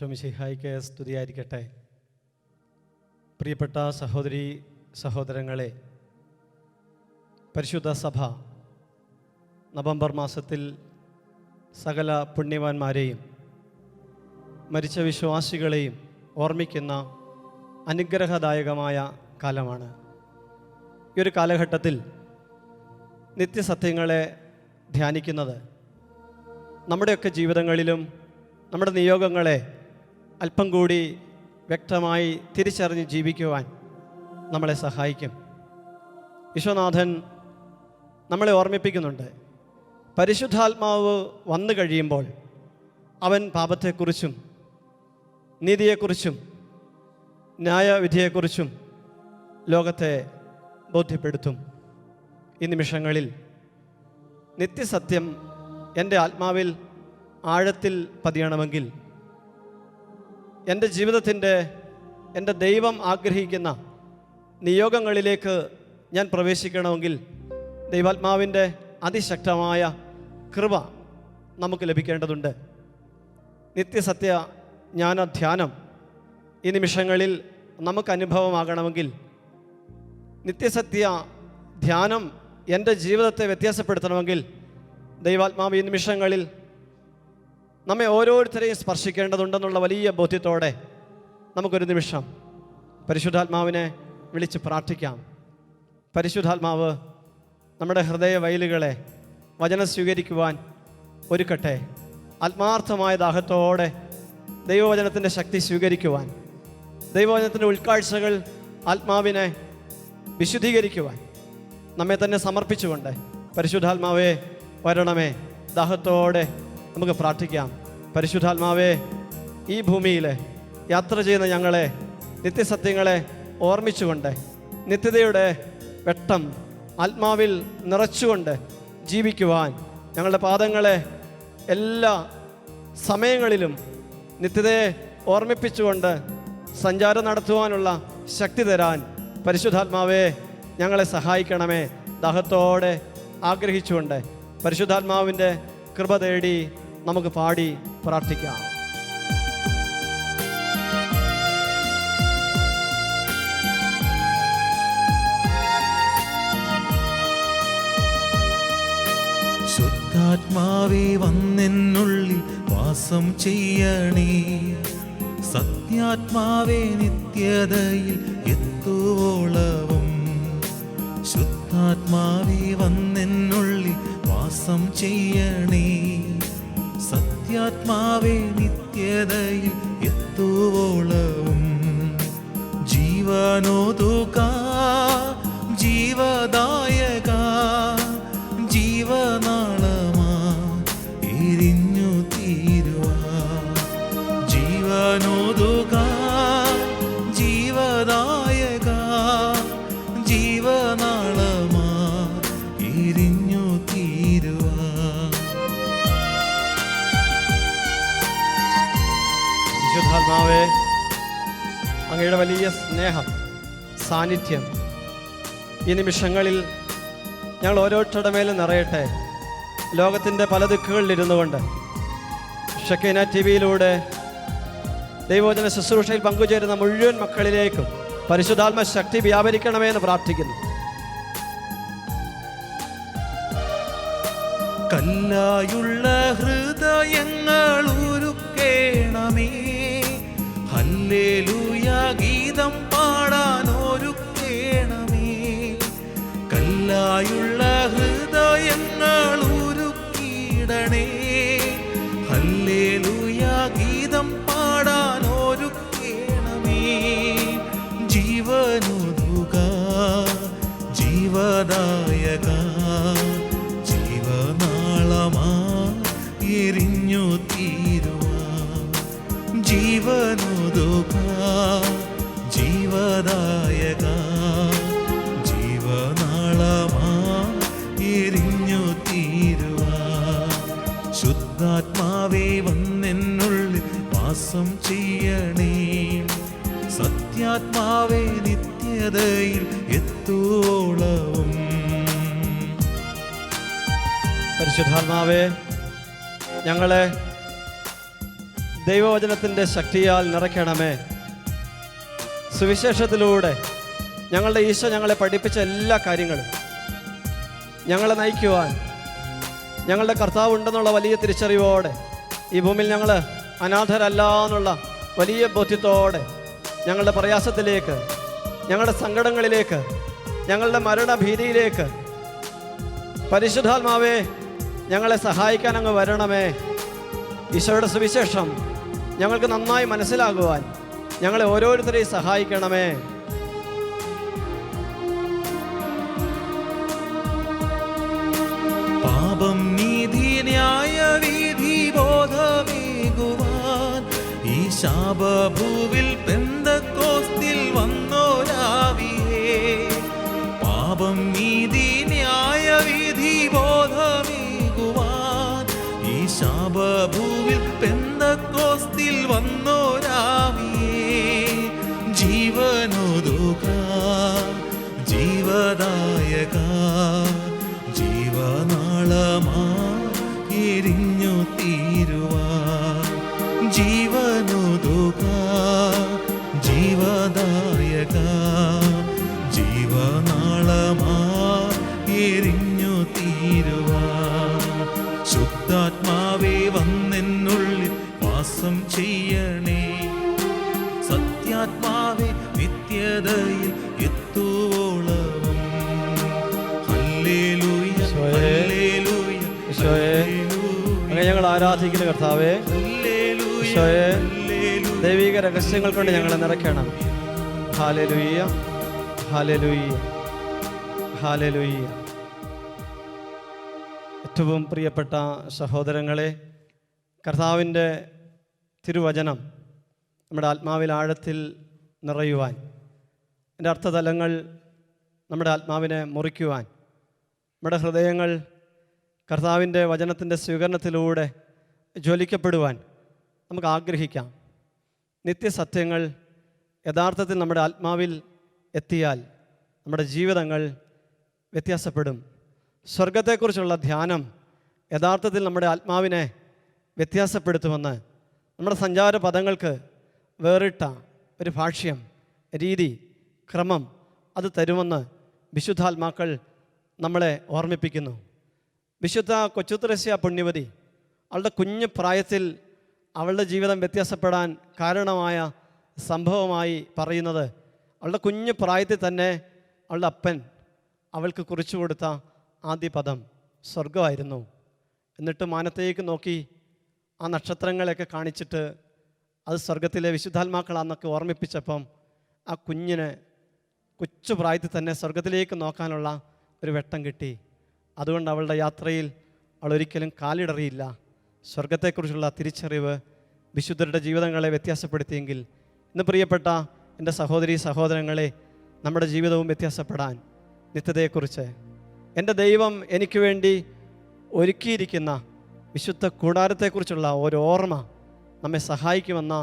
ഈശോ മിശിഹായ്ക്ക് സ്തുതിയായിരിക്കട്ടെ. പ്രിയപ്പെട്ട സഹോദരി സഹോദരങ്ങളെ, പരിശുദ്ധ സഭ നവംബർ മാസത്തിൽ സകല പുണ്യവാന്മാരെയും മരിച്ച വിശ്വാസികളെയും ഓർമ്മിക്കുന്ന അനുഗ്രഹദായകമായ കാലമാണ്. ഈ ഒരു കാലഘട്ടത്തിൽ നിത്യസത്യങ്ങളെ ധ്യാനിക്കുന്നത് നമ്മുടെയൊക്കെ ജീവിതങ്ങളിലും നമ്മുടെ നിയോഗങ്ങളെ അല്പം കൂടി വ്യക്തമായി തിരിച്ചറിഞ്ഞ് ജീവിക്കുവാൻ നമ്മളെ സഹായിക്കും. ഈശോനാഥൻ നമ്മളെ ഓർമ്മിപ്പിക്കുന്നുണ്ട്, പരിശുദ്ധാത്മാവ് വന്നു കഴിയുമ്പോൾ അവൻ പാപത്തെക്കുറിച്ചും നീതിയെക്കുറിച്ചും ന്യായവിധിയെക്കുറിച്ചും ലോകത്തെ ബോധ്യപ്പെടുത്തും. ഈ നിമിഷങ്ങളിൽ നിത്യസത്യം എൻ്റെ ആത്മാവിൽ ആഴത്തിൽ പതിയണമെങ്കിൽ, എൻ്റെ ജീവിതത്തിൻ്റെ എൻ്റെ ദൈവം ആഗ്രഹിക്കുന്ന നിയോഗങ്ങളിലേക്ക് ഞാൻ പ്രവേശിക്കണമെങ്കിൽ ദൈവാത്മാവിൻ്റെ അതിശക്തമായ കൃപ നമുക്ക് ലഭിക്കേണ്ടതുണ്ട്. നിത്യസത്യ ജ്ഞാന ധ്യാനം ഈ നിമിഷങ്ങളിൽ നമുക്ക് അനുഭവമാകണമെങ്കിൽ, നിത്യസത്യ ധ്യാനം എൻ്റെ ജീവിതത്തെ വ്യത്യാസപ്പെടുത്തണമെങ്കിൽ ദൈവാത്മാവ് ഈ നിമിഷങ്ങളിൽ നമ്മെ ഓരോരുത്തരെയും സ്പർശിക്കേണ്ടതുണ്ടെന്നുള്ള വലിയ ബോധ്യത്തോടെ നമുക്കൊരു നിമിഷം പരിശുദ്ധാത്മാവിനെ വിളിച്ച് പ്രാർത്ഥിക്കാം. പരിശുദ്ധാത്മാവ് നമ്മുടെ ഹൃദയ വയലുകളെ വചനം സ്വീകരിക്കുവാൻ ഒരുക്കട്ടെ. ആത്മാർത്ഥമായ ദാഹത്തോടെ ദൈവവചനത്തിൻ്റെ ശക്തി സ്വീകരിക്കുവാൻ, ദൈവവചനത്തിൻ്റെ ഉൾക്കാഴ്ചകൾ ആത്മാവിനെ വിശുദ്ധീകരിക്കുവാൻ നമ്മെ തന്നെ സമർപ്പിച്ചുകൊണ്ട് പരിശുദ്ധാത്മാവേ വരണമേ, ദാഹത്തോടെ നമുക്ക് പ്രാർത്ഥിക്കാം. പരിശുദ്ധാത്മാവേ, ഈ ഭൂമിയിൽ യാത്ര ചെയ്യുന്ന ഞങ്ങളെ നിത്യസത്യങ്ങളെ ഓർമ്മിച്ചുകൊണ്ട് നിത്യതയുടെ വെട്ടം ആത്മാവിൽ നിറച്ചുകൊണ്ട് ജീവിക്കുവാൻ, ഞങ്ങളുടെ പാദങ്ങളെ എല്ലാ സമയങ്ങളിലും നിത്യതയെ ഓർമ്മിപ്പിച്ചുകൊണ്ട് സഞ്ചാരം നടത്തുവാനുള്ള ശക്തി തരാൻ പരിശുദ്ധാത്മാവേ ഞങ്ങളെ സഹായിക്കണമേ. ദാഹത്തോടെ ആഗ്രഹിച്ചുകൊണ്ട് പരിശുദ്ധാത്മാവിൻ്റെ കൃപ തേടി നമുക്ക് പാടി പ്രാർത്ഥിക്കാം. ശുദ്ധാത്മാവേ വന്നെന്നുള്ളിൽ വാസം ചെയ്യണേ, സത്യാത്മാവേ നിത്യതയിൽ എത്തുവോളവും. ശുദ്ധാത്മാവേ വന്നെന്നുള്ളിൽ വാസം ചെയ്യണേ, സത്യാത്മാവേ നിത്യതയിൽ എത്തുവോളവും. ജീവനോതുക ജീവദായക, ജീവനാളമാ എരിഞ്ഞു തീരുവാൻ. ജീവനോതുക ജീവദായക, ജീവനാളമാ എരിഞ്ഞു തീരുവാൻ. പരിശുദ്ധാത്മാവേ, അങ്ങയുടെ വലിയ സ്നേഹം, സാന്നിധ്യം ഈ നിമിഷങ്ങളിൽ ഞങ്ങൾ ഓരോരുത്തരുടെ മേലും നിറയട്ടെ. ലോകത്തിൻ്റെ പല ദിക്കുകളിലിരുന്നു കൊണ്ട് ഷക്കീന TV-യിലൂടെ ദൈവവചന ശുശ്രൂഷയിൽ പങ്കുചേരുന്ന മുഴുവൻ മക്കളിലേക്കും പരിശുദ്ധാത്മ ശക്തി വ്യാപരിക്കണമേ എന്ന് പ്രാർത്ഥിക്കുന്നു. കല്ലായുള്ള ഹൃദയങ്ങൾ ഉരുക്കേണമേ, ഹല്ലേലൂയ ഗീതം പാടാൻ ഒരുക്കേണമേ. കല്ലായുള്ള ഹൃദയങ്ങൾ ഉരുക്കിടണേ, ഹല്ലേലൂയ ഗീതം പാടാൻ ഒരുക്കേണമേ. ജീവനുതുക ജീവദായക, ജീവനാളമാ എരിഞ്ഞു തീരുവാൻ. ജീവനുതുക ജീവദായക, ജീവനാളമാ എരിഞ്ഞു തീരുവാൻ. ശുദ്ധാത്മാവേ വന്നെന്നുള്ളിൽ വാസം ചെയ്യണേ, സത്യാത്മാവേ നിത്യതയിൽ എത്തുവോളവും. പരിശുദ്ധാത്മാവേ, ഞങ്ങളെ ദൈവവചനത്തിൻ്റെ ശക്തിയാൽ നിറയ്ക്കണമേ. സുവിശേഷത്തിലൂടെ ഞങ്ങളുടെ ഈശോ ഞങ്ങളെ പഠിപ്പിച്ച എല്ലാ കാര്യങ്ങളും ഞങ്ങളെ നയിക്കുവാൻ, ഞങ്ങളുടെ കർത്താവ് ഉണ്ടെന്നുള്ള വലിയ തിരിച്ചറിവോടെ, ഈ ഭൂമിയിൽ ഞങ്ങൾ അനാഥരല്ല എന്നുള്ള വലിയ ബോധ്യത്തോടെ ഞങ്ങളുടെ പ്രയാസത്തിലേക്ക്, ഞങ്ങളുടെ സങ്കടങ്ങളിലേക്ക്, ഞങ്ങളുടെ മരണഭീതിയിലേക്ക് പരിശുദ്ധാത്മാവേ ഞങ്ങളെ സഹായിക്കാൻ അങ്ങ് വരണമേ. ഈശോയുടെ സുവിശേഷം ഞങ്ങൾക്ക് നന്നായി മനസ്സിലാകുവാൻ ഞങ്ങളെ ഓരോരുത്തരെയും സഹായിക്കണമേ. പാപം നീതി ന്യായ വിധി ബോധമേകുവാൻ ഈ ശാപഭൂവിൽ പെന്തക്കോസ്തിൽ വന്നോരാവിയേ. പാപം നീതി ന്യായ വിധി ബോധമേകുവാൻ ഈ ശാപഭൂവിൽ പെന്തക്കോസ്തിൽ വന്നോരാവിയേ. ജീവനോദുക ജീവദായക ജീവനാളമാരിഞ്ഞു തീരുവാൻ. ജീവനുതുക ജീവദായക ജീവനാളമാരിഞ്ഞു തീരുവാൻ. ശുദ്ധാത്മാവേ വന്നെന്നുള്ളിൽ വാസം ചെയ്യണേ. സത്യാത്മാവേ നിത്യതയിൽ എത്തുവോളവും. ഹല്ലേലൂയ ഹല്ലേലൂയ അങ്ങനെ ഞങ്ങൾ ആരാധിക്കുന്ന കർത്താവേ, ഈശോയെ ദൈവിക രഹസ്യങ്ങൾ കൊണ്ട് ഞങ്ങളെ നിറയ്ക്കണം. Hallelujah hallelujah hallelujah. ഏറ്റവും പ്രിയപ്പെട്ട സഹോദരങ്ങളെ, കർത്താവിൻ്റെ തിരുവചനം നമ്മുടെ ആത്മാവിൽ ആഴത്തിൽ നിറയുവാൻ, എൻ്റെ അർത്ഥതലങ്ങൾ നമ്മുടെ ആത്മാവിനെ മുറിക്കുവാൻ, നമ്മുടെ ഹൃദയങ്ങൾ കർത്താവിൻ്റെ വചനത്തിൻ്റെ സ്വീകരണത്തിലൂടെ ജ്വലിക്കപ്പെടുവാൻ നമുക്ക് ആഗ്രഹിക്കാം. നിത്യസത്യങ്ങൾ യഥാർത്ഥത്തിൽ നമ്മുടെ ആത്മാവിൽ എത്തിയാൽ നമ്മുടെ ജീവിതങ്ങൾ വ്യത്യാസപ്പെടും. സ്വർഗത്തെക്കുറിച്ചുള്ള ധ്യാനം യഥാർത്ഥത്തിൽ നമ്മുടെ ആത്മാവിനെ വ്യത്യാസപ്പെടുത്തുമെന്ന്, നമ്മുടെ സഞ്ചാര പദങ്ങൾക്ക് വേറിട്ട ഒരു ഭാഷ്യം, രീതി, ക്രമം അത് തരുമെന്ന് വിശുദ്ധാത്മാക്കൾ നമ്മളെ ഓർമ്മിപ്പിക്കുന്നു. വിശുദ്ധ കൊച്ചുത്രേസ്യ പുണ്യവതി അവളുടെ കുഞ്ഞു പ്രായത്തിൽ അവളുടെ ജീവിതം വ്യത്യാസപ്പെടാൻ കാരണമായ സംഭവമായി പറയുന്നത്, അവളുടെ കുഞ്ഞു പ്രായത്തിൽ തന്നെ അവളുടെ അപ്പൻ അവൾക്ക് കുറിച്ചു കൊടുത്ത ആദ്യ പദം സ്വർഗമായിരുന്നു. എന്നിട്ട് മാനത്തേക്ക് നോക്കി ആ നക്ഷത്രങ്ങളെയൊക്കെ കാണിച്ചിട്ട് അത് സ്വർഗത്തിലെ വിശുദ്ധാത്മാക്കളാന്നൊക്കെ ഓർമ്മിപ്പിച്ചപ്പം ആ കുഞ്ഞിന് കൊച്ചു പ്രായത്തിൽ തന്നെ സ്വർഗത്തിലേക്ക് നോക്കാനുള്ള ഒരു വെട്ടം കിട്ടി. അതുകൊണ്ട് അവളുടെ യാത്രയിൽ അവൾ ഒരിക്കലും കാലിടറിയില്ല. സ്വർഗത്തെക്കുറിച്ചുള്ള തിരിച്ചറിവ് വിശുദ്ധരുടെ ജീവിതങ്ങളെ വ്യത്യാസപ്പെടുത്തിയെങ്കിൽ ഇന്ന് പ്രിയപ്പെട്ട എൻ്റെ സഹോദരീ സഹോദരങ്ങളെ, നമ്മുടെ ജീവിതവും വ്യത്യാസപ്പെടാൻ നിത്യതയെക്കുറിച്ച്, എൻ്റെ ദൈവം എനിക്ക് വേണ്ടി ഒരുക്കിയിരിക്കുന്ന വിശുദ്ധ കൂടാരത്തെക്കുറിച്ചുള്ള ഒരു ഓർമ്മ നമ്മെ സഹായിക്കുമെന്ന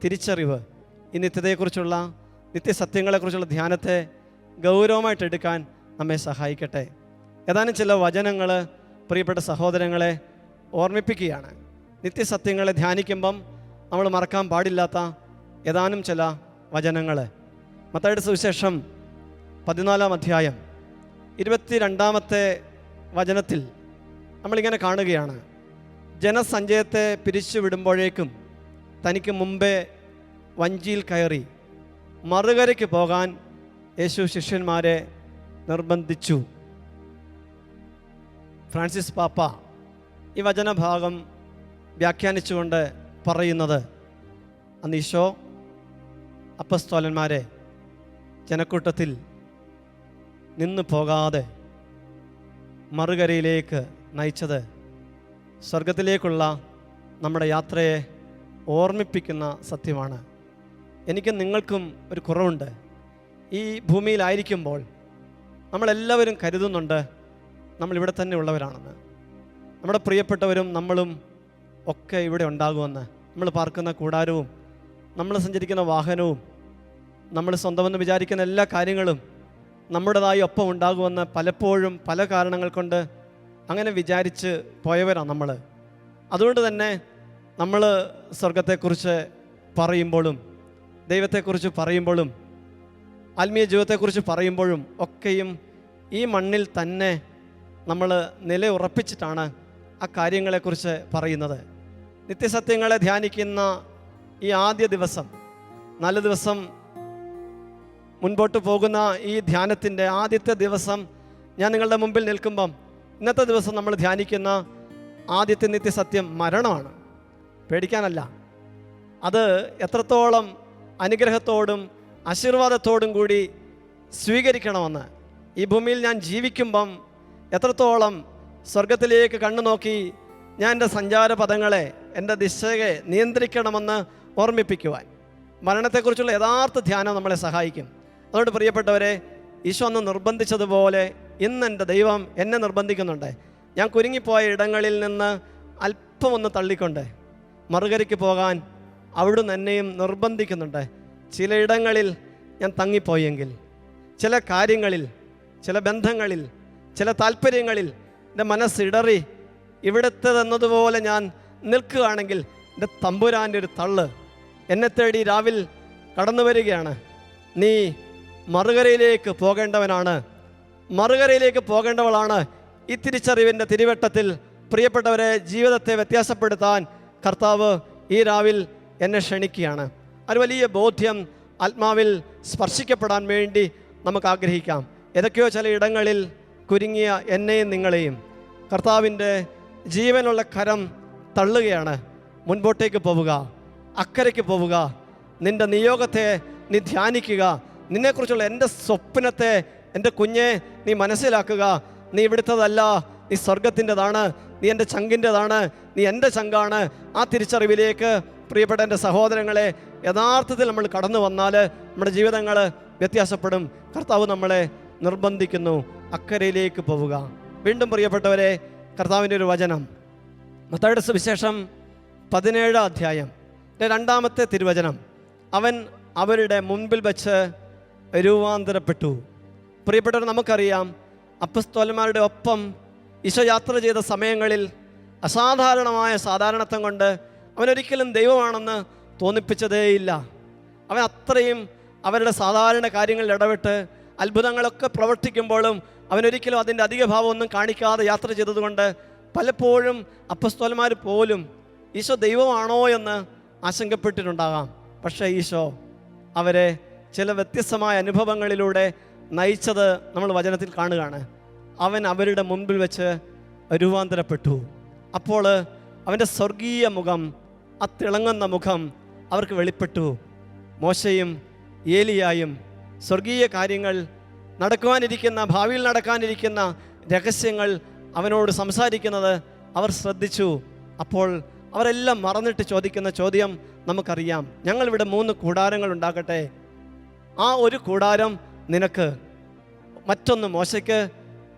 തിരിച്ചറിവ് ഈ നിത്യതയെക്കുറിച്ചുള്ള, നിത്യസത്യങ്ങളെക്കുറിച്ചുള്ള ധ്യാനത്തെ ഗൗരവമായിട്ടെടുക്കാൻ നമ്മെ സഹായിക്കട്ടെ. ഏതാനും ചില വചനങ്ങൾ പ്രിയപ്പെട്ട സഹോദരങ്ങളെ ഓർമ്മിപ്പിക്കുകയാണ്. നിത്യസത്യങ്ങളെ ധ്യാനിക്കുമ്പം നമ്മൾ മറക്കാൻ പാടില്ലാത്ത ഏതാനും ചില വചനങ്ങൾ. മത്തായിയുടെ സുവിശേഷം 14-ാം അധ്യായം 22-ാമത്തെ വചനത്തിൽ നമ്മളിങ്ങനെ കാണുകയാണ്, ജനസഞ്ചയത്തെ പിരിച്ചുവിടുമ്പോഴേക്കും തനിക്ക് മുമ്പേ വഞ്ചിയിൽ കയറി മറുകരയ്ക്ക് പോകാൻ യേശു ശിഷ്യന്മാരെ നിർബന്ധിച്ചു. ഫ്രാൻസിസ് പാപ്പ ഈ വചനഭാഗം വ്യാഖ്യാനിച്ചുകൊണ്ട് പറയുന്നത്, അന്ന് ഈശോ അപ്പസ്തോലന്മാരെ ജനക്കൂട്ടത്തിൽ നിന്നു പോകാതെ മറുകരയിലേക്ക് നയിച്ചത് സ്വർഗത്തിലേക്കുള്ള നമ്മുടെ യാത്രയെ ഓർമ്മിപ്പിക്കുന്ന സത്യമാണ്. എനിക്കും നിങ്ങൾക്കും ഒരു കുറവുണ്ട്. ഈ ഭൂമിയിലായിരിക്കുമ്പോൾ നമ്മളെല്ലാവരും കരുതുന്നുണ്ട് നമ്മളിവിടെ തന്നെ ഉള്ളവരാണെന്ന്. നമ്മുടെ പ്രിയപ്പെട്ടവരും നമ്മളും ഒക്കെ ഇവിടെ ഉണ്ടാകുമെന്ന്. നമ്മൾ പാർക്കുന്ന കൂടാരവും നമ്മൾ സഞ്ചരിക്കുന്ന വാഹനവും നമ്മൾ സ്വന്തമെന്ന് വിചാരിക്കുന്ന എല്ലാ കാര്യങ്ങളും നമ്മുടേതായി ഒപ്പം ഉണ്ടാകുമെന്ന് പലപ്പോഴും പല കാരണങ്ങൾ കൊണ്ട് അങ്ങനെ വിചാരിച്ച് പോയവരാണ് നമ്മൾ. അതുകൊണ്ട് തന്നെ നമ്മൾ സ്വർഗത്തെക്കുറിച്ച് പറയുമ്പോഴും ദൈവത്തെക്കുറിച്ച് പറയുമ്പോഴും ആത്മീയ ജീവിതത്തെക്കുറിച്ച് പറയുമ്പോഴും ഒക്കെയും ഈ മണ്ണിൽ തന്നെ നമ്മൾ നിലയുറപ്പിച്ചിട്ടാണ് ആ കാര്യങ്ങളെക്കുറിച്ച് പറയുന്നത്. നിത്യസത്യങ്ങളെ ധ്യാനിക്കുന്ന ഈ ആദ്യ ദിവസം, 4 ദിവസം മുൻപോട്ട് പോകുന്ന ഈ ധ്യാനത്തിൻ്റെ ആദ്യത്തെ ദിവസം ഞാൻ നിങ്ങളുടെ മുമ്പിൽ നിൽക്കുമ്പം ഇന്നത്തെ ദിവസം നമ്മൾ ധ്യാനിക്കുന്ന ആദ്യത്തെ നിത്യസത്യം മരണമാണ്. പേടിക്കാനല്ല, അത് എത്രത്തോളം അനുഗ്രഹത്തോടും ആശീർവാദത്തോടും കൂടി സ്വീകരിക്കണമെന്ന്, ഈ ഭൂമിയിൽ ഞാൻ ജീവിക്കുമ്പം എത്രത്തോളം സ്വർഗത്തിലേക്ക് കണ്ണു നോക്കി ഞാൻ എൻ്റെ സഞ്ചാരപഥങ്ങളെ, എൻ്റെ ദിശയെ നിയന്ത്രിക്കണമെന്ന് ഓർമ്മിപ്പിക്കുവാൻ മരണത്തെക്കുറിച്ചുള്ള യഥാർത്ഥ ധ്യാനം നമ്മളെ സഹായിക്കും. അതുകൊണ്ട് പ്രിയപ്പെട്ടവരെ, ഈശോ അന്ന് നിർബന്ധിച്ചതുപോലെ ഇന്ന് എൻ്റെ ദൈവം എന്നെ നിർബന്ധിക്കുന്നുണ്ട്. ഞാൻ കുരുങ്ങിപ്പോയ ഇടങ്ങളിൽ നിന്ന് അല്പമൊന്ന് തള്ളിക്കൊണ്ട് മറുകരയ്ക്ക് പോകാൻ അവിടുന്ന് എന്നെയും നിർബന്ധിക്കുന്നുണ്ട്. ചിലയിടങ്ങളിൽ ഞാൻ തങ്ങിപ്പോയെങ്കിൽ, ചില കാര്യങ്ങളിൽ, ചില ബന്ധങ്ങളിൽ, ചില താല്പര്യങ്ങളിൽ എൻ്റെ മനസ്സിടറി ഇവിടുത്തെന്നതുപോലെ ഞാൻ നിൽക്കുകയാണെങ്കിൽ എൻ്റെ തമ്പുരാൻ്റെ ഒരു തള്ള് എന്നെ തേടി രാവിൽ കടന്നു വരികയാണ്. നീ മറുകരയിലേക്ക് പോകേണ്ടവനാണ്, മറുകരയിലേക്ക് പോകേണ്ടവളാണ്. ഈ തിരിച്ചറിവിൻ്റെ തിരുവട്ടത്തിൽ പ്രിയപ്പെട്ടവരെ, ജീവിതത്തെ വ്യത്യാസപ്പെടുത്താൻ കർത്താവ് ഈ രാവിൽ എന്നെ ക്ഷണിക്കുകയാണ്. ഒരു വലിയ ബോധ്യം ആത്മാവിൽ സ്പർശിക്കപ്പെടാൻ വേണ്ടി നമുക്ക് ആഗ്രഹിക്കാം. ഏതൊക്കെയോ ചില ഇടങ്ങളിൽ കുരുങ്ങിയ എന്നെയും നിങ്ങളെയും കർത്താവിൻ്റെ ജീവനുള്ള കരം തള്ളുകയാണ്. മുൻപോട്ടേക്ക് പോവുക, അക്കരയ്ക്ക് പോവുക, നിൻ്റെ നിയോഗത്തെ നീ ധ്യാനിക്കുക, നിന്നെക്കുറിച്ചുള്ള എൻ്റെ സ്വപ്നത്തെ എൻ്റെ കുഞ്ഞെ നീ മനസ്സിലാക്കുക. നീ ഇവിടുത്തതല്ല, നീ സ്വർഗത്തിൻ്റെതാണ്, നീ എൻ്റെ ചങ്കിൻ്റെതാണ്, നീ എൻ്റെ ചങ്കാണ്. ആ തിരിച്ചറിവിലേക്ക് പ്രിയപ്പെട്ട എൻ്റെ സഹോദരങ്ങളെ, യഥാർത്ഥത്തിൽ നമ്മൾ കടന്നു വന്നാൽ നമ്മുടെ ജീവിതങ്ങൾ വ്യത്യാസപ്പെടും. കർത്താവ് നമ്മളെ നിർബന്ധിക്കുന്നു, അക്കരയിലേക്ക് പോവുക. വീണ്ടും പ്രിയപ്പെട്ടവരെ, കർത്താവിൻ്റെ ഒരു വചനം മത്തായിയുടെ സുവിശേഷം 17 അധ്യായം 2-ാമത്തെ തിരുവചനം. അവൻ അവരുടെ മുൻപിൽ വച്ച് രൂപാന്തരപ്പെട്ടു. പ്രിയപ്പെട്ടവർ, നമുക്കറിയാം അപ്പസ്തോലന്മാരുടെ ഒപ്പം ഈശോ യാത്ര ചെയ്ത സമയങ്ങളിൽ അസാധാരണമായ സാധാരണത്വം കൊണ്ട് അവനൊരിക്കലും ദൈവമാണെന്ന് തോന്നിപ്പിച്ചതേയില്ല. അവൻ അത്രയും അവരുടെ സാധാരണ കാര്യങ്ങളിൽ ഇടപെട്ട് അത്ഭുതങ്ങളൊക്കെ പ്രവർത്തിക്കുമ്പോഴും അവനൊരിക്കലും അതിൻ്റെ അധിക ഭാവമൊന്നും കാണിക്കാതെ യാത്ര ചെയ്തതുകൊണ്ട് പലപ്പോഴും അപ്പസ്തോലന്മാർ പോലും ഈശോ ദൈവമാണോ എന്ന് ആശങ്കപ്പെട്ടിട്ടുണ്ടാകാം. പക്ഷേ ഈശോ അവരെ ചില വ്യത്യസ്തമായ അനുഭവങ്ങളിലൂടെ നയിച്ചത് നമ്മൾ വചനത്തിൽ കാണുകയാണ്. അവൻ അവരുടെ മുൻപിൽ വെച്ച് രൂപാന്തരപ്പെട്ടു. അപ്പോൾ അവൻ്റെ സ്വർഗീയ മുഖം, ആ തിളങ്ങുന്ന മുഖം അവർക്ക് വെളിപ്പെട്ടു. മോശയും ഏലിയായും സ്വർഗീയ കാര്യങ്ങൾ നടക്കുവാനിരിക്കുന്ന, ഭാവിയിൽ നടക്കാനിരിക്കുന്ന രഹസ്യങ്ങൾ അവനോട് സംസാരിക്കുന്നത് അവർ ശ്രദ്ധിച്ചു. അപ്പോൾ അവരെല്ലാം മറന്നിട്ട് ചോദിക്കുന്ന ചോദ്യം നമുക്കറിയാം. ഞങ്ങളിവിടെ 3 കൂടാരങ്ങൾ ഉണ്ടാക്കട്ടെ, ആ ഒരു കൂടാരം നിനക്ക്, മറ്റൊന്ന് മോശയ്ക്ക്,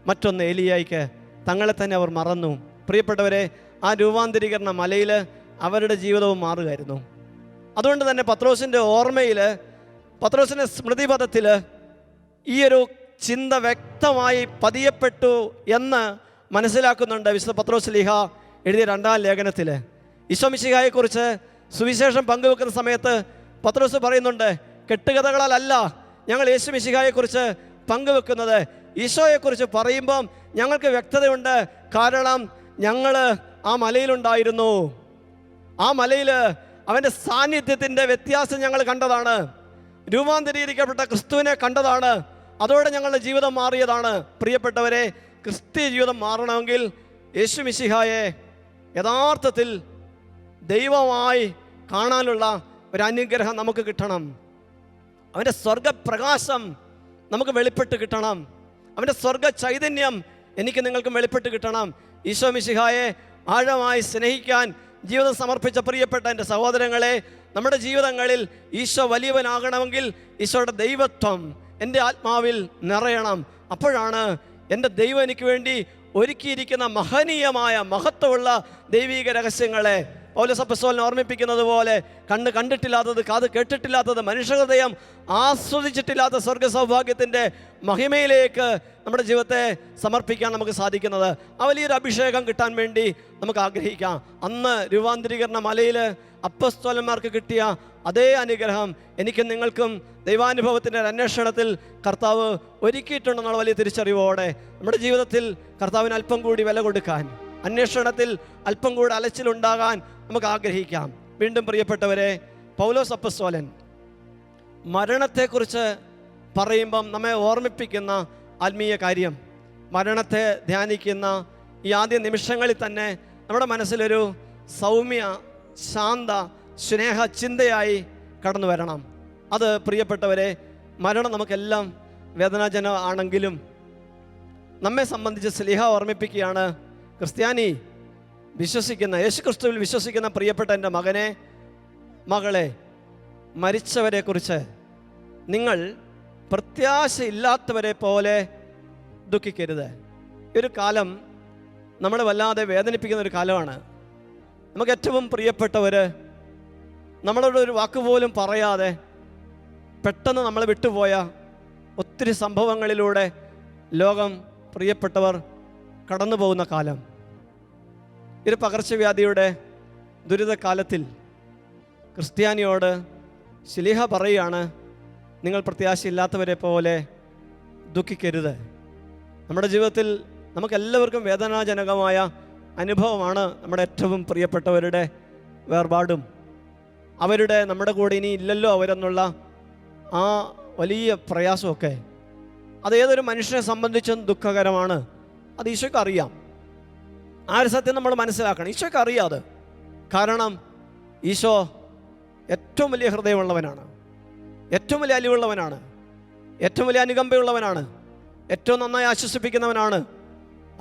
മറ്റൊന്ന് ഏലിയായിക്ക്. തങ്ങളെ തന്നെ അവർ മറന്നു. പ്രിയപ്പെട്ടവരെ, ആ രൂപാന്തരീകരണ മലയിൽ അവരുടെ ജീവിതവും മാറുകയായിരുന്നു. അതുകൊണ്ട് തന്നെ പത്രോസിൻ്റെ ഓർമ്മയിൽ, പത്രോസിൻ്റെ സ്മൃതിപഥത്തിൽ ഈ ഒരു ചിന്ത വ്യക്തമായി പതിയപ്പെട്ടു എന്ന് മനസ്സിലാക്കുന്നുണ്ട് വിശുദ്ധ പത്രോസ് ലീഹ എഴുതിയ 2-ാം ലേഖനത്തിൽ. ഈശോ മിശിഹായെക്കുറിച്ച് സുവിശേഷം പങ്കുവെക്കുന്ന സമയത്ത് പത്രോസ് പറയുന്നുണ്ട്, കെട്ടുകഥകളല്ല ഞങ്ങൾ യേശു മിശിഹായെക്കുറിച്ച് പങ്കുവെക്കുന്നത്. ഈശോയെക്കുറിച്ച് പറയുമ്പം ഞങ്ങൾക്ക് വ്യക്തതയുണ്ട്. കാരണം ഞങ്ങൾ ആ മലയിലുണ്ടായിരുന്നു. ആ മലയിൽ അവൻ്റെ സാന്നിധ്യത്തിൻ്റെ വ്യത്യാസം ഞങ്ങൾ കണ്ടതാണ്. രൂപാന്തരീകരിക്കപ്പെട്ട ക്രിസ്തുവിനെ കണ്ടതാണ്. അതോടെ ഞങ്ങളുടെ ജീവിതം മാറിയതാണ്. പ്രിയപ്പെട്ടവരെ, ക്രിസ്തീയ ജീവിതം മാറണമെങ്കിൽ യേശു മിശിഹായെ യഥാർത്ഥത്തിൽ ദൈവമായി കാണാനുള്ള ഒരു അനുഗ്രഹം നമുക്ക് കിട്ടണം. അവൻ്റെ സ്വർഗപ്രകാശം നമുക്ക് വെളിപ്പെട്ട് കിട്ടണം. അവൻ്റെ സ്വർഗ ചൈതന്യം എനിക്ക് നിങ്ങൾക്കും വെളിപ്പെട്ട് കിട്ടണം. ഈശോ മിശിഹായെ ആഴമായി സ്നേഹിക്കാൻ ജീവിതം സമർപ്പിച്ച പ്രിയപ്പെട്ട എൻ്റെ സഹോദരങ്ങളെ, നമ്മുടെ ജീവിതങ്ങളിൽ ഈശോ വലിയവനാകണമെങ്കിൽ ഈശോയുടെ ദൈവത്വം എൻ്റെ ആത്മാവിൽ നിറയണം. അപ്പോഴാണ് എൻ്റെ ദൈവം എനിക്ക് വേണ്ടി ഒരുക്കിയിരിക്കുന്ന മഹനീയമായ മഹത്വമുള്ള ദൈവിക രഹസ്യങ്ങളെ, പൗലോസ് അപ്പോസ്തലൻ ഓർമ്മിപ്പിക്കുന്നത് പോലെ കണ്ണ് കണ്ടിട്ടില്ലാത്തത്, കാത് കേട്ടിട്ടില്ലാത്തത്, മനുഷ്യഹൃദയം ആസ്വദിച്ചിട്ടില്ലാത്ത സ്വർഗ സൗഭാഗ്യത്തിൻ്റെ മഹിമയിലേക്ക് നമ്മുടെ ജീവിതത്തെ സമർപ്പിക്കാൻ നമുക്ക് സാധിക്കുന്നത്. ആ വലിയൊരു അഭിഷേകം കിട്ടാൻ വേണ്ടി നമുക്ക് ആഗ്രഹിക്കാം. അന്ന് രൂപാന്തരീകരണ മലയിൽ അപ്പോസ്തലന്മാർക്ക് കിട്ടിയ അതേ അനുഗ്രഹം എനിക്കും നിങ്ങൾക്കും ദൈവാനുഭവത്തിൻ്റെ അന്വേഷണത്തിൽ കർത്താവ് ഒരുക്കിയിട്ടുണ്ടെന്നുള്ള വലിയ തിരിച്ചറിവോടെ നമ്മുടെ ജീവിതത്തിൽ കർത്താവിന് അല്പം കൂടി വില കൊടുക്കാൻ, അന്വേഷണത്തിൽ അല്പം കൂടി അലച്ചിലുണ്ടാകാൻ നമുക്ക് ആഗ്രഹിക്കാം. വീണ്ടും പ്രിയപ്പെട്ടവരെ, പൗലോസ് അപ്പോസ്തലൻ മരണത്തെക്കുറിച്ച് പറയുമ്പം നമ്മെ ഓർമ്മിപ്പിക്കുന്ന ആത്മീയ കാര്യം, മരണത്തെ ധ്യാനിക്കുന്ന ഈ ആദ്യ നിമിഷങ്ങളിൽ തന്നെ നമ്മുടെ മനസ്സിലൊരു സൗമ്യ, ശാന്ത, സ്നേഹ ചിന്തയായി കടന്നു വരണം. അത് പ്രിയപ്പെട്ടവരെ, മരണം നമുക്കെല്ലാം വേദനാജനം ആണെങ്കിലും നമ്മെ സംബന്ധിച്ച് സ്ലീഹ ഓർമ്മിപ്പിക്കുകയാണ്, ക്രിസ്ത്യാനി വിശ്വസിക്കുന്ന, യേശുക്രിസ്തുവിൽ വിശ്വസിക്കുന്ന പ്രിയപ്പെട്ട എൻ്റെ മകനെ, മകളെ, മരിച്ചവരെക്കുറിച്ച് നിങ്ങൾ പ്രത്യാശയില്ലാത്തവരെ പോലെ ദുഃഖിക്കരുത്. ഈ ഒരു കാലം നമ്മളെ വല്ലാതെ വേദനിപ്പിക്കുന്ന ഒരു കാലമാണ്. നമുക്ക് ഏറ്റവും പ്രിയപ്പെട്ടവർ നമ്മളോട് ഒരു വാക്കുപോലും പറയാതെ പെട്ടെന്ന് നമ്മളെ വിട്ടുപോയ ഒത്തിരി സംഭവങ്ങളിലൂടെ ലോകം പ്രിയപ്പെട്ടവർ കടന്നു പോകുന്ന കാലം. ഒരു പകർച്ചവ്യാധിയുടെ ദുരിതകാലത്തിൽ ക്രിസ്ത്യാനിയോട് ശ്ലീഹ പറയുകയാണ്, നിങ്ങൾ പ്രത്യാശയില്ലാത്തവരെ പോലെ ദുഃഖിക്കരുത്. നമ്മുടെ ജീവിതത്തിൽ നമുക്കെല്ലാവർക്കും വേദനാജനകമായ അനുഭവമാണ് നമ്മുടെ ഏറ്റവും പ്രിയപ്പെട്ടവരുടെ വേർപാടും അവരുടെ നമ്മുടെ കൂടെ ഇനി ഇല്ലല്ലോ അവരെന്നുള്ള ആ വലിയ പ്രയാസമൊക്കെ. അത് ഏതൊരു മനുഷ്യനെ സംബന്ധിച്ചും ദുഃഖകരമാണ്. അത് ഈശോയ്ക്ക് അറിയാം. ആ ഒരു സത്യം നമ്മൾ മനസ്സിലാക്കണം. ഈശോയ്ക്ക് അറിയാതെ, കാരണം ഈശോ ഏറ്റവും വലിയ ഹൃദയമുള്ളവനാണ്, ഏറ്റവും വലിയ അലിവുള്ളവനാണ്, ഏറ്റവും വലിയ അനുകമ്പയുള്ളവനാണ്, ഏറ്റവും നന്നായി ആശ്വസിപ്പിക്കുന്നവനാണ്.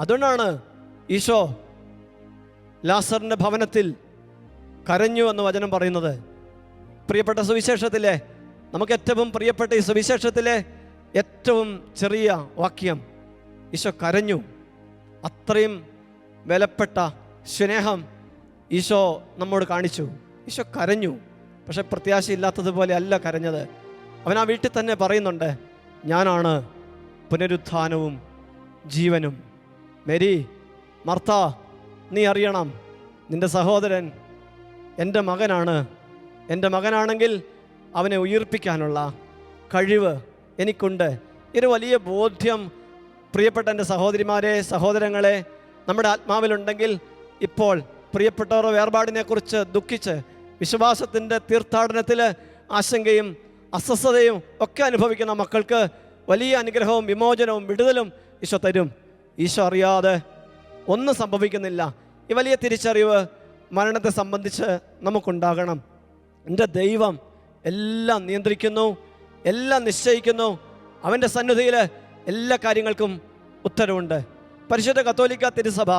അതുകൊണ്ടാണ് ഈശോ ലാസറിൻ്റെ ഭവനത്തിൽ കരഞ്ഞു എന്ന് വചനം പറയുന്നത്. പ്രിയപ്പെട്ട സുവിശേഷത്തിലെ, നമുക്ക് ഏറ്റവും പ്രിയപ്പെട്ട ഈ സുവിശേഷത്തിലെ ഏറ്റവും ചെറിയ വാക്യം, ഈശോ കരഞ്ഞു. അത്രയും വിലപ്പെട്ട സ്നേഹം ഈശോ നമ്മോട് കാണിച്ചു. ഈശോ കരഞ്ഞു. പക്ഷെ പ്രത്യാശയില്ലാത്തതുപോലെ അല്ല കരഞ്ഞത്. അവൻ ആ വീട്ടിൽ തന്നെ പറയുന്നുണ്ട്, ഞാനാണ് പുനരുത്ഥാനവും ജീവനും. മേരി, മർത്ത, നീ അറിയണം, നിൻ്റെ സഹോദരൻ എൻ്റെ മകനാണ്. എൻ്റെ മകനാണെങ്കിൽ അവനെ ഉയിർപ്പിക്കാനുള്ള കഴിവ് എനിക്കുണ്ട്. ഒരു വലിയ ബോധ്യം പ്രിയപ്പെട്ട എൻ്റെ സഹോദരിമാരെ, സഹോദരങ്ങളെ, നമ്മുടെ ആത്മാവിലുണ്ടെങ്കിൽ ഇപ്പോൾ പ്രിയപ്പെട്ടവരുടെ വേർപാടിനെക്കുറിച്ച് ദുഃഖിച്ച് വിശ്വാസത്തിൻ്റെ തീർത്ഥാടനത്തിൽ ആശങ്കയും അസ്വസ്ഥതയും ഒക്കെ അനുഭവിക്കുന്ന മക്കൾക്ക് വലിയ അനുഗ്രഹവും വിമോചനവും വിടുതലും ഈശോ തരും. ഈശോ അറിയാതെ ഒന്നും സംഭവിക്കുന്നില്ല. ഈ വലിയ തിരിച്ചറിവ് മരണത്തെ സംബന്ധിച്ച് നമുക്കുണ്ടാകണം. എൻ്റെ ദൈവം എല്ലാം നിയന്ത്രിക്കുന്നു, എല്ലാം നിശ്ചയിക്കുന്നു. അവൻ്റെ സന്നിധിയിൽ എല്ലാ കാര്യങ്ങൾക്കും ഉത്തരവുണ്ട്. പരിശുദ്ധ കത്തോലിക്ക തിരുസഭ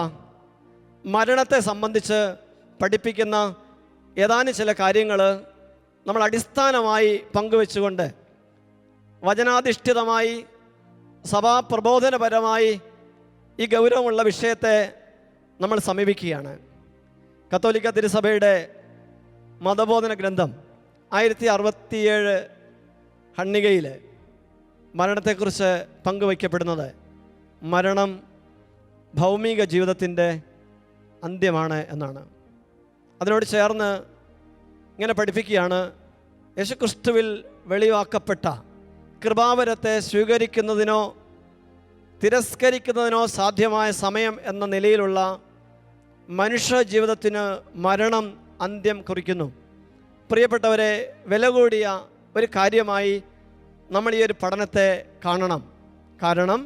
മരണത്തെ സംബന്ധിച്ച് പഠിപ്പിക്കുന്ന ഏതാനും ചില കാര്യങ്ങൾ നമ്മൾ അടിസ്ഥാനമായി പങ്കുവെച്ചുകൊണ്ട് വചനാധിഷ്ഠിതമായി സഭാപ്രബോധനപരമായി ഈ ഗൗരവമുള്ള വിഷയത്തെ നമ്മൾ സമീപിക്കുകയാണ്. കത്തോലിക്ക തിരുസഭയുടെ മതബോധന ഗ്രന്ഥം 1067 ഖണ്ഡികയിൽ മരണത്തെക്കുറിച്ച് പങ്കുവയ്ക്കപ്പെടുന്നത് മരണം ഭൗമിക ജീവിതത്തിൻ്റെ അന്ത്യമാണ് എന്നാണ്. അതിനോട് ചേർന്ന് ഇങ്ങനെ പഠിപ്പിക്കുകയാണ്, യേശുക്രിസ്തുവിൽ വെളിവാക്കപ്പെട്ട കൃപാവരത്തെ സ്വീകരിക്കുന്നതിനോ തിരസ്കരിക്കുന്നതിനോ സാധ്യമായ സമയം എന്ന നിലയിലുള്ള മനുഷ്യ ജീവിതത്തിന് മരണം അന്ത്യം കുറിക്കുന്നു. പ്രിയപ്പെട്ടവരെ, വില കൂടിയ ഒരു കാര്യമായി നമ്മൾ ഈ ഒരു പഠനത്തെ കാണണം. കാരണം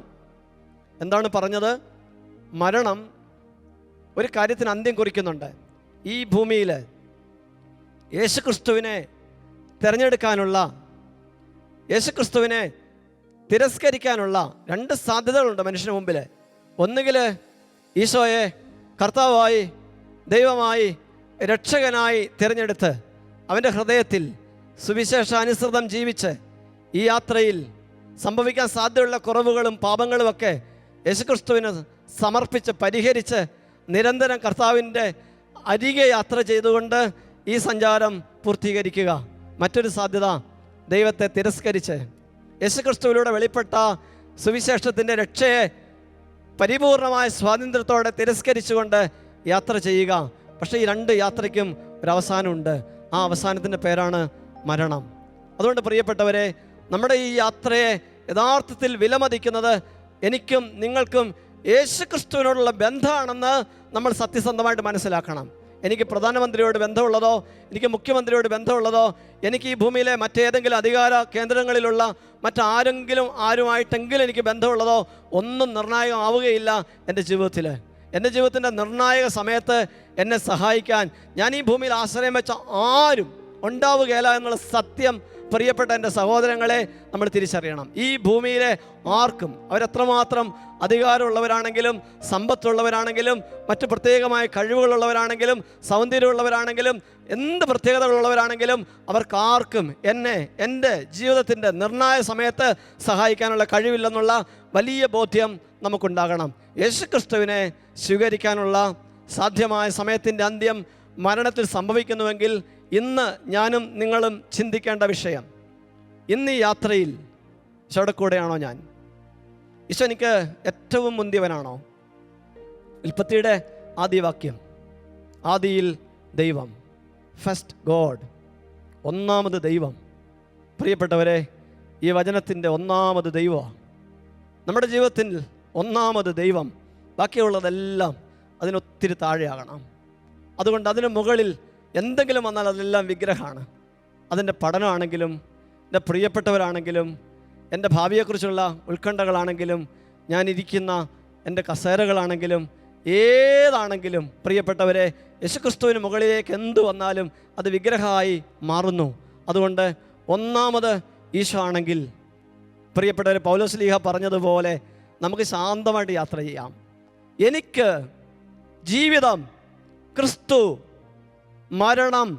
എന്താണ് പറഞ്ഞത്? മരണം ഒരു കാര്യത്തിന് അന്ത്യം കുറിക്കുന്നുണ്ട്. ഈ ഭൂമിയിൽ യേശുക്രിസ്തുവിനെ തിരഞ്ഞെടുക്കാനുള്ള, യേശുക്രിസ്തുവിനെ തിരസ്കരിക്കാനുള്ള രണ്ട് സാധ്യതകളുണ്ട് മനുഷ്യന് മുമ്പിൽ. ഒന്നുകിൽ ഈശോയെ കർത്താവായി, ദൈവമായി, രക്ഷകനായി തിരഞ്ഞെടുത്ത് അവൻ്റെ ഹൃദയത്തിൽ സുവിശേഷാനുസൃതം ജീവിച്ച് ഈ യാത്രയിൽ സംഭവിക്കാൻ സാധ്യതയുള്ള കുറവുകളും പാപങ്ങളുമൊക്കെ യേശുക്രിസ്തുവിന് സമർപ്പിച്ച് പരിഹരിച്ച് നിരന്തരം കർത്താവിൻ്റെ അരികെ യാത്ര ചെയ്തുകൊണ്ട് ഈ സഞ്ചാരം പൂർത്തീകരിക്കുക. മറ്റൊരു സാധ്യത, ദൈവത്തെ തിരസ്കരിച്ച് യേശുക്രിസ്തുവിലൂടെ വെളിപ്പെട്ട സുവിശേഷത്തിൻ്റെ രക്ഷയെ പരിപൂർണമായ സ്വാതന്ത്ര്യത്തോടെ തിരസ്കരിച്ചുകൊണ്ട് യാത്ര ചെയ്യുക. പക്ഷേ ഈ രണ്ട് യാത്രയ്ക്കും ഒരവസാനമുണ്ട്. ആ അവസാനത്തിൻ്റെ പേരാണ് മരണം. അതുകൊണ്ട് പ്രിയപ്പെട്ടവരെ, നമ്മുടെ ഈ യാത്രയെ യഥാർത്ഥത്തിൽ വിലമതിക്കുന്നത് എനിക്കും നിങ്ങൾക്കും യേശുക്രിസ്തുവിനോടുള്ള ബന്ധമാണെന്ന് നമ്മൾ സത്യസന്ധമായിട്ട് മനസ്സിലാക്കണം. എനിക്ക് പ്രധാനമന്ത്രിയോട് ബന്ധമുള്ളതോ, എനിക്ക് മുഖ്യമന്ത്രിയോട് ബന്ധമുള്ളതോ, എനിക്ക് ഈ ഭൂമിയിലെ മറ്റേതെങ്കിലും അധികാര കേന്ദ്രങ്ങളിലുള്ള ആരുമായിട്ടെങ്കിലും എനിക്ക് ബന്ധമുള്ളതോ ഒന്നും നിർണായകമാവുകയില്ല എൻ്റെ ജീവിതത്തിൽ. എൻ്റെ ജീവിതത്തിൻ്റെ നിർണായക സമയത്ത് എന്നെ സഹായിക്കാൻ ഞാൻ ഈ ഭൂമിയിൽ ആശ്രയം വെച്ച ആരും ഉണ്ടാവുകയില്ല എന്നുള്ള സത്യം പ്രിയപ്പെട്ട എൻ്റെ സഹോദരങ്ങളെ നമ്മൾ തിരിച്ചറിയണം. ഈ ഭൂമിയിലെ ആർക്കും, അവരെത്രമാത്രം അധികാരമുള്ളവരാണെങ്കിലും സമ്പത്തുള്ളവരാണെങ്കിലും മറ്റു പ്രത്യേകമായ കഴിവുകളുള്ളവരാണെങ്കിലും സൗന്ദര്യമുള്ളവരാണെങ്കിലും എന്ത് പ്രത്യേകതകളുള്ളവരാണെങ്കിലും അവർക്കാർക്കും എന്നെ എൻ്റെ ജീവിതത്തിൻ്റെ നിർണായക സമയത്ത് സഹായിക്കാനുള്ള കഴിവില്ലെന്നുള്ള വലിയ ബോധ്യം നമുക്കുണ്ടാകണം. യേശുക്രിസ്തുവിനെ സ്വീകരിക്കാനുള്ള സാധ്യമായ സമയത്തിൻ്റെ അന്ത്യം മരണത്തിൽ സംഭവിക്കുന്നുവെങ്കിൽ ഇന്ന് ഞാനും നിങ്ങളും ചിന്തിക്കേണ്ട വിഷയം, ഇന്ന് ഈ യാത്രയിൽ ഈശോയുടെ കൂടെയാണോ ഞാൻ? ഈശോ എനിക്ക് ഏറ്റവും മുന്തിയവനാണോ? ഉൽപ്പത്തിയുടെ ആദ്യവാക്യം, ആദിയിൽ ദൈവം, ഫസ്റ്റ് ഗോഡ്, ഒന്നാമത് ദൈവം. പ്രിയപ്പെട്ടവരെ, ഈ വചനത്തിൻ്റെ ഒന്നാമത് ദൈവമാണ് നമ്മുടെ ജീവിതത്തിൽ ഒന്നാമത് ദൈവം. ബാക്കിയുള്ളതെല്ലാം അതിനൊത്തിരി താഴെയാകണം. അതുകൊണ്ട് അതിന് മുകളിൽ എന്തെങ്കിലും വന്നാൽ അതെല്ലാം വിഗ്രഹമാണ്. അതിൻ്റെ പഠനമാണെങ്കിലും, എൻ്റെ പ്രിയപ്പെട്ടവരാണെങ്കിലും, എൻ്റെ ഭാവിയെക്കുറിച്ചുള്ള ഉത്കണ്ഠകളാണെങ്കിലും, ഞാനിരിക്കുന്ന എൻ്റെ കസേരകളാണെങ്കിലും, ഏതാണെങ്കിലും പ്രിയപ്പെട്ടവരെ, യേശുക്രിസ്തുവിന് മുകളിലേക്ക് എന്ത് വന്നാലും അത് വിഗ്രഹമായി മാറുന്നു. അതുകൊണ്ട് ഒന്നാമത് ഈശോ ആണെങ്കിൽ പ്രിയപ്പെട്ടവരെ, പൗലോസ്ലീഹ പറഞ്ഞതുപോലെ നമുക്ക് ശാന്തമായിട്ട് യാത്ര ചെയ്യാം. എനിക്ക് ജീവിതം ക്രിസ്തു, മരണം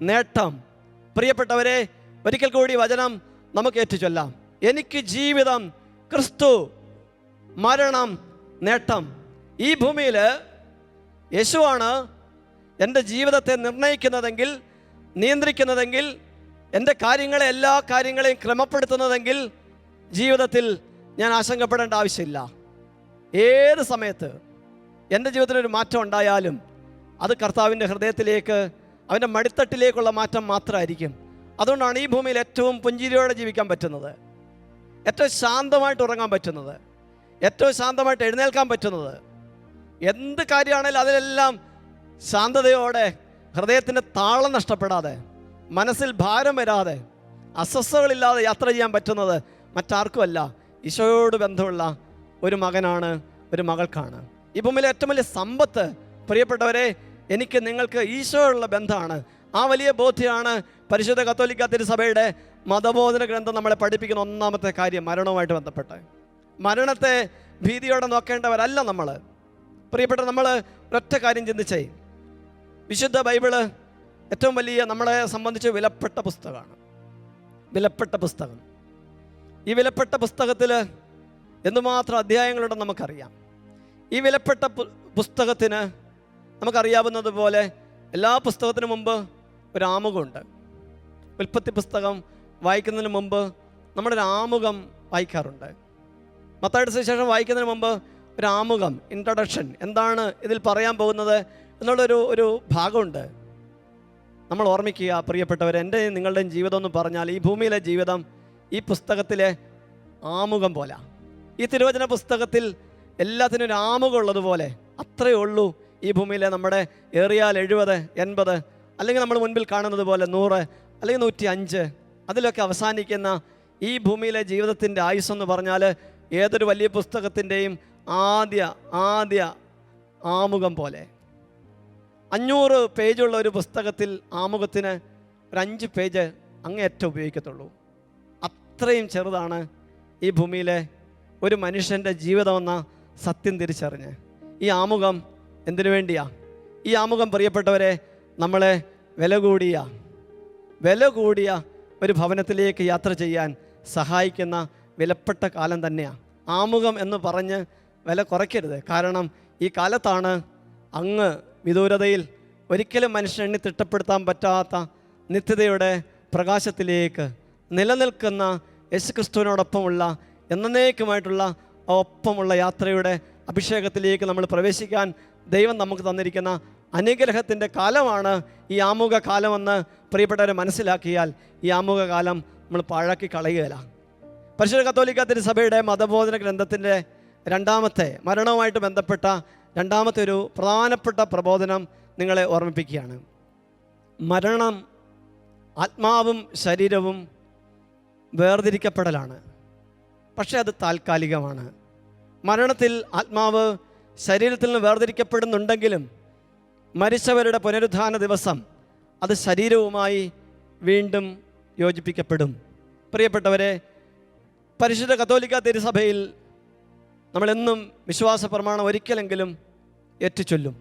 നേട്ടം. പ്രിയപ്പെട്ടവരെ, ഒരിക്കൽ കൂടി വചനം നമുക്ക് ഏറ്റുചൊല്ലാം. എനിക്ക് ജീവിതം ക്രിസ്തു, മരണം നേട്ടം. ഈ ഭൂമിയിൽ യേശുവാണ് എൻ്റെ ജീവിതത്തെ നിർണ്ണയിക്കുന്നതെങ്കിൽ, നിയന്ത്രിക്കുന്നതെങ്കിൽ, എൻ്റെ എല്ലാ കാര്യങ്ങളെയും ക്രമപ്പെടുത്തുന്നതെങ്കിൽ ജീവിതത്തിൽ ഞാൻ ആശങ്കപ്പെടേണ്ട ആവശ്യമില്ല. ഏത് സമയത്ത് എൻ്റെ ജീവിതത്തിലൊരു മാറ്റം ഉണ്ടായാലും അത് കർത്താവിൻ്റെ ഹൃദയത്തിലേക്ക്, അവൻ്റെ മടിത്തട്ടിലേക്കുള്ള മാറ്റം മാത്രമായിരിക്കും. അതുകൊണ്ടാണ് ഈ ഭൂമിയിൽ ഏറ്റവും പുഞ്ചിരിയോടെ ജീവിക്കാൻ പറ്റുന്നത്, ഏറ്റവും ശാന്തമായിട്ട് ഉറങ്ങാൻ പറ്റുന്നത്, ഏറ്റവും ശാന്തമായിട്ട് എഴുന്നേൽക്കാൻ പറ്റുന്നത്. എന്ത് കാര്യമാണെങ്കിലും അതിലെല്ലാം ശാന്തതയോടെ, ഹൃദയത്തിൻ്റെ താളം നഷ്ടപ്പെടാതെ, മനസ്സിൽ ഭാരം വരാതെ, അസ്വസ്ഥതകളില്ലാതെ യാത്ര ചെയ്യാൻ പറ്റുന്നത് മറ്റാർക്കുമല്ല, ഈശോയോട് ബന്ധമുള്ള ഒരു മകനാണ്, ഒരു മകൾക്കാണ്. ഈ ഭൂമിയിലെ ഏറ്റവും വലിയ സമ്പത്ത് പ്രിയപ്പെട്ടവരെ, എനിക്ക് നിങ്ങൾക്ക് ഈശോയുള്ള ബന്ധമാണ്. ആ വലിയ ബോധ്യമാണ് പരിശുദ്ധ കത്തോലിക്ക തിരുസഭയുടെ മതബോധന ഗ്രന്ഥം നമ്മളെ പഠിപ്പിക്കുന്ന ഒന്നാമത്തെ കാര്യം, മരണവുമായിട്ട് ബന്ധപ്പെട്ട്. മരണത്തെ ഭീതിയോടെ നോക്കേണ്ടവരല്ല നമ്മൾ. പ്രിയപ്പെട്ട, നമ്മൾ ഒരൊറ്റ കാര്യം ചിന്തിച്ചേ, വിശുദ്ധ ബൈബിള് ഏറ്റവും വലിയ, നമ്മളെ സംബന്ധിച്ച് വിലപ്പെട്ട പുസ്തകമാണ്. വിലപ്പെട്ട പുസ്തകം. ഈ വിലപ്പെട്ട പുസ്തകത്തിൽ എന്തുമാത്രം അധ്യായങ്ങളുണ്ടെന്ന് നമുക്കറിയാം. ഈ വിലപ്പെട്ട പുസ്തകത്തിന് നമുക്കറിയാവുന്നതുപോലെ എല്ലാ പുസ്തകത്തിനു മുമ്പ് ഒരു ആമുഖമുണ്ട്. ഉൽപ്പത്തി പുസ്തകം വായിക്കുന്നതിന് മുമ്പ് നമ്മളൊരു ആമുഖം വായിക്കാറുണ്ട്. മത്തായിയുടെ സുവിശേഷം വായിക്കുന്നതിന് മുമ്പ് ഒരു ആമുഖം, ഇൻട്രൊഡക്ഷൻ, എന്താണ് ഇതിൽ പറയാൻ പോകുന്നത് എന്നുള്ളൊരു ഭാഗമുണ്ട്. നമ്മൾ ഓർമ്മിക്കുക പ്രിയപ്പെട്ടവർ, എൻ്റെ നിങ്ങളുടെയും ജീവിതം എന്ന് പറഞ്ഞാൽ ഈ ഭൂമിയിലെ ജീവിതം ഈ പുസ്തകത്തിലെ ആമുഖം പോലെ. ഈ തിരുവചന പുസ്തകത്തിൽ എല്ലാത്തിനും ഒരു ആമുഖം ഉള്ളതുപോലെ അത്രയേ ഉള്ളൂ ഈ ഭൂമിയിലെ നമ്മുടെ ഏറിയാൽ 70, 80, അല്ലെങ്കിൽ നമ്മൾ മുൻപിൽ കാണുന്നത് പോലെ 100 അല്ലെങ്കിൽ 105, അതിലൊക്കെ അവസാനിക്കുന്ന ഈ ഭൂമിയിലെ ജീവിതത്തിൻ്റെ ആയുസ്സെന്ന് പറഞ്ഞാൽ ഏതൊരു വലിയ പുസ്തകത്തിൻ്റെയും ആദ്യ ആമുഖം പോലെ. 500 പേജുള്ള ഒരു പുസ്തകത്തിൽ ആമുഖത്തിന് ഒരു 5 പേജ് അങ്ങേയറ്റം ഉപയോഗിക്കത്തുള്ളൂ. അത്രയും ചെറുതാണ് ഈ ഭൂമിയിലെ ഒരു മനുഷ്യൻ്റെ ജീവിതമെന്ന സത്യം തിരിച്ചറിഞ്ഞ് ഈ ആമുഖം എന്തിനു വേണ്ടിയാ? ഈ ആമുഖം പ്രിയപ്പെട്ടവരെ നമ്മളെ വില കൂടിയ ഒരു ഭവനത്തിലേക്ക് യാത്ര ചെയ്യാൻ സഹായിക്കുന്ന വിലപ്പെട്ട കാലം തന്നെയാണ്. ആമുഖം എന്ന് പറഞ്ഞ് വില കുറയ്ക്കരുത്. കാരണം ഈ കാലത്താണ് അങ്ങ് വിദൂരതയിൽ ഒരിക്കലും മനുഷ്യൻ എണ്ണി തിട്ടപ്പെടുത്താൻ പറ്റാത്ത നിത്യതയുടെ പ്രകാശത്തിലേക്ക് നിലനിൽക്കുന്ന യേശുക്രിസ്തുവിനോടൊപ്പമുള്ള എന്നേക്കുമായിട്ടുള്ള ഒപ്പമുള്ള യാത്രയുടെ അഭിഷേകത്തിലേക്ക് നമ്മൾ പ്രവേശിക്കാൻ ദൈവം നമുക്ക് തന്നിരിക്കുന്ന അനുഗ്രഹത്തിൻ്റെ കാലമാണ് ഈ ആമുഖ കാലമെന്ന് പ്രിയപ്പെട്ടവരെ മനസ്സിലാക്കിയാൽ ഈ ആമുഖ കാലം നമ്മൾ പാഴാക്കി കളയുകയില്ല. പരിശുദ്ധ കത്തോലിക്ക തിരുസഭയുടെ മതബോധന ഗ്രന്ഥത്തിൻ്റെ രണ്ടാമത്തെ മരണവുമായിട്ട് ബന്ധപ്പെട്ട രണ്ടാമത്തെ ഒരു പ്രധാനപ്പെട്ട പ്രബോധനം നിങ്ങളെ ഓർമ്മിപ്പിക്കുകയാണ്. മരണം ആത്മാവും ശരീരവും വേർതിരിക്കപ്പെടലാണ്. പക്ഷേ അത് താൽക്കാലികമാണ്. മരണത്തിൽ ആത്മാവ് ശരീരത്തിൽ നിന്ന് വേർതിരിക്കപ്പെടുന്നുണ്ടെങ്കിലും മരിച്ചവരുടെ പുനരുദ്ധാന ദിവസം അത് ശരീരവുമായി വീണ്ടും യോജിപ്പിക്കപ്പെടും. പ്രിയപ്പെട്ടവരെ, പരിശുദ്ധ കത്തോലിക്ക തിരുസഭയിൽ നമ്മളെന്നും വിശ്വാസ പ്രമാണം ഒരിക്കലെങ്കിലും ഏറ്റുചൊല്ലും.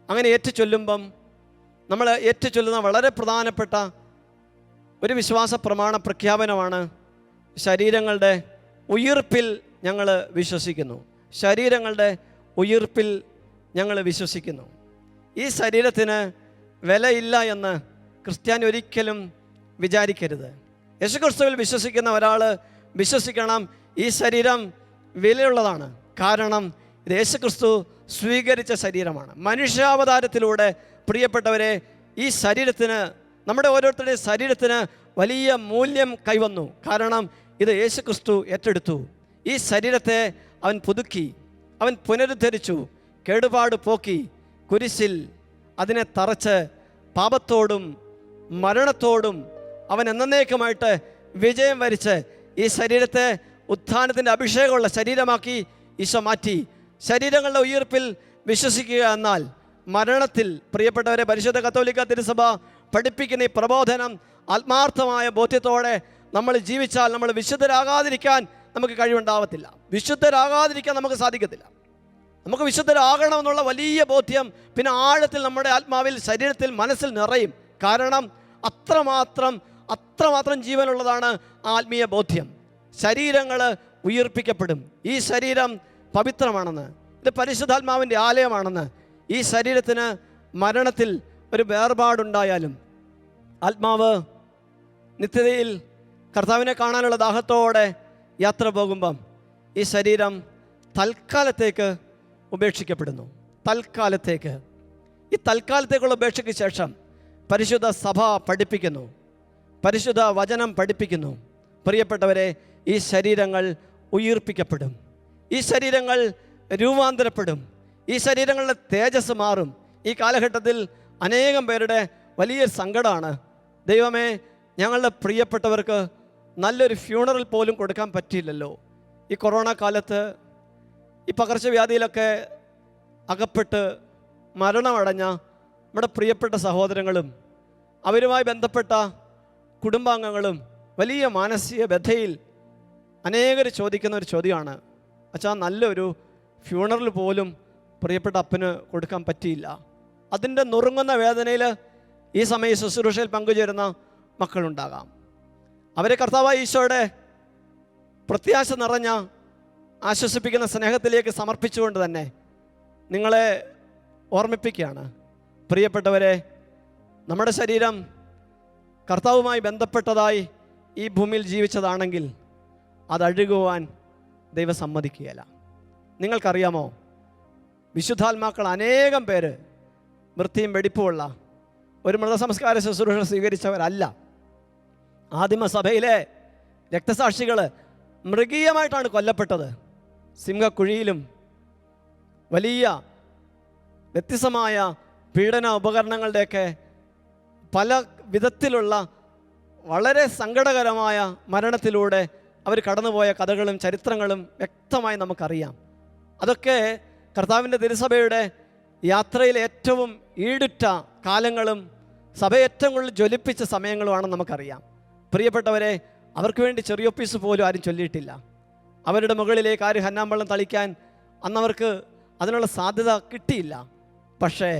അങ്ങനെ ഏറ്റുചൊല്ലുമ്പം നമ്മൾ ഏറ്റുചൊല്ലുന്ന വളരെ പ്രധാനപ്പെട്ട ഒരു വിശ്വാസ പ്രമാണ പ്രഖ്യാപനമാണ് ശരീരങ്ങളുടെ ഉയിർപ്പിൽ ഞങ്ങൾ വിശ്വസിക്കുന്നു. ശരീരങ്ങളുടെ ഉയിർപ്പിൽ ഞങ്ങൾ വിശ്വസിക്കുന്നു. ഈ ശരീരത്തിന് വിലയില്ല എന്ന് ക്രിസ്ത്യാനി ഒരിക്കലും വിചാരിക്കരുത്. യേശുക്രിസ്തുവിൽ വിശ്വസിക്കുന്ന ഒരാൾ വിശ്വസിക്കണം, ഈ ശരീരം വിലയുള്ളതാണ്. കാരണം ഇത് യേശുക്രിസ്തു സ്വീകരിച്ച ശരീരമാണ്. മനുഷ്യാവതാരത്തിലൂടെ പ്രിയപ്പെട്ടവരെ ഈ ശരീരത്തിന്, നമ്മുടെ ഓരോരുത്തരുടെയും ശരീരത്തിന് വലിയ മൂല്യം കൈവന്നു. കാരണം ഇത് യേശുക്രിസ്തു ഏറ്റെടുത്തു. ഈ ശരീരത്തെ അവൻ പുതുക്കി, അവൻ പുനരുദ്ധരിച്ചു, കേടുപാട് പോക്കി, കുരിശിൽ അതിനെ തറച്ച് പാപത്തോടും മരണത്തോടും അവൻ എന്നേക്കുമായിട്ട് വിജയം വരിച്ച് ഈ ശരീരത്തെ ഉത്ഥാനത്തിൻ്റെ അഭിഷേകമുള്ള ശരീരമാക്കി ഈശോ മാറ്റി. ശരീരങ്ങളുടെ ഉയിർപ്പിൽ വിശ്വസിക്കുക എന്നാൽ മരണത്തിൽ, പ്രിയപ്പെട്ടവരെ, പരിശുദ്ധ കത്തോലിക്ക തിരുസഭ പഠിപ്പിക്കുന്ന ഈ പ്രബോധനം ആത്മാർത്ഥമായ ബോധ്യത്തോടെ നമ്മൾ ജീവിച്ചാൽ നമ്മൾ വിശുദ്ധരാകാതിരിക്കാൻ നമുക്ക് കഴിവുണ്ടാവത്തില്ല. വിശുദ്ധരാകാതിരിക്കാൻ നമുക്ക് സാധിക്കത്തില്ല. നമുക്ക് വിശുദ്ധരാകണമെന്നുള്ള വലിയ ബോധ്യം പിന്നെ ആഴത്തിൽ നമ്മുടെ ആത്മാവിൽ, ശരീരത്തിൽ, മനസ്സിൽ നിറയും. കാരണം അത്രമാത്രം ജീവനുള്ളതാണ് ആത്മീയ ബോധ്യം. ശരീരങ്ങൾ ഉയിർപ്പിക്കപ്പെടും. ഈ ശരീരം പവിത്രമാണെന്ന്, ഇത് പരിശുദ്ധാത്മാവിൻ്റെ ആലയമാണെന്ന്, ഈ ശരീരത്തിന് മരണത്തിൽ ഒരു വേർപാടുണ്ടായാലും ആത്മാവ് നിത്യതയിൽ കർത്താവിനെ കാണാനുള്ള ദാഹത്തോടെ യാത്ര പോകുമ്പം ഈ ശരീരം തൽക്കാലത്തേക്ക് ഉപേക്ഷിക്കപ്പെടുന്നു. തൽക്കാലത്തേക്ക്. ഈ തൽക്കാലത്തേക്കുള്ള ഉപേക്ഷയ്ക്ക് ശേഷം പരിശുദ്ധ സഭ പഠിപ്പിക്കുന്നു, പരിശുദ്ധ വചനം പഠിപ്പിക്കുന്നു. പ്രിയപ്പെട്ടവരെ, ഈ ശരീരങ്ങൾ ഉയിർപ്പിക്കപ്പെടും. ഈ ശരീരങ്ങൾ രൂപാന്തരപ്പെടും. ഈ ശരീരങ്ങളുടെ തേജസ് മാറും. ഈ കാലഘട്ടത്തിൽ അനേകം പേരുടെ വലിയ സങ്കടമാണ്, ദൈവമേ, ഞങ്ങളുടെ പ്രിയപ്പെട്ടവർക്ക് നല്ലൊരു ഫ്യൂണറൽ പോലും കൊടുക്കാൻ പറ്റിയില്ലല്ലോ. ഈ കൊറോണ കാലത്ത് ഈ പകർച്ചവ്യാധിയിലൊക്കെ അകപ്പെട്ട് മരണമടഞ്ഞ നമ്മുടെ പ്രിയപ്പെട്ട സഹോദരങ്ങളും അവരുമായി ബന്ധപ്പെട്ട കുടുംബാംഗങ്ങളും വലിയ മാനസിക വ്യഥയിൽ അനേകർ ചോദിക്കുന്ന ഒരു ചോദ്യമാണ്, അച്ഛാ, നല്ലൊരു ഫ്യൂണറൽ പോലും പ്രിയപ്പെട്ട അപ്പന് കൊടുക്കാൻ പറ്റിയില്ല. അതിൻ്റെ നുറുങ്ങുന്ന വേദനയിൽ ഈ സമയം ശുശ്രൂഷയിൽ പങ്കുചേരുന്ന മക്കളുണ്ടാകാം. അവരെ കർത്താവായ ഈശോയുടെ പ്രത്യാശ നിറഞ്ഞ ആശ്വസിപ്പിക്കുന്ന സ്നേഹത്തിലേക്ക് സമർപ്പിച്ചുകൊണ്ട് തന്നെ നിങ്ങളെ ഓർമ്മിപ്പിക്കുകയാണ്, പ്രിയപ്പെട്ടവരെ, നമ്മുടെ ശരീരം കർത്താവുമായി ബന്ധപ്പെട്ടതായി ഈ ഭൂമിയിൽ ജീവിച്ചതാണെങ്കിൽ അതഴുകുവാൻ ദൈവം സമ്മതിക്കുകയില്ല. നിങ്ങൾക്കറിയാമോ, വിശുദ്ധാത്മാക്കൾ അനേകം പേര് വൃത്തിയും വെടിപ്പുമുള്ള ഒരു മൃതസംസ്കാര ശുശ്രൂഷ സ്വീകരിച്ചവരല്ല. ആദിമസഭയിലെ രക്തസാക്ഷികൾ മൃഗീയമായിട്ടാണ് കൊല്ലപ്പെട്ടത്. സിംഹക്കുഴിയിലും വലിയ വ്യത്യസ്തമായ പീഡന ഉപകരണങ്ങളുടെയൊക്കെ പല വിധത്തിലുള്ള വളരെ സങ്കടകരമായ മരണത്തിലൂടെ അവർ കടന്നുപോയ കഥകളും ചരിത്രങ്ങളും വ്യക്തമായി നമുക്കറിയാം. അതൊക്കെ കർത്താവിൻ്റെ തിരുസഭയുടെ യാത്രയിൽ ഏറ്റവും ഈടുറ്റ കാലങ്ങളും സഭ ഏറ്റവും കൂടുതൽ ജ്വലിപ്പിച്ച സമയങ്ങളുമാണെന്ന് നമുക്കറിയാം. പ്രിയപ്പെട്ടവരെ, അവർക്ക് വേണ്ടി ചെറിയൊപ്പീസ് പോലും ആരും ചൊല്ലിയിട്ടില്ല. അവരുടെ മുകളിലേക്ക് ആരും ഹന്നാമ്പള്ളം തളിക്കാൻ അന്നവർക്ക് അതിനുള്ള സാധ്യത കിട്ടിയില്ല. പക്ഷേ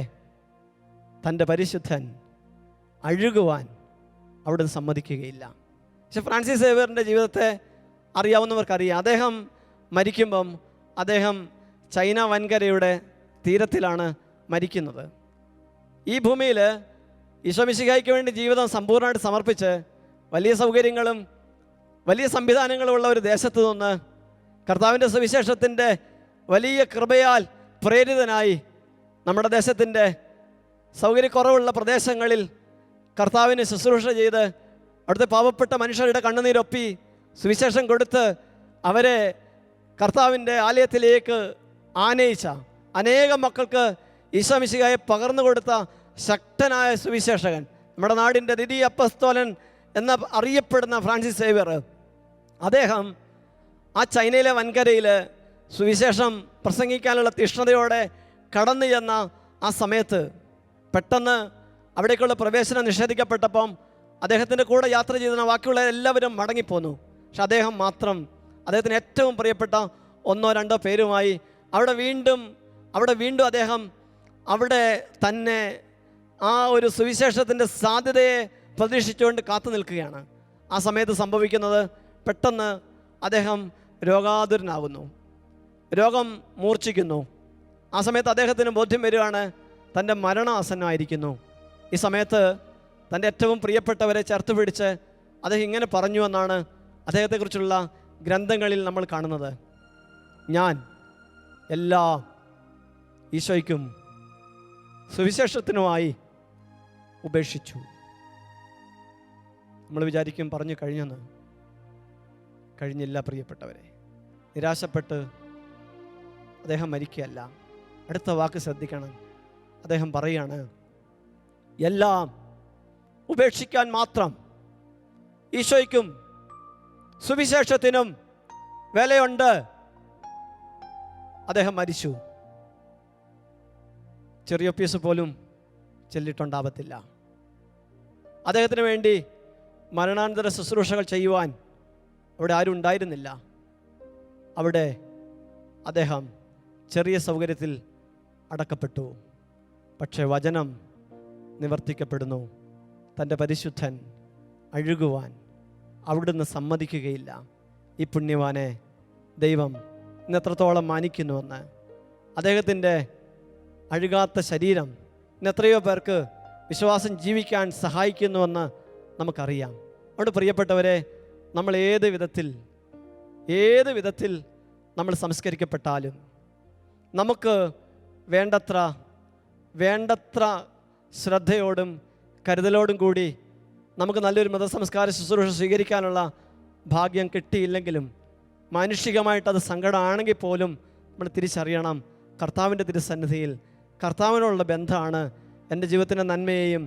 തൻ്റെ പരിശുദ്ധൻ അഴുകുവാൻ അവിടുന്ന് സമ്മതിക്കുകയില്ല. പക്ഷെ ഫ്രാൻസിസ് സേവ്യറിൻ്റെ ജീവിതത്തെ അറിയാവുന്നവർക്കറിയാം. അദ്ദേഹം മരിക്കുമ്പം അദ്ദേഹം ചൈന വൻകരയുടെ തീരത്തിലാണ് മരിക്കുന്നത്. ഈ ഭൂമിയിൽ ഈശോമിശിഹായ്ക്ക് വേണ്ടി ജീവിതം സമ്പൂർണ്ണമായിട്ട് സമർപ്പിച്ച് വലിയ സൗകര്യങ്ങളും വലിയ സംവിധാനങ്ങളും ഉള്ള ഒരു ദേശത്ത് നിന്ന് കർത്താവിൻ്റെ സുവിശേഷത്തിൻ്റെ വലിയ കൃപയാൽ പ്രേരിതനായി നമ്മുടെ ദേശത്തിൻ്റെ സൗകര്യക്കുറവുള്ള പ്രദേശങ്ങളിൽ കർത്താവിന് ശുശ്രൂഷ ചെയ്ത് അവിടുത്തെ പാവപ്പെട്ട മനുഷ്യരുടെ കണ്ണുനീരൊപ്പി സുവിശേഷം കൊടുത്ത് അവരെ കർത്താവിൻ്റെ ആലയത്തിലേക്ക് ആനയിച്ച അനേകം മക്കൾക്ക് ഈശോമിശിഹായെ പകർന്നു കൊടുത്ത ശക്തനായ സുവിശേഷകൻ, നമ്മുടെ നാടിൻ്റെ ദ്വിതീയ അപ്പസ്തോലൻ എന്ന അറിയപ്പെടുന്ന ഫ്രാൻസിസ് സേവ്യർ, അദ്ദേഹം ആ ചൈനയിലെ വൻകരയിൽ സുവിശേഷം പ്രസംഗിക്കാനുള്ള തീഷ്ണതയോടെ കടന്നു ചെന്ന ആ സമയത്ത് പെട്ടെന്ന് അവിടേക്കുള്ള പ്രവേശനം നിഷേധിക്കപ്പെട്ടപ്പം അദ്ദേഹത്തിൻ്റെ കൂടെ യാത്ര ചെയ്ത ബാക്കിയുള്ള എല്ലാവരും മടങ്ങിപ്പോന്നു. പക്ഷെ അദ്ദേഹം മാത്രം അദ്ദേഹത്തിന് ഏറ്റവും പ്രിയപ്പെട്ട 1-2 പേരുമായി അവിടെ വീണ്ടും അദ്ദേഹം അവിടെ തന്നെ ആ ഒരു സുവിശേഷത്തിൻ്റെ സാധ്യതയെ പ്രതീക്ഷിച്ചുകൊണ്ട് കാത്തു നിൽക്കുകയാണ്. ആ സമയത്ത് സംഭവിക്കുന്നത്, പെട്ടെന്ന് അദ്ദേഹം രോഗാതുരനാകുന്നു, രോഗം മൂർച്ഛിക്കുന്നു. ആ സമയത്ത് അദ്ദേഹത്തിന് ബോധ്യം വരികയാണ് തൻ്റെ മരണം ആസന്നമായിരിക്കുന്നു. ഈ സമയത്ത് തൻ്റെ ഏറ്റവും പ്രിയപ്പെട്ടവരെ ചേർത്ത് പിടിച്ച് അദ്ദേഹം ഇങ്ങനെ പറഞ്ഞു എന്നാണ് അദ്ദേഹത്തെക്കുറിച്ചുള്ള ഗ്രന്ഥങ്ങളിൽ നമ്മൾ കാണുന്നത്: ഞാൻ എല്ലാം ഈശോയ്ക്കും സുവിശേഷത്തിനുമായി ഉപേക്ഷിച്ചു. നമ്മൾ വിചാരിക്കും പറഞ്ഞു കഴിഞ്ഞെന്ന്. കഴിഞ്ഞില്ല പ്രിയപ്പെട്ടവരെ. നിരാശപ്പെട്ട് അദ്ദേഹം മരിക്കുകയല്ല. അടുത്ത വാക്ക് ശ്രദ്ധിക്കണം. അദ്ദേഹം പറയുകയാണ്, എല്ലാം ഉപേക്ഷിക്കാൻ മാത്രം ഈശോയ്ക്കും സുവിശേഷത്തിനും വിലയുണ്ട്. അദ്ദേഹം മരിച്ചു. ചെറിയ പീസ് പോലും ചെല്ലിട്ടുണ്ടാവത്തില്ല. അദ്ദേഹത്തിന് വേണ്ടി മരണാനന്തര ശുശ്രൂഷകൾ ചെയ്യുവാൻ അവിടെ ആരും ഉണ്ടായിരുന്നില്ല. അവിടെ അദ്ദേഹം ചെറിയ സൗകര്യത്തിൽ അടക്കപ്പെട്ടു. പക്ഷേ വചനം നിവർത്തിക്കപ്പെടുന്നു. തൻ്റെ പരിശുദ്ധൻ അഴുകുവാൻ അവിടുന്ന് സമ്മതിക്കുകയില്ല. ഈ പുണ്യവാനെ ദൈവം ഇന്നെത്രത്തോളം മാനിക്കുന്നുവെന്ന്, അദ്ദേഹത്തിൻ്റെ അഴുകാത്ത ശരീരം ഇന്നെത്രയോ പേർക്ക് വിശ്വാസം ജീവിക്കാൻ സഹായിക്കുന്നുവെന്ന് നമുക്കറിയാം. അതുകൊണ്ട് പ്രിയപ്പെട്ടവരെ, നമ്മൾ ഏത് വിധത്തിൽ നമ്മൾ സംസ്കരിക്കപ്പെട്ടാലും നമുക്ക് വേണ്ടത്ര ശ്രദ്ധയോടും കരുതലോടും കൂടി നമുക്ക് നല്ലൊരു മതസംസ്കാര ശുശ്രൂഷ സ്വീകരിക്കാനുള്ള ഭാഗ്യം കിട്ടിയില്ലെങ്കിലും മാനുഷികമായിട്ടത് സങ്കടമാണെങ്കിൽ പോലും നമ്മൾ തിരിച്ചറിയണം, കർത്താവിൻ്റെ തിരുസന്നിധിയിൽ കർത്താവിനുള്ള ബന്ധമാണ് എൻ്റെ ജീവിതത്തിൻ്റെ നന്മയെയും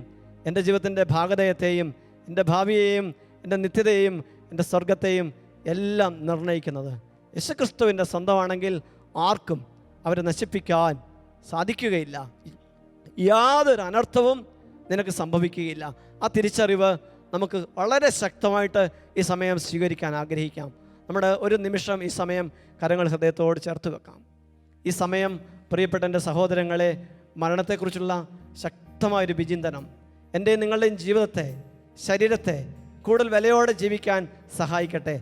എൻ്റെ ജീവിതത്തിൻ്റെ ഭാഗധേയത്തെയും എൻ്റെ ഭാവിയെയും എൻ്റെ നിത്യതയെയും എൻ്റെ സ്വർഗത്തെയും എല്ലാം നിർണ്ണയിക്കുന്നത്. യേശുക്രിസ്തുവിൻ്റെ സ്വന്തമാണെങ്കിൽ ആർക്കും അവരെ നശിപ്പിക്കാൻ സാധിക്കുകയില്ല. യാതൊരു അനർത്ഥവും നിനക്ക് സംഭവിക്കുകയില്ല. ആ തിരിച്ചറിവ് നമുക്ക് വളരെ ശക്തമായിട്ട് ഈ സമയം സ്വീകരിക്കാൻ ആഗ്രഹിക്കാം. നമ്മുടെ ഒരു നിമിഷം ഈ സമയം കരങ്ങൾ ഹൃദയത്തോട് ചേർത്ത് വെക്കാം. ഈ സമയം പ്രിയപ്പെട്ട എൻ്റെ സഹോദരങ്ങളെ, മരണത്തെക്കുറിച്ചുള്ള ശക്തമായൊരു വിചിന്തനം എൻ്റെയും നിങ്ങളുടെയും ജീവിതത്തെ, ശരീരത്തെ കൂടുതൽ വിലയോടെ ജീവിക്കാൻ സഹായിക്കട്ടെ.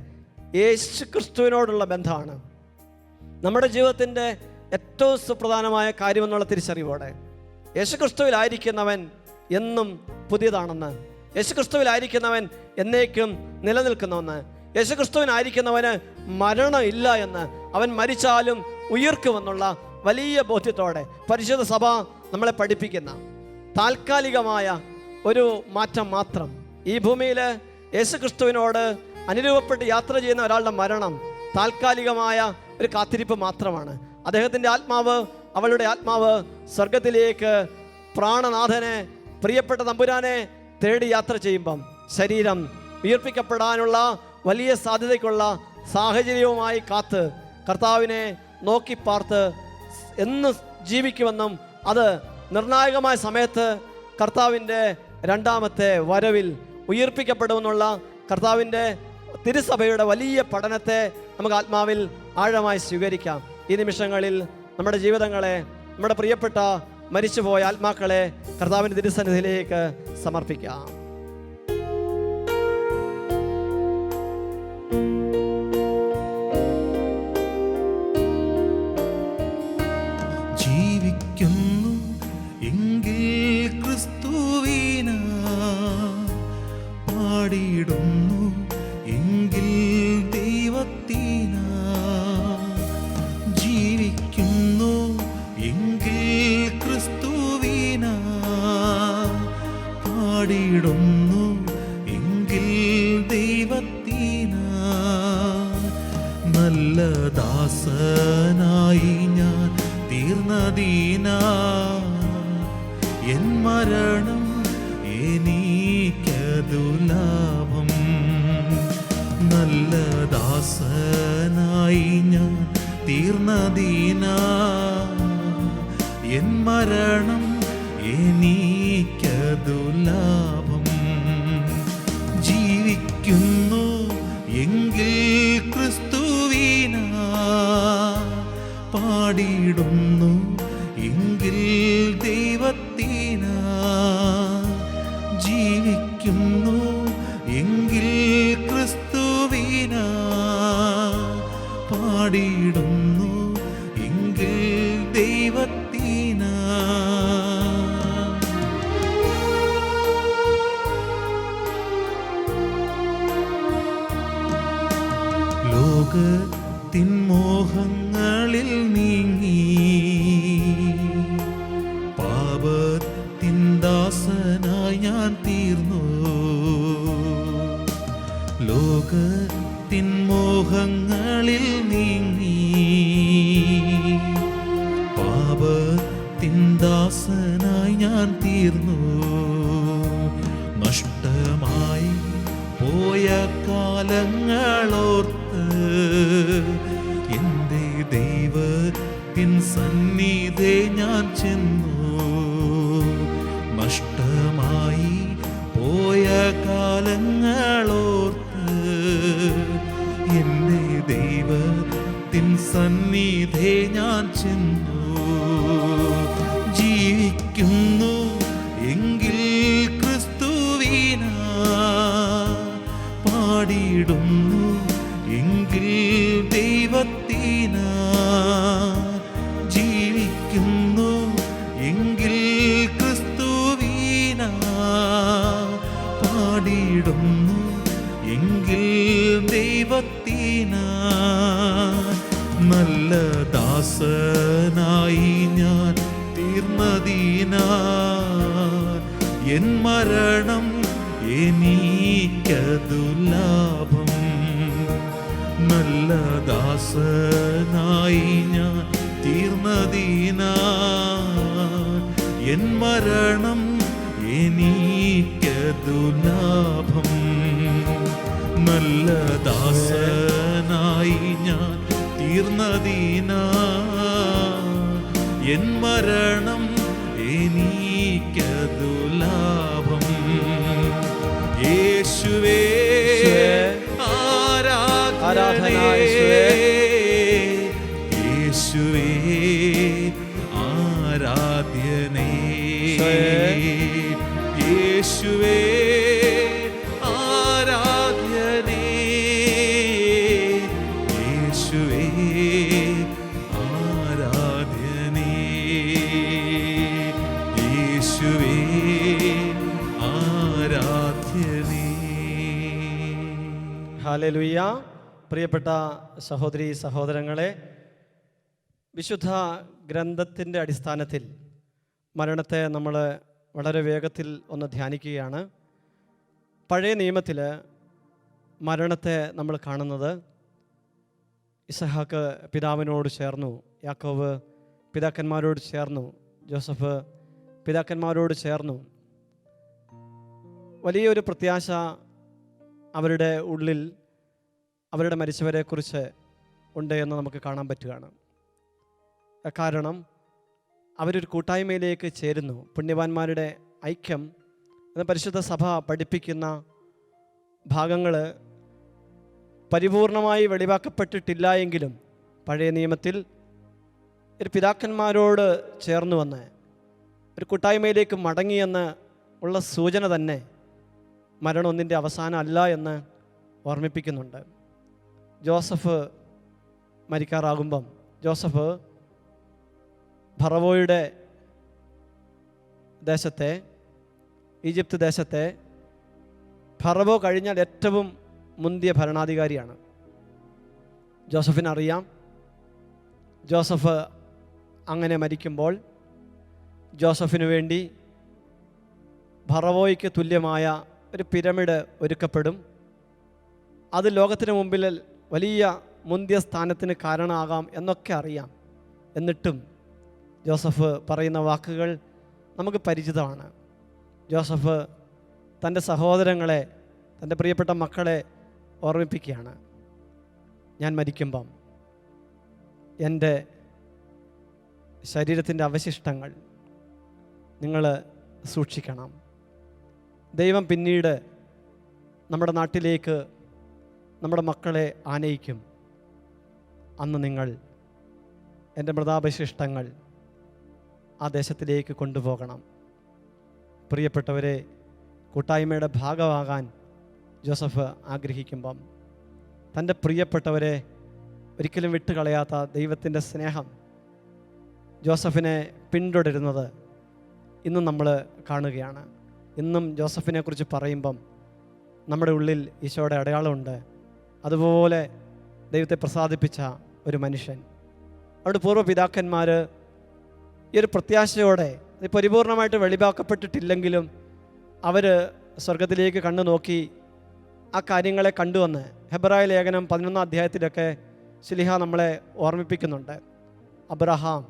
യേശു ക്രിസ്തുവിനോടുള്ള ബന്ധമാണ് നമ്മുടെ ജീവിതത്തിൻ്റെ ഏറ്റവും സുപ്രധാനമായ കാര്യമെന്നുള്ള തിരിച്ചറിവോടെ യേശുക്രിസ്തുവിലായിരിക്കുന്നവൻ എന്നും പുതിയതാണെന്ന്, യേശുക്രിസ്തുവിലായിരിക്കുന്നവൻ എന്നേക്കും നിലനിൽക്കുന്നുവെന്ന്, യേശുക്രിസ്തുവിനായിരിക്കുന്നവന് മരണം ഇല്ല എന്ന്, അവൻ മരിച്ചാലും ഉയിർക്കുമെന്നുള്ള വലിയ ബോധ്യത്തോടെ പരിശുദ്ധ സഭ നമ്മളെ പഠിപ്പിക്കുന്ന താൽക്കാലികമായ ഒരു മാറ്റം മാത്രം. ഈ ഭൂമിയിൽ യേശുക്രിസ്തുവിനോട് അനുരൂപപ്പെട്ട് യാത്ര ചെയ്യുന്ന ഒരാളുടെ മരണം താൽക്കാലികമായ ഒരു കാത്തിരിപ്പ് മാത്രമാണ്. അദ്ദേഹത്തിൻ്റെ ആത്മാവ്, അവളുടെ ആത്മാവ് സ്വർഗത്തിലേക്ക് പ്രാണനാഥനെ, പ്രിയപ്പെട്ട തമ്പുരാനെ തേടി യാത്ര ചെയ്യുമ്പം ശരീരം ഉയർപ്പിക്കപ്പെടാനുള്ള വലിയ സാധ്യതയ്ക്കുള്ള സാഹചര്യവുമായി കാത്ത് കർത്താവിനെ നോക്കി പാർത്ത് എന്ന് ജീവിക്കുമെന്നും അത് നിർണായകമായ സമയത്ത് കർത്താവിൻ്റെ രണ്ടാമത്തെ വരവിൽ ഉയർപ്പിക്കപ്പെടുമെന്നുള്ള കർത്താവിൻ്റെ തിരുസഭയുടെ വലിയ പഠനത്തെ നമുക്ക് ആത്മാവിൽ ആഴമായി സ്വീകരിക്കാം. ഈ നിമിഷങ്ങളിൽ നമ്മുടെ ജീവിതങ്ങളെ, നമ്മുടെ പ്രിയപ്പെട്ട മരിച്ചുപോയ ആത്മാക്കളെ കർത്താവിൻ്റെ തിരുസന്നിധിയിലേക്ക് സമർപ്പിക്കാം. ജീവിക്കുന്നു എങ്കിൽ നല്ല ദാസനായി ഞാൻ തീർന്നദീന എൻ മരണം എനിക്കതു ലാഭം. നല്ല ദാസനായി ഞാൻ തീർന്നദീന എൻ മരണം എനിക്കതു ലാഭം. ജീവിക്കുന്നു എങ്കിൽ ക്രിസ്തുവിനാ, പാടിയിടുന്നു എങ്കിൽ ദൈവത്തിനാ. ജീവിക്കുന്നു എങ്കിൽ ക്രിസ്തുവിനാ, പാടിയിടുന്നു എങ്കിൽ ദൈവത്തിനാ. ലോകത്തിൻ മോഹങ്ങളിൽ നീങ്ങി പാപത്തിൻ ദാസനായി ഞാൻ തീർന്നു. ലോകത്തിൻ മോഹങ്ങളിൽ നീങ്ങി പാപത്തിൻ ദാസനായി ഞാൻ തീർന്നു. നഷ്ടമായി പോയ കാലങ്ങളോർത്ത് എൻ്റെ ദൈവത്തിൻ സന്നിധി ഞാൻ ചെന്നു. നഷ്ടമായി പോയ കാലങ്ങളോർത്ത് എൻ്റെ ദൈവത്തിൻ സന്നിധി ഞാൻ ചെന്നു. ജീവിക്കുന്നു എങ്കിൽ ക്രിസ്തുവിനാ, പാടിയിടുന്നു എങ്കിൽ ദൈവത്തിനാ. ജീവിക്കുന്നു എങ്കിൽ ക്രിസ്തുവിനാ, പാടിയിടുന്നു എങ്കിൽ ദൈവത്തിനാ. നല്ല ദാസനായി ഞാൻ തീർന്നദീനാ എൻ മരണം എനിക്കതു ലാഭം. നല്ല ദാസനായി ഞാൻ തീർന്നദീനാ എൻ മരണം എനിക്കതു ലാഭം. നല്ല ദാസനായി ഞാൻ തീർന്നദീനാ എൻ മരണം എനിക്കതു ലാഭം. യേശുവേ ആരാധന, യേശുവേ ആരാധ്യനേ. യേശുവേ ആരാധ്യനേ, യേശുവേ ആരാധ്യനേ, യേശുവേ ആരാധ്യനേ. ഹല്ലേലൂയ. പ്രിയപ്പെട്ട സഹോദരീ സഹോദരങ്ങളെ, വിശുദ്ധ ഗ്രന്ഥത്തിൻ്റെ അടിസ്ഥാനത്തിൽ മരണത്തെ നമ്മൾ വളരെ വേഗത്തിൽ ഒന്ന് ധ്യാനിക്കുകയാണ്. പഴയ നിയമത്തിൽ മരണത്തെ നമ്മൾ കാണുന്നത് ഇസഹാക്ക് പിതാവിനോട് ചേർന്നു, യാക്കോബ് പിതാക്കന്മാരോട് ചേർന്നു, ജോസഫ് പിതാക്കന്മാരോട് ചേർന്നു. വലിയൊരു പ്രത്യാശ അവരുടെ ഉള്ളിൽ അവരുടെ മരിച്ചവരെക്കുറിച്ച് ഉണ്ട് എന്ന് നമുക്ക് കാണാൻ പറ്റുകയാണ്. കാരണം അവരൊരു കൂട്ടായ്മയിലേക്ക് ചേരുന്നു. പുണ്യവാന്മാരുടെ ഐക്യം എന്ന പരിശുദ്ധ സഭ പഠിപ്പിക്കുന്ന ഭാഗങ്ങൾ പരിപൂർണമായി വെളിവാക്കപ്പെട്ടിട്ടില്ല എങ്കിലും പഴയ നിയമത്തിൽ ഒരു പിതാക്കന്മാരോട് ചേർന്ന് വന്ന് ഒരു കൂട്ടായ്മയിലേക്ക് മടങ്ങിയെന്ന് ഉള്ള സൂചന തന്നെ മരണം ഒന്നിൻ്റെ അവസാനം അല്ല എന്ന് ഓർമ്മിപ്പിക്കുന്നുണ്ട്. ജോസഫ് മരിക്കാറാകുമ്പം ജോസഫ് ഫറവോയുടെ ദേശത്തെ, ഈജിപ്ത് ദേശത്തെ ഫറവോ കഴിഞ്ഞാൽ ഏറ്റവും മുന്തിയ ഭരണാധികാരിയാണ്. ജോസഫിനറിയാം ജോസഫ് അങ്ങനെ മരിക്കുമ്പോൾ ജോസഫിനു വേണ്ടി ഫറവോയ്ക്ക് തുല്യമായ ഒരു പിരമിഡ് ഒരുക്കപ്പെടും. അത് ലോകത്തിന് മുമ്പിൽ വലിയ മുന്തിയ സ്ഥാനത്തിന് കാരണമാകാം എന്നൊക്കെ അറിയാം. എന്നിട്ടും ജോസഫ് പറയുന്ന വാക്കുകൾ നമുക്ക് പരിചിതമാണ്. ജോസഫ് തൻ്റെ സഹോദരങ്ങളെ, തൻ്റെ പ്രിയപ്പെട്ട മക്കളെ ഓർമ്മിപ്പിക്കുകയാണ്. ഞാൻ മരിക്കുമ്പം എൻ്റെ ശരീരത്തിൻ്റെ അവശിഷ്ടങ്ങൾ നിങ്ങൾ സൂക്ഷിക്കണം. ദൈവം പിന്നീട് നമ്മുടെ നാട്ടിലേക്ക് നമ്മുടെ മക്കളെ ആനയിക്കും. അന്ന് നിങ്ങൾ എൻ്റെ മൃതാവശിഷ്ടങ്ങൾ ആ ദേശത്തിലേക്ക് കൊണ്ടുപോകണം. പ്രിയപ്പെട്ടവരെ, കൂട്ടായ്മയുടെ ഭാഗമാകാൻ ജോസഫ് ആഗ്രഹിക്കുമ്പം തൻ്റെ പ്രിയപ്പെട്ടവരെ ഒരിക്കലും വിട്ടുകളയാത്ത ദൈവത്തിൻ്റെ സ്നേഹം ജോസഫിനെ പിന്തുടരുന്നത് ഇന്നും നമ്മൾ കാണുകയാണ്. ഇന്നും ജോസഫിനെക്കുറിച്ച് പറയുമ്പം നമ്മുടെ ഉള്ളിൽ ഈശോയുടെ അടയാളമുണ്ട്. അതുപോലെ ദൈവത്തെ പ്രസാദിപ്പിച്ച ഒരു മനുഷ്യൻ. അവിടെ പൂർവ്വപിതാക്കന്മാർ ഈ ഒരു പ്രത്യാശയോടെ ഇത് പരിപൂർണമായിട്ട് വെളിവാക്കപ്പെട്ടിട്ടില്ലെങ്കിലും അവർ സ്വർഗത്തിലേക്ക് കണ്ണു നോക്കി ആ കാര്യങ്ങളെ കണ്ടുവന്ന് ഹെബ്രായ ലേഖനം 11 അധ്യായത്തിലൊക്കെ ശിലിഹ നമ്മളെ ഓർമ്മിപ്പിക്കുന്നുണ്ട്. അബ്രഹാം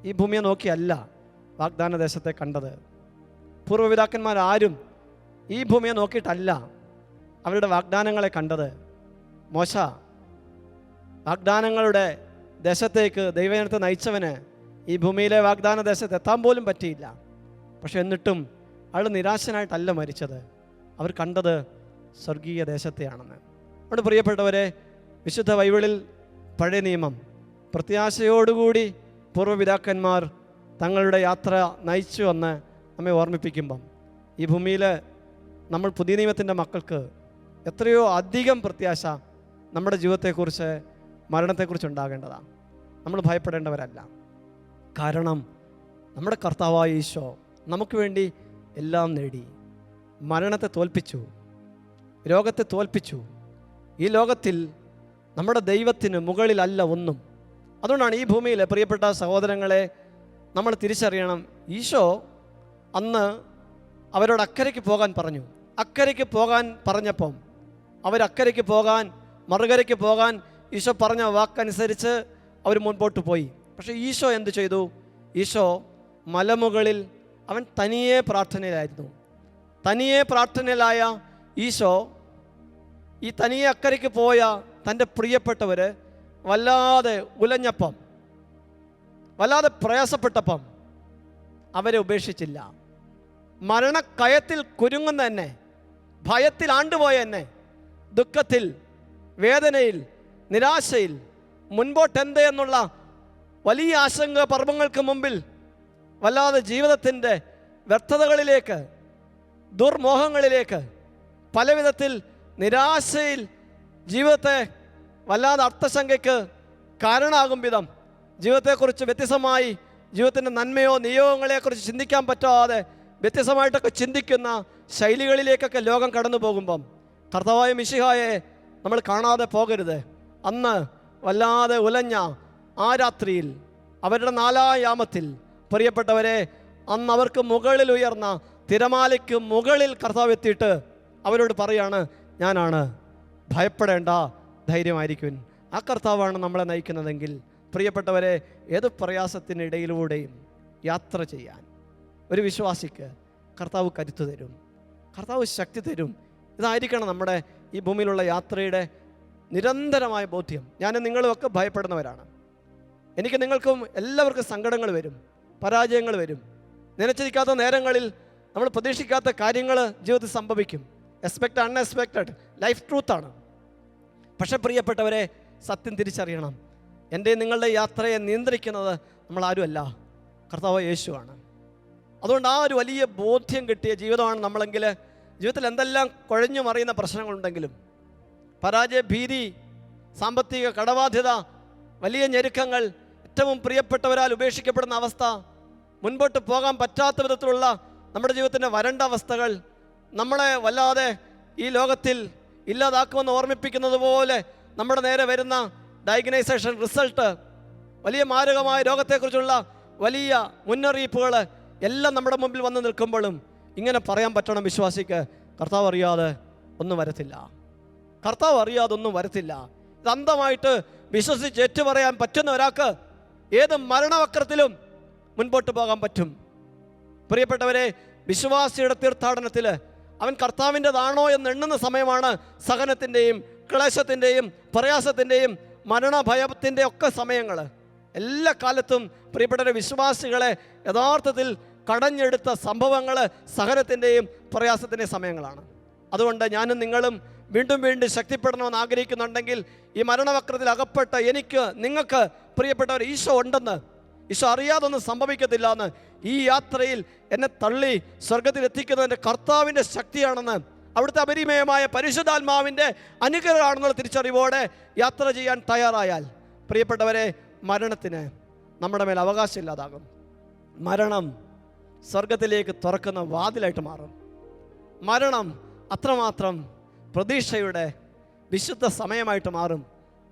ഈ ഭൂമിയെ നോക്കിയല്ല വാഗ്ദാന ദേശത്തെ കണ്ടത്. പൂർവ്വപിതാക്കന്മാരാരും ഈ ഭൂമിയെ നോക്കിയിട്ടല്ല അവരുടെ വാഗ്ദാനങ്ങളെ കണ്ടത്. മോശ വാഗ്ദാനങ്ങളുടെ ദേശത്തേക്ക് ദൈവജനത്തെ നയിച്ചവന് ഈ ഭൂമിയിലെ വാഗ്ദാന ദേശത്ത് എത്താൻ പോലും പറ്റിയില്ല. പക്ഷെ എന്നിട്ടും അയാൾ നിരാശനായിട്ടല്ല മരിച്ചത്. അവർ കണ്ടത് സ്വർഗീയ ദേശത്തെയാണെന്ന്. അതുകൊണ്ട് പ്രിയപ്പെട്ടവരെ, വിശുദ്ധ ബൈബിളിൽ പഴയ നിയമം പ്രത്യാശയോടുകൂടി പൂർവ്വപിതാക്കന്മാർ തങ്ങളുടെ യാത്ര നയിച്ചു എന്ന് നമ്മെ ഓർമ്മിപ്പിക്കുമ്പം ഈ ഭൂമിയിൽ നമ്മൾ പുതിയ നിയമത്തിൻ്റെ മക്കൾക്ക് എത്രയോ അധികം പ്രത്യാശ നമ്മുടെ ജീവിതത്തെക്കുറിച്ച്, മരണത്തെക്കുറിച്ച് ഉണ്ടാകേണ്ടതാണ്. നമ്മൾ ഭയപ്പെടേണ്ടവരല്ല. കാരണം നമ്മുടെ കർത്താവായ ഈശോ നമുക്ക് വേണ്ടി എല്ലാം നേടി. മരണത്തെ തോൽപ്പിച്ചു, രോഗത്തെ തോൽപ്പിച്ചു. ഈ ലോകത്തിൽ നമ്മുടെ ദൈവത്തിന് മുകളിലല്ല ഒന്നും. അതുകൊണ്ടാണ് ഈ ഭൂമിയിലെ പ്രിയപ്പെട്ട സഹോദരങ്ങളെ നമ്മൾ തിരിച്ചറിയണം. ഈശോ അന്ന് അവരോട് അക്കരയ്ക്ക് പോകാൻ പറഞ്ഞു. അക്കരയ്ക്ക് പോകാൻ പറഞ്ഞപ്പം അവരക്കരയ്ക്ക് പോകാൻ, മറുകരയ്ക്ക് പോകാൻ ഈശോ പറഞ്ഞ വാക്കനുസരിച്ച് അവർ മുൻപോട്ട് പോയി. പക്ഷേ ഈശോ എന്ത് ചെയ്തു? ഈശോ മലമുകളിൽ അവൻ തനിയെ പ്രാർത്ഥനയിലായിരുന്നു. തനിയെ പ്രാർത്ഥനയിലായ ഈശോ ഈ തനിയെ അക്കരയ്ക്ക് പോയ തൻ്റെ പ്രിയപ്പെട്ടവർ വല്ലാതെ ഉലഞ്ഞപ്പം, വല്ലാതെ പ്രയാസപ്പെട്ടപ്പം അവരെ ഉപേക്ഷിച്ചില്ല. മരണക്കയത്തിൽ കുരുങ്ങുന്ന എന്നെ, ഭയത്തിൽ ആണ്ടുപോയ എന്നെ, ദുഃഖത്തിൽ, വേദനയിൽ, നിരാശയിൽ മുൻപോട്ടെന്ത് എന്നുള്ള വലിയ ആശങ്ക പർവ്വങ്ങൾക്ക് മുമ്പിൽ വല്ലാതെ ജീവിതത്തിൻ്റെ വ്യർത്ഥതകളിലേക്ക്, ദുർമോഹങ്ങളിലേക്ക്, പലവിധത്തിൽ നിരാശയിൽ ജീവിതത്തെ വല്ലാതെ അർത്ഥശങ്കയ്ക്ക് കാരണമാകും വിധം ജീവിതത്തെക്കുറിച്ച് വ്യത്യസ്തമായി, ജീവിതത്തിൻ്റെ നന്മയോ നിയോഗങ്ങളെക്കുറിച്ച് ചിന്തിക്കാൻ പറ്റാതെ വ്യത്യസ്തമായിട്ടൊക്കെ ചിന്തിക്കുന്ന ശൈലികളിലേക്കൊക്കെ ലോകം കടന്നു പോകുമ്പം കർത്താവായ മിശിഹായെ നമ്മൾ കാണാതെ പോകരുത്. അന്ന് വല്ലാതെ ഉലഞ്ഞ ആ രാത്രിയിൽ, അവരുടെ 4-ാം യാമത്തിൽ പ്രിയപ്പെട്ടവരെ, അന്ന് അവർക്ക് മുകളിൽ ഉയർന്ന തിരമാലയ്ക്ക് മുകളിൽ കർത്താവ് എത്തിയിട്ട് അവരോട് പറയാണ്, ഞാനാണ്, ഭയപ്പെടേണ്ട, ധൈര്യമായിരിക്കും. ആ കർത്താവാണ് നമ്മളെ നയിക്കുന്നതെങ്കിൽ പ്രിയപ്പെട്ടവരെ, ഏത് പ്രയാസത്തിനിടയിലൂടെയും യാത്ര ചെയ്യാൻ ഒരു വിശ്വാസിക്ക് കർത്താവ് കരുത്ത് തരും, കർത്താവ് ശക്തി തരും. ഇതായിരിക്കണം നമ്മുടെ ഈ ഭൂമിയിലുള്ള യാത്രയുടെ നിരന്തരമായ ബോധ്യം. ഞാൻ നിങ്ങളുമൊക്കെ ഭയപ്പെടുന്നവരാണ്. എനിക്ക് നിങ്ങൾക്കും എല്ലാവർക്കും സങ്കടങ്ങൾ വരും, പരാജയങ്ങൾ വരും. നിലച്ചിരിക്കാത്ത നേരങ്ങളിൽ നമ്മൾ പ്രതീക്ഷിക്കാത്ത കാര്യങ്ങൾ ജീവിതത്തിൽ സംഭവിക്കും. എക്സ്പെക്റ്റഡ്, അൺഎക്സ്പെക്റ്റഡ് ലൈഫ് ട്രൂത്താണ്. പക്ഷേ പ്രിയപ്പെട്ടവരെ, സത്യം തിരിച്ചറിയണം. എൻ്റെ നിങ്ങളുടെ യാത്രയെ നിയന്ത്രിക്കുന്നത് നമ്മളാരുമല്ല, കർത്താവ് യേശുവാണ്. അതുകൊണ്ട് ആ ഒരു വലിയ ബോധ്യം കിട്ടിയ ജീവിതമാണ് നമ്മളെങ്കിൽ ജീവിതത്തിൽ എന്തെല്ലാം കുഴഞ്ഞു മറിയുന്ന പ്രശ്നങ്ങളുണ്ടെങ്കിലും, പരാജയ ഭീതി, സാമ്പത്തിക കടബാധ്യത, വലിയ ഞെരുക്കങ്ങൾ, ഏറ്റവും പ്രിയപ്പെട്ടവരാൽ ഉപേക്ഷിക്കപ്പെടുന്ന അവസ്ഥ, മുൻപോട്ട് പോകാൻ പറ്റാത്ത വിധത്തിലുള്ള നമ്മുടെ ജീവിതത്തിൻ്റെ വരണ്ട അവസ്ഥകൾ, നമ്മളെ വല്ലാതെ ഈ ലോകത്തിൽ ഇല്ലാതാക്കുമെന്ന് ഓർമ്മിപ്പിക്കുന്നത് പോലെ നമ്മുടെ നേരെ വരുന്ന ഡയഗ്നൈസേഷൻ റിസൾട്ട്, വലിയ മാരകമായ രോഗത്തെക്കുറിച്ചുള്ള വലിയ മുന്നറിയിപ്പുകൾ എല്ലാം നമ്മുടെ മുമ്പിൽ വന്ന് നിൽക്കുമ്പോഴും ഇങ്ങനെ പറയാൻ പറ്റണം വിശ്വാസിക്ക്, കർത്താവ് അറിയാതെ ഒന്നും വരത്തില്ല, കർത്താവ് അറിയാതെ ഒന്നും വരത്തില്ല. അന്ധമായിട്ട് വിശ്വസിച്ച് ഏറ്റുപറയാൻ പറ്റുന്ന ഒരാൾക്ക് ഏത് മരണവക്രത്തിലും മുൻപോട്ട് പോകാൻ പറ്റും. പ്രിയപ്പെട്ടവരെ, വിശ്വാസിയുടെ തീർത്ഥാടനത്തിൽ അവൻ കർത്താവിൻ്റെതാണോ എന്ന് എണ്ണുന്ന സമയമാണ് സഹനത്തിൻ്റെയും ക്ലേശത്തിൻ്റെയും പ്രയാസത്തിൻ്റെയും മരണഭയത്തിൻ്റെ ഒക്കെ സമയങ്ങൾ. എല്ലാ കാലത്തും പ്രിയപ്പെട്ടവരെ, വിശ്വാസികളെ യഥാർത്ഥത്തിൽ കടഞ്ഞെടുത്ത സംഭവങ്ങൾ സഹനത്തിൻ്റെയും പ്രയാസത്തിൻ്റെയും സമയങ്ങളാണ്. അതുകൊണ്ട് ഞാനും നിങ്ങളും വീണ്ടും വീണ്ടും ശക്തിപ്പെടണമെന്ന് ആഗ്രഹിക്കുന്നുണ്ടെങ്കിൽ ഈ മരണവക്രത്തിൽ അകപ്പെട്ട എനിക്ക്, നിങ്ങൾക്ക് പ്രിയപ്പെട്ടവർ, ഈശോ ഉണ്ടെന്ന്, ഈശോ അറിയാതൊന്നും സംഭവിക്കത്തില്ല എന്ന്, ഈ യാത്രയിൽ എന്നെ തള്ളി സ്വർഗത്തിൽ എത്തിക്കുന്നതിൻ്റെ കർത്താവിൻ്റെ ശക്തിയാണെന്ന്, അവിടുത്തെ അപരിമയമായ പരിശുദ്ധാത്മാവിൻ്റെ അനുഗ്രഹമാണെന്നുള്ള തിരിച്ചറിവോടെ യാത്ര ചെയ്യാൻ തയ്യാറായാൽ പ്രിയപ്പെട്ടവരെ, മരണത്തിന് നമ്മുടെ മേൽ അവകാശമില്ലാതാകും. മരണം സ്വർഗത്തിലേക്ക് തുറക്കുന്ന വാതിലായിട്ട് മാറും. മരണം അത്രമാത്രം പ്രതീക്ഷയുടെ വിശുദ്ധ സമയമായിട്ട് മാറും.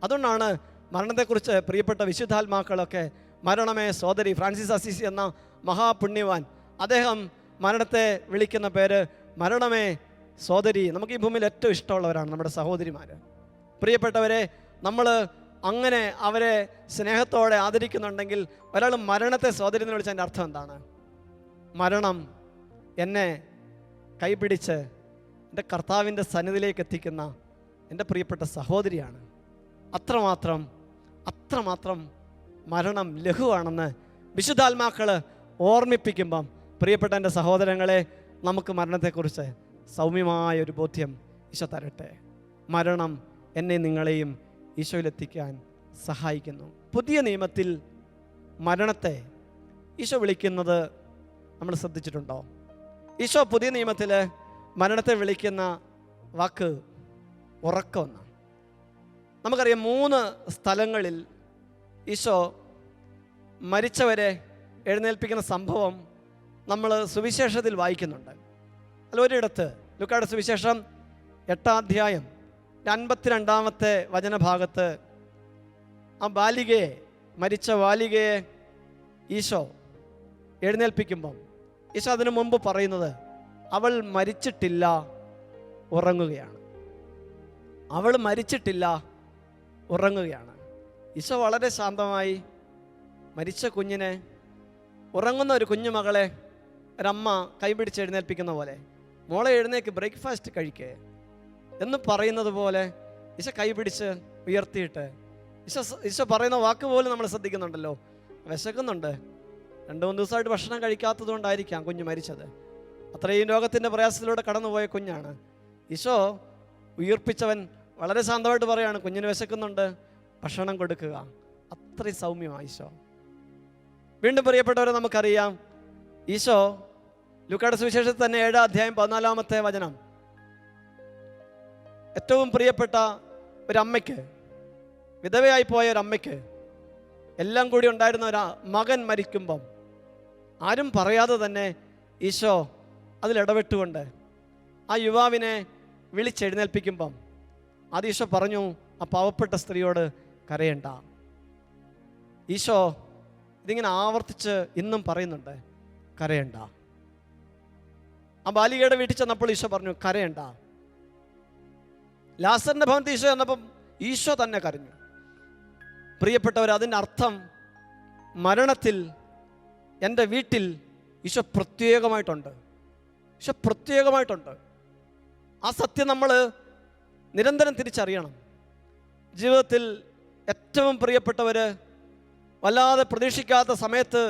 അതുകൊണ്ടാണ് മരണത്തെക്കുറിച്ച് പ്രിയപ്പെട്ട വിശുദ്ധാത്മാക്കളൊക്കെ, മരണമേ സോദരി, ഫ്രാൻസിസ് അസീസി എന്ന മഹാപുണ്യവാൻ, അദ്ദേഹം മരണത്തെ വിളിക്കുന്ന പേര് മരണമേ സോദരി. നമുക്ക് ഈ ഭൂമിയിൽ ഏറ്റവും ഇഷ്ടമുള്ളവരാണ് നമ്മുടെ സഹോദരിമാർ. പ്രിയപ്പെട്ടവരെ, നമ്മൾ അങ്ങനെ അവരെ സ്നേഹത്തോടെ ആദരിക്കുന്നുണ്ടെങ്കിൽ ഒരാൾ മരണത്തെ സോദരി എന്ന് വിളിച്ചതിൻ്റെ അർത്ഥം എന്താണ്? മരണം എന്നെ കൈപിടിച്ച് എൻ്റെ കർത്താവിൻ്റെ സന്നിധിയിലേക്ക് എത്തിക്കുന്ന എൻ്റെ പ്രിയപ്പെട്ട സഹോദരിയാണ്. അത്രമാത്രം മരണം ലഘുവാണെന്ന് വിശുദ്ധാത്മാക്കൾ ഓർമ്മിപ്പിക്കുമ്പം പ്രിയപ്പെട്ട എൻ്റെ സഹോദരങ്ങളെ, നമുക്ക് മരണത്തെക്കുറിച്ച് സൗമ്യമായൊരു ബോധ്യം ഈശോ തരട്ടെ. മരണം എന്നെ നിങ്ങളെയും ഈശോയിലെത്തിക്കാൻ സഹായിക്കുന്നു. പുതിയ നിയമത്തിൽ മരണത്തെ ഈശോ വിളിക്കുന്നത് നമ്മൾ ശ്രദ്ധിച്ചിട്ടുണ്ടോ? ഈശോ പുതിയ നിയമത്തിൽ മരണത്തെ വിളിക്കുന്ന വാക്ക് ഉറക്കമെന്നാണ്. നമുക്കറിയാം, 3 സ്ഥലങ്ങളിൽ ഈശോ മരിച്ചവരെ എഴുന്നേൽപ്പിക്കുന്ന സംഭവം നമ്മൾ സുവിശേഷത്തിൽ വായിക്കുന്നുണ്ട്. അല്ല, ഒരിടത്ത് ലൂക്കായുടെ സുവിശേഷം 8-ാം അധ്യായം 52-ാമത്തെ വചനഭാഗത്ത് ആ ബാലികയെ, മരിച്ച ബാലികയെ ഈശോ എഴുന്നേൽപ്പിക്കുമ്പം ഈശോ അതിനു മുമ്പ് പറയുന്നത് അവൾ മരിച്ചിട്ടില്ല, ഉറങ്ങുകയാണ്. അവൾ മരിച്ചിട്ടില്ല, ഉറങ്ങുകയാണ്. ഈശോ വളരെ ശാന്തമായി മരിച്ച കുഞ്ഞിനെ, ഉറങ്ങുന്ന ഒരു കുഞ്ഞുമകളെ ഒരമ്മ കൈപിടിച്ച് എഴുന്നേൽപ്പിക്കുന്ന പോലെ, മോളെ എഴുന്നേക്ക്, ബ്രേക്ക്ഫാസ്റ്റ് കഴിക്കേ എന്ന് പറയുന്നത് പോലെ ഈശോ കൈപിടിച്ച് ഉയർത്തിയിട്ട്, ഈശോ പറയുന്ന വാക്ക് പോലും നമ്മൾ ശ്രദ്ധിക്കുന്നുണ്ടല്ലോ. വിശക്കുന്നുണ്ട്, 2-3 ദിവസമായിട്ട് ഭക്ഷണം കഴിക്കാത്തത് കൊണ്ടായിരിക്കാം കുഞ്ഞ് മരിച്ചത്. അത്രയും രോഗത്തിൻ്റെ പ്രയാസത്തിലൂടെ കടന്നുപോയ കുഞ്ഞാണ്. ഈശോ ഉയർപ്പിച്ചവൻ വളരെ ശാന്തമായിട്ട് പറയാണ്, കുഞ്ഞിന് വിശക്കുന്നുണ്ട്, ഭക്ഷണം കൊടുക്കുക. അത്രയും സൗമ്യമാണ് ഈശോ. വീണ്ടും പ്രിയപ്പെട്ടവരെ, നമുക്കറിയാം, ഈശോ ലൂക്കായുടെ സുവിശേഷത്തിൽ തന്നെ 7-ാം അധ്യായം 14-ാമത്തെ വചനം, ഏറ്റവും പ്രിയപ്പെട്ട ഒരമ്മയ്ക്ക്, വിധവയായി പോയ ഒരമ്മയ്ക്ക്, എല്ലാം കൂടി ഉണ്ടായിരുന്ന ഒരു മകൻ മരിക്കുമ്പം ആരും പറയാതെ തന്നെ ഈശോ അതിലിടപെട്ടുകൊണ്ട് ആ യുവാവിനെ വിളിച്ചെഴുന്നേൽപ്പിക്കുമ്പം അത് ഈശോ പറഞ്ഞു, ആ പാവപ്പെട്ട സ്ത്രീയോട് കരയണ്ട. ഈശോ ഇതിങ്ങനെ ആവർത്തിച്ച് ഇന്നും പറയുന്നുണ്ട്, കരയണ്ട. ആ ബാലികയുടെ വീട്ടിൽ ചെന്നപ്പോൾ ഈശോ പറഞ്ഞു, കരയണ്ട. ലാസറിന്റെ ഭവനത്തിൽ ഈശോ ചെന്നപ്പം ഈശോ തന്നെ കരഞ്ഞു. പ്രിയപ്പെട്ടവർ, അതിൻ്റെ അർത്ഥം മരണത്തിൽ എൻ്റെ വീട്ടിൽ ഈശോ പ്രത്യേകമായിട്ടുണ്ട്. ഈശോ പ്രത്യേകമായിട്ടുണ്ട്. ആ സത്യം നമ്മൾ നിരന്തരം തിരിച്ചറിയണം. ജീവിതത്തിൽ ഏറ്റവും പ്രിയപ്പെട്ടവർ വല്ലാതെ പ്രതീക്ഷിക്കാത്ത സമയത്ത്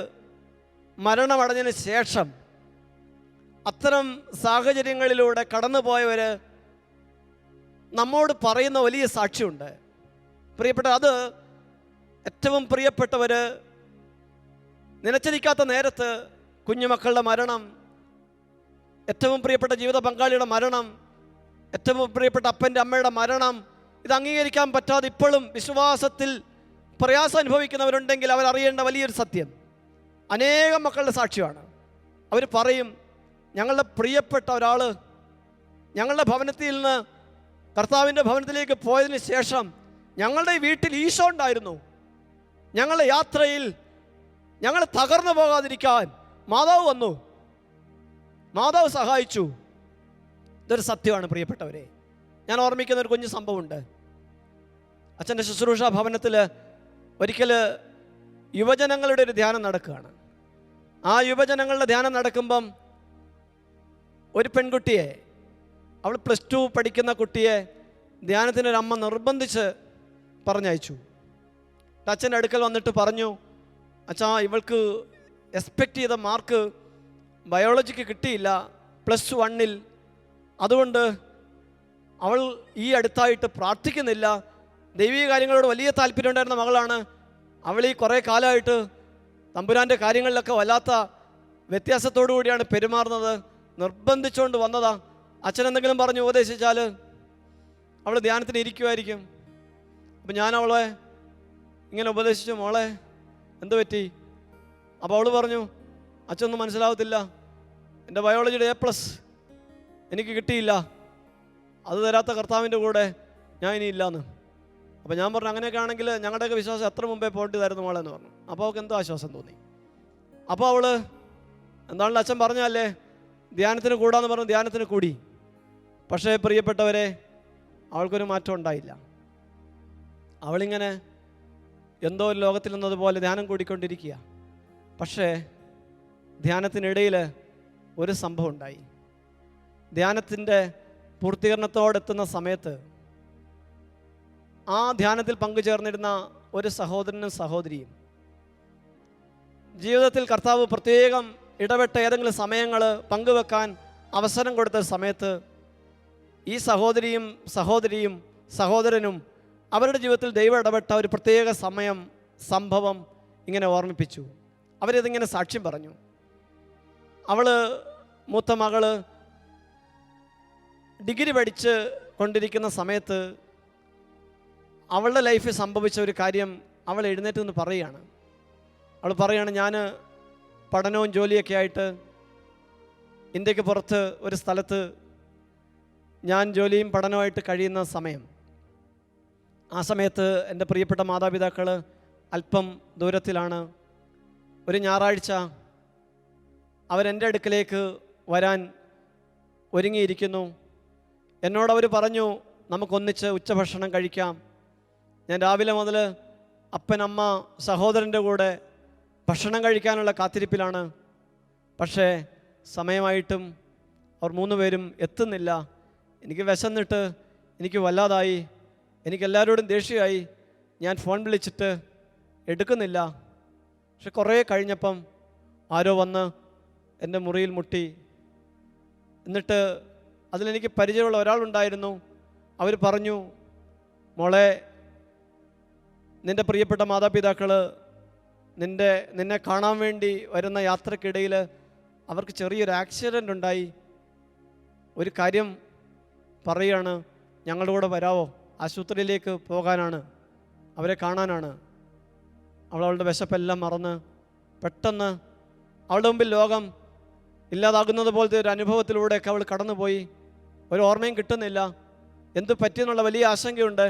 മരണമടഞ്ഞതിന് ശേഷം അത്തരം സാഹചര്യങ്ങളിലൂടെ കടന്നുപോയവർ നമ്മോട് പറയുന്ന വലിയ സാക്ഷ്യമുണ്ട്. പ്രിയപ്പെട്ട, അത് ഏറ്റവും പ്രിയപ്പെട്ടവർ നനച്ചിരിക്കാത്ത നേരത്ത് കുഞ്ഞുമക്കളുടെ മരണം, ഏറ്റവും പ്രിയപ്പെട്ട ജീവിത പങ്കാളിയുടെ മരണം, ഏറ്റവും പ്രിയപ്പെട്ട അപ്പൻ്റെ അമ്മയുടെ മരണം, ഇത് അംഗീകരിക്കാൻ പറ്റാതെ ഇപ്പോഴും വിശ്വാസത്തിൽ പ്രയാസം അനുഭവിക്കുന്നവരുണ്ടെങ്കിൽ അവരറിയേണ്ട വലിയൊരു സത്യം, അനേകം മക്കളുടെ സാക്ഷ്യമാണ്. അവർ പറയും, ഞങ്ങളുടെ പ്രിയപ്പെട്ട ഒരാൾ ഞങ്ങളുടെ ഭവനത്തിൽ നിന്ന് കർത്താവിൻ്റെ ഭവനത്തിലേക്ക് പോയതിന് ശേഷം ഞങ്ങളുടെ വീട്ടിൽ ഈശോ ഉണ്ടായിരുന്നു. ഞങ്ങളുടെ യാത്രയിൽ ഞങ്ങൾ തകർന്നു പോകാതിരിക്കാൻ മാതാവ് വന്നു, മാതാവ് സഹായിച്ചു. ഇതൊരു സത്യമാണ് പ്രിയപ്പെട്ടവരെ. ഞാൻ ഓർമ്മിക്കുന്ന ഒരു കുഞ്ഞു സംഭവമുണ്ട്. അച്ഛൻ്റെ ശുശ്രൂഷ ഭവനത്തിൽ ഒരിക്കൽ യുവജനങ്ങളുടെ ഒരു ധ്യാനം നടക്കുകയാണ്. ആ യുവജനങ്ങളുടെ ധ്യാനം നടക്കുമ്പം ഒരു പെൺകുട്ടിയെ, അവൾ +2 പഠിക്കുന്ന കുട്ടിയെ ധ്യാനത്തിനൊരമ്മ നിർബന്ധിച്ച് പറഞ്ഞയച്ചു. അച്ഛൻ്റെ അടുക്കൽ വന്നിട്ട് പറഞ്ഞു, അച്ഛാ, ഇവൾക്ക് എക്സ്പെക്റ്റ് ചെയ്ത മാർക്ക് ബയോളജിക്ക് കിട്ടിയില്ല +1-ൽ. അതുകൊണ്ട് അവൾ ഈ അടുത്തായിട്ട് പ്രാർത്ഥിക്കുന്നില്ല. ദൈവീക കാര്യങ്ങളോട് വലിയ താല്പര്യം ഉണ്ടായിരുന്ന മകളാണ്. അവൾ ഈ കുറേ കാലമായിട്ട് തമ്പുരാൻ്റെ കാര്യങ്ങളിലൊക്കെ വല്ലാത്ത വ്യത്യാസത്തോടു കൂടിയാണ് പെരുമാറുന്നത്. നിർബന്ധിച്ചുകൊണ്ട് വന്നതാ. അച്ഛൻ എന്തെങ്കിലും പറഞ്ഞ് ഉപദേശിച്ചാൽ അവൾ ധ്യാനത്തിന് ഇരിക്കുമായിരിക്കും. അപ്പം ഞാൻ അവളെ ഇങ്ങനെ ഉപദേശിച്ചു, മോളെ എന്ത് പറ്റി? അപ്പോൾ അവൾ പറഞ്ഞു, അച്ഛനൊന്നും മനസ്സിലാവത്തില്ല, എൻ്റെ ബയോളജിയുടെ A+ എനിക്ക് കിട്ടിയില്ല, അത് തരാത്ത കർത്താവിൻ്റെ കൂടെ ഞാൻ ഇനി ഇല്ലയെന്ന്. അപ്പോൾ ഞാൻ പറഞ്ഞു, അങ്ങനെയൊക്കെ ആണെങ്കിൽ ഞങ്ങളുടെയൊക്കെ വിശ്വാസം എത്ര മുമ്പേ പോയിട്ടായിരുന്നു മോളെ എന്ന് പറഞ്ഞു. അപ്പോൾ അവൾക്ക് എന്തോ ആശ്വാസം തോന്നി. അപ്പോൾ അവൾ എന്താണല്ലോ അച്ഛൻ പറഞ്ഞല്ലേ ധ്യാനത്തിന് കൂടാന്ന് പറഞ്ഞു, ധ്യാനത്തിന് കൂടി. പക്ഷേ പ്രിയപ്പെട്ടവരെ, അവൾക്കൊരു മാറ്റം ഉണ്ടായില്ല. അവളിങ്ങനെ എന്തോ ഒരു ലോകത്തിൽ നിന്നതുപോലെ ധ്യാനം കൂടിക്കൊണ്ടിരിക്കുക. പക്ഷേ ധ്യാനത്തിനിടയിൽ ഒരു സംഭവം ഉണ്ടായി. ധ്യാനത്തിൻ്റെ പൂർത്തീകരണത്തോടെത്തുന്ന സമയത്ത് ആ ധ്യാനത്തിൽ പങ്കുചേർന്നിരുന്ന ഒരു സഹോദരനും സഹോദരിയും ജീവിതത്തിൽ കർത്താവ് പ്രത്യേകം ഇടപെട്ട ഏതെങ്കിലും സമയങ്ങൾ പങ്കുവെക്കാൻ അവസരം കൊടുത്ത സമയത്ത് ഈ സഹോദരിയും സഹോദരനും അവരുടെ ജീവിതത്തിൽ ദൈവം ഇടപെട്ട ഒരു പ്രത്യേക സമയം, സംഭവം ഇങ്ങനെ ഓർമ്മിപ്പിച്ചു. അവരിതിങ്ങനെ സാക്ഷ്യം പറഞ്ഞു. മൂത്ത മകള് ഡിഗ്രി പഠിച്ച് കൊണ്ടിരിക്കുന്ന സമയത്ത് അവളുടെ ലൈഫിൽ സംഭവിച്ച ഒരു കാര്യം അവൾ എഴുന്നേറ്റ് നിന്ന് പറയുകയാണ്. അവൾ പറയുകയാണ്, ഞാൻ പഠനവും ജോലിയൊക്കെ ആയിട്ട് ഇന്ത്യക്ക് പുറത്ത് ഒരു സ്ഥലത്ത് ഞാൻ ജോലിയും പഠനവുമായിട്ട് കഴിയുന്ന സമയം, ആ സമയത്ത് എൻ്റെ പ്രിയപ്പെട്ട മാതാപിതാക്കൾ അല്പം ദൂരത്തിലാണ്. ഒരു ഞായറാഴ്ച അവരെൻ്റെ അടുക്കലേക്ക് വരാൻ ഒരുങ്ങിയിരിക്കുന്നു. എന്നോടവർ പറഞ്ഞു, നമുക്കൊന്നിച്ച് ഉച്ചഭക്ഷണം കഴിക്കാം. ഞാൻ രാവിലെ മുതൽ അപ്പൻ, അമ്മ, സഹോദരൻ്റെ കൂടെ ഭക്ഷണം കഴിക്കാനുള്ള കാത്തിരിപ്പിലാണ്. പക്ഷേ സമയമായിട്ടും അവർ 3 പേരും എത്തുന്നില്ല. എനിക്ക് വിശന്നിട്ട് എനിക്ക് വല്ലാതായി. എനിക്കെല്ലാവരോടും ദേഷ്യമായി. ഞാൻ ഫോൺ വിളിച്ചിട്ട് എടുക്കുന്നില്ല. പക്ഷെ കുറേ കഴിഞ്ഞപ്പം ആരോ വന്ന് എൻ്റെ മുറിയിൽ മുട്ടി. എന്നിട്ട് അതിലെനിക്ക് പരിചയമുള്ള ഒരാളുണ്ടായിരുന്നു. അവർ പറഞ്ഞു, മോളെ, നിൻ്റെ പ്രിയപ്പെട്ട മാതാപിതാക്കൾ നിന്നെ കാണാൻ വേണ്ടി വരുന്ന യാത്രക്കിടയിൽ അവർക്ക് ചെറിയൊരു ആക്സിഡൻ്റ് ഉണ്ടായി. ഒരു കാര്യം പറയുകയാണ്, ഞങ്ങളുടെ കൂടെ വരാവോ? ആശുപത്രിയിലേക്ക് പോകാനാണ്, അവരെ കാണാനാണ്. അവളുടെ വിശപ്പെല്ലാം മറന്ന് പെട്ടെന്ന് അവളുടെ മുമ്പിൽ ലോകം ഇല്ലാതാകുന്നത് പോലത്തെ ഒരു അനുഭവത്തിലൂടെയൊക്കെ അവൾ കടന്നുപോയി. ഒരു ഓർമ്മയും കിട്ടുന്നില്ല. എന്ത് പറ്റിയെന്നുള്ള വലിയ ആശങ്കയുണ്ട്.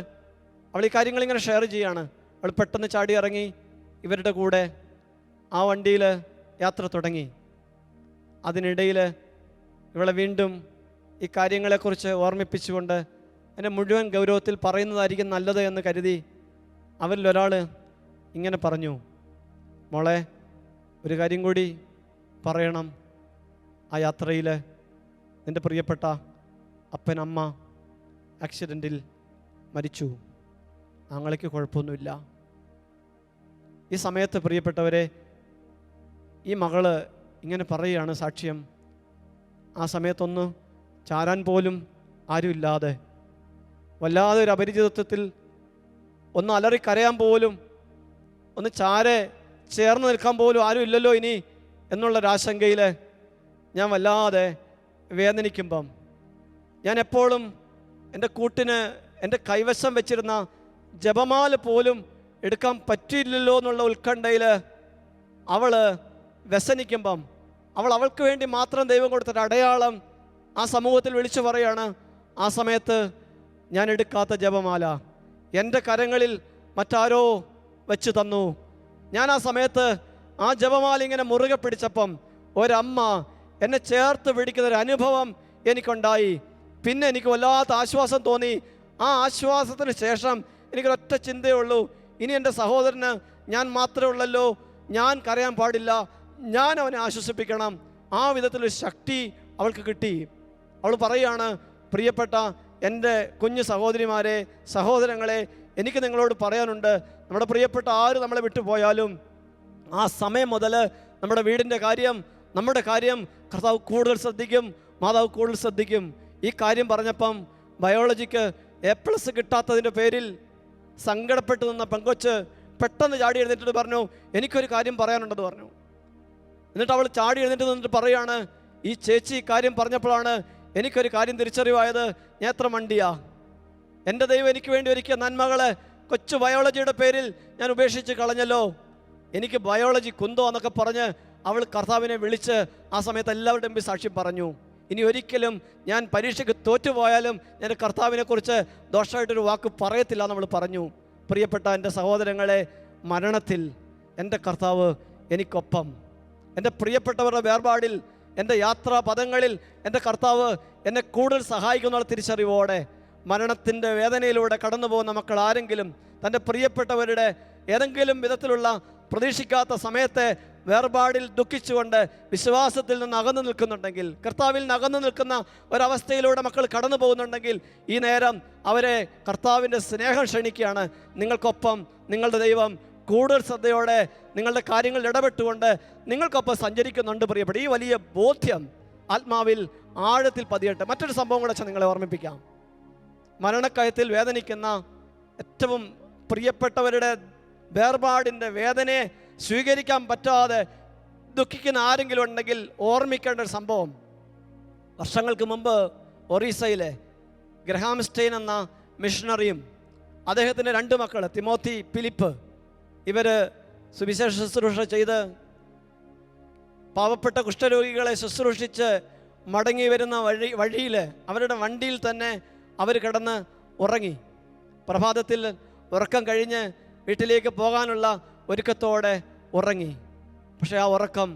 അവൾ ഈ കാര്യങ്ങളിങ്ങനെ ഷെയർ ചെയ്യാണ്. അവൾ പെട്ടെന്ന് ചാടി ഇറങ്ങി ഇവരുടെ കൂടെ ആ വണ്ടിയിൽ യാത്ര തുടങ്ങി. അതിനിടയിൽ ഇവളെ വീണ്ടും ഈ കാര്യങ്ങളെക്കുറിച്ച് ഓർമ്മിപ്പിച്ചുകൊണ്ട് എന്നെ മുഴുവൻ ഗൗരവത്തിൽ പറയുന്നതായിരിക്കും നല്ലത് എന്ന് കരുതി അവരിലൊരാൾ ഇങ്ങനെ പറഞ്ഞു, മോളെ, ഒരു കാര്യം കൂടി പറയണം. ആ യാത്രയിൽ നിൻ്റെ പ്രിയപ്പെട്ട അപ്പൻ, അമ്മ ആക്സിഡൻറ്റിൽ മരിച്ചു. ആങ്ങളയ്ക്ക് കുഴപ്പമൊന്നുമില്ല. ഈ സമയത്ത് പ്രിയപ്പെട്ടവരെ, ഈ മകള് ഇങ്ങനെ പറയുകയാണ് സാക്ഷ്യം. ആ സമയത്തൊന്ന് ചാരാൻ പോലും ആരുമില്ലാതെ, വല്ലാതെ ഒരു അപരിചിതത്വത്തിൽ, ഒന്ന് അലറിക്കരയാൻ പോലും, ഒന്ന് ചാരെ ചേർന്ന് നിൽക്കാൻ പോലും ആരും ഇല്ലല്ലോ ഇനി എന്നുള്ളൊരാശങ്കയിൽ ഞാൻ വല്ലാതെ വേദനിക്കുമ്പം, ഞാൻ എപ്പോഴും എൻ്റെ കൂട്ടിന് എൻ്റെ കൈവശം വെച്ചിരുന്ന ജപമാല പോലും എടുക്കാൻ പറ്റിയില്ലല്ലോ എന്നുള്ള ഉത്കണ്ഠയിൽ അവൾ വ്യസനിക്കുമ്പം, അവൾക്ക് വേണ്ടി മാത്രം ദൈവം കൊടുത്തൊരു അടയാളം ആ സമൂഹത്തിൽ വിളിച്ചു പറയാണ്. ആ സമയത്ത് ഞാൻ എടുക്കാത്ത ജപമാല എൻ്റെ കരങ്ങളിൽ മറ്റാരോ വെച്ച് തന്നു. ഞാൻ ആ സമയത്ത് ആ ജപമാല ഇങ്ങനെ മുറുകെ പിടിച്ചപ്പം ഒരമ്മ എന്നെ ചേർത്ത് പിടിക്കുന്നൊരു അനുഭവം എനിക്കുണ്ടായി. പിന്നെ എനിക്ക് വല്ലാത്ത ആശ്വാസം തോന്നി. ആ ആശ്വാസത്തിന് ശേഷം എനിക്കൊരൊറ്റ ചിന്തയേ ഉള്ളൂ, ഇനി എൻ്റെ സഹോദരന് ഞാൻ മാത്രമേ ഉള്ളല്ലോ, ഞാൻ കരയാൻ പാടില്ല, ഞാൻ അവനെ ആശ്വസിപ്പിക്കണം. ആ വിധത്തിലൊരു ശക്തി അവൾക്ക് കിട്ടി. അവൾ പറയുകയാണ്, പ്രിയപ്പെട്ട എൻ്റെ കുഞ്ഞു സഹോദരിമാരെ, സഹോദരങ്ങളെ, എനിക്ക് നിങ്ങളോട് പറയാനുണ്ട്, നമ്മുടെ പ്രിയപ്പെട്ട ആര് നമ്മളെ വിട്ടുപോയാലും ആ സമയം മുതൽ നമ്മുടെ വീടിൻ്റെ കാര്യം, നമ്മുടെ കാര്യം കർത്താവ് കൂടുതൽ ശ്രദ്ധിക്കും, മാതാവ് കൂടുതൽ ശ്രദ്ധിക്കും. ഈ കാര്യം പറഞ്ഞപ്പം ബയോളജിക്ക് A+ കിട്ടാത്തതിൻ്റെ പേരിൽ സങ്കടപ്പെട്ടു നിന്ന പെങ്കൊച്ച് പെട്ടെന്ന് ചാടി എഴുന്നേറ്റിട്ട് പറഞ്ഞു, എനിക്കൊരു കാര്യം പറയാനുണ്ടെന്ന് പറഞ്ഞു. എന്നിട്ട് അവൾ ചാടി എഴുന്നേറ്റ് നിന്നിട്ട് പറയാണ്, ഈ ചേച്ചി കാര്യം പറഞ്ഞപ്പോഴാണ് എനിക്കൊരു കാര്യം തിരിച്ചറിവായത്, ഞാൻ എത്ര മണ്ടിയാ, എൻ്റെ ദൈവം എനിക്ക് വേണ്ടി ഒരുക്കിയ നന്മകളെ കൊച്ചു ബയോളജിയുടെ പേരിൽ ഞാൻ ഉപേക്ഷിച്ച് കളഞ്ഞല്ലോ, എനിക്ക് ബയോളജി കുന്തോ എന്നൊക്കെ പറഞ്ഞ് അവൾ കർത്താവിനെ വിളിച്ച് ആ സമയത്ത് എല്ലാവരുടെയും മുമ്പിൽ സാക്ഷ്യം പറഞ്ഞു. ഇനി ഒരിക്കലും ഞാൻ പരീക്ഷയ്ക്ക് തോറ്റുപോയാലും ഞാൻ കർത്താവിനെക്കുറിച്ച് ദോഷമായിട്ടൊരു വാക്ക് പറയത്തില്ല എന്നവൾ പറഞ്ഞു. പ്രിയപ്പെട്ട എൻ്റെ സഹോദരങ്ങളെ, മരണത്തിൽ എൻ്റെ കർത്താവ് എനിക്കൊപ്പം, എൻ്റെ പ്രിയപ്പെട്ടവരുടെ വേർപാടിൽ, എൻ്റെ യാത്രാ പദങ്ങളിൽ എൻ്റെ കർത്താവ് എന്നെ കൂടുതൽ സഹായിക്കുന്ന തിരിച്ചറിവോടെ മരണത്തിൻ്റെ വേദനയിലൂടെ കടന്നു പോകുന്ന മക്കൾ ആരെങ്കിലും തൻ്റെ പ്രിയപ്പെട്ടവരുടെ ഏതെങ്കിലും വിധത്തിലുള്ള പ്രതീക്ഷിക്കാത്ത സമയത്തെ വേർപാടിൽ ദുഃഖിച്ചുകൊണ്ട് വിശ്വാസത്തിൽ നിന്ന് അകന്നു നിൽക്കുന്നുണ്ടെങ്കിൽ, കർത്താവിൽ നിന്ന് അകന്നു നിൽക്കുന്ന ഒരവസ്ഥയിലൂടെ മക്കൾ കടന്നു പോകുന്നുണ്ടെങ്കിൽ, ഈ നേരം അവരെ കർത്താവിൻ്റെ സ്നേഹം ക്ഷണിക്കുകയാണ്. നിങ്ങൾക്കൊപ്പം നിങ്ങളുടെ ദൈവം കൂടുതൽ ശ്രദ്ധയോടെ നിങ്ങളുടെ കാര്യങ്ങളിൽ ഇടപെട്ടുകൊണ്ട് നിങ്ങൾക്കൊപ്പം സഞ്ചരിക്കുന്നുണ്ട്. പ്രിയപ്പെട്ട, ഈ വലിയ ബോധ്യം ആത്മാവിൽ ആഴത്തിൽ പതിയട്ടെ. മറ്റൊരു സംഭവം കൂടെ നിങ്ങളെ ഓർമ്മിപ്പിക്കാം. മരണക്കയത്തിൽ വേദനിക്കുന്ന, ഏറ്റവും പ്രിയപ്പെട്ടവരുടെ വേർപാടിൻ്റെ വേദനയെ സ്വീകരിക്കാൻ പറ്റാതെ ദുഃഖിക്കുന്ന ആരെങ്കിലും ഉണ്ടെങ്കിൽ ഓർമ്മിക്കേണ്ട ഒരു സംഭവം, വർഷങ്ങൾക്ക് മുമ്പ് ഒറീസയിലെ ഗ്രഹാം സ്റ്റെയിൻ എന്ന മിഷണറിയും അദ്ദേഹത്തിൻ്റെ 2 മക്കൾ തിമോത്തി, ഫിലിപ്പ്, ഇവർ സുവിശേഷ ശുശ്രൂഷ ചെയ്ത് പാവപ്പെട്ട കുഷ്ഠരോഗികളെ ശുശ്രൂഷിച്ച് മടങ്ങി വരുന്ന വഴിയിൽ അവരുടെ വണ്ടിയിൽ തന്നെ അവർ കിടന്ന് ഉറങ്ങി. പ്രഭാതത്തിൽ ഉറക്കം കഴിഞ്ഞ് വീട്ടിലേക്ക് പോകാനുള്ള ഒരുക്കത്തോടെ ഉറങ്ങി. പക്ഷേ ആ ഉറക്കം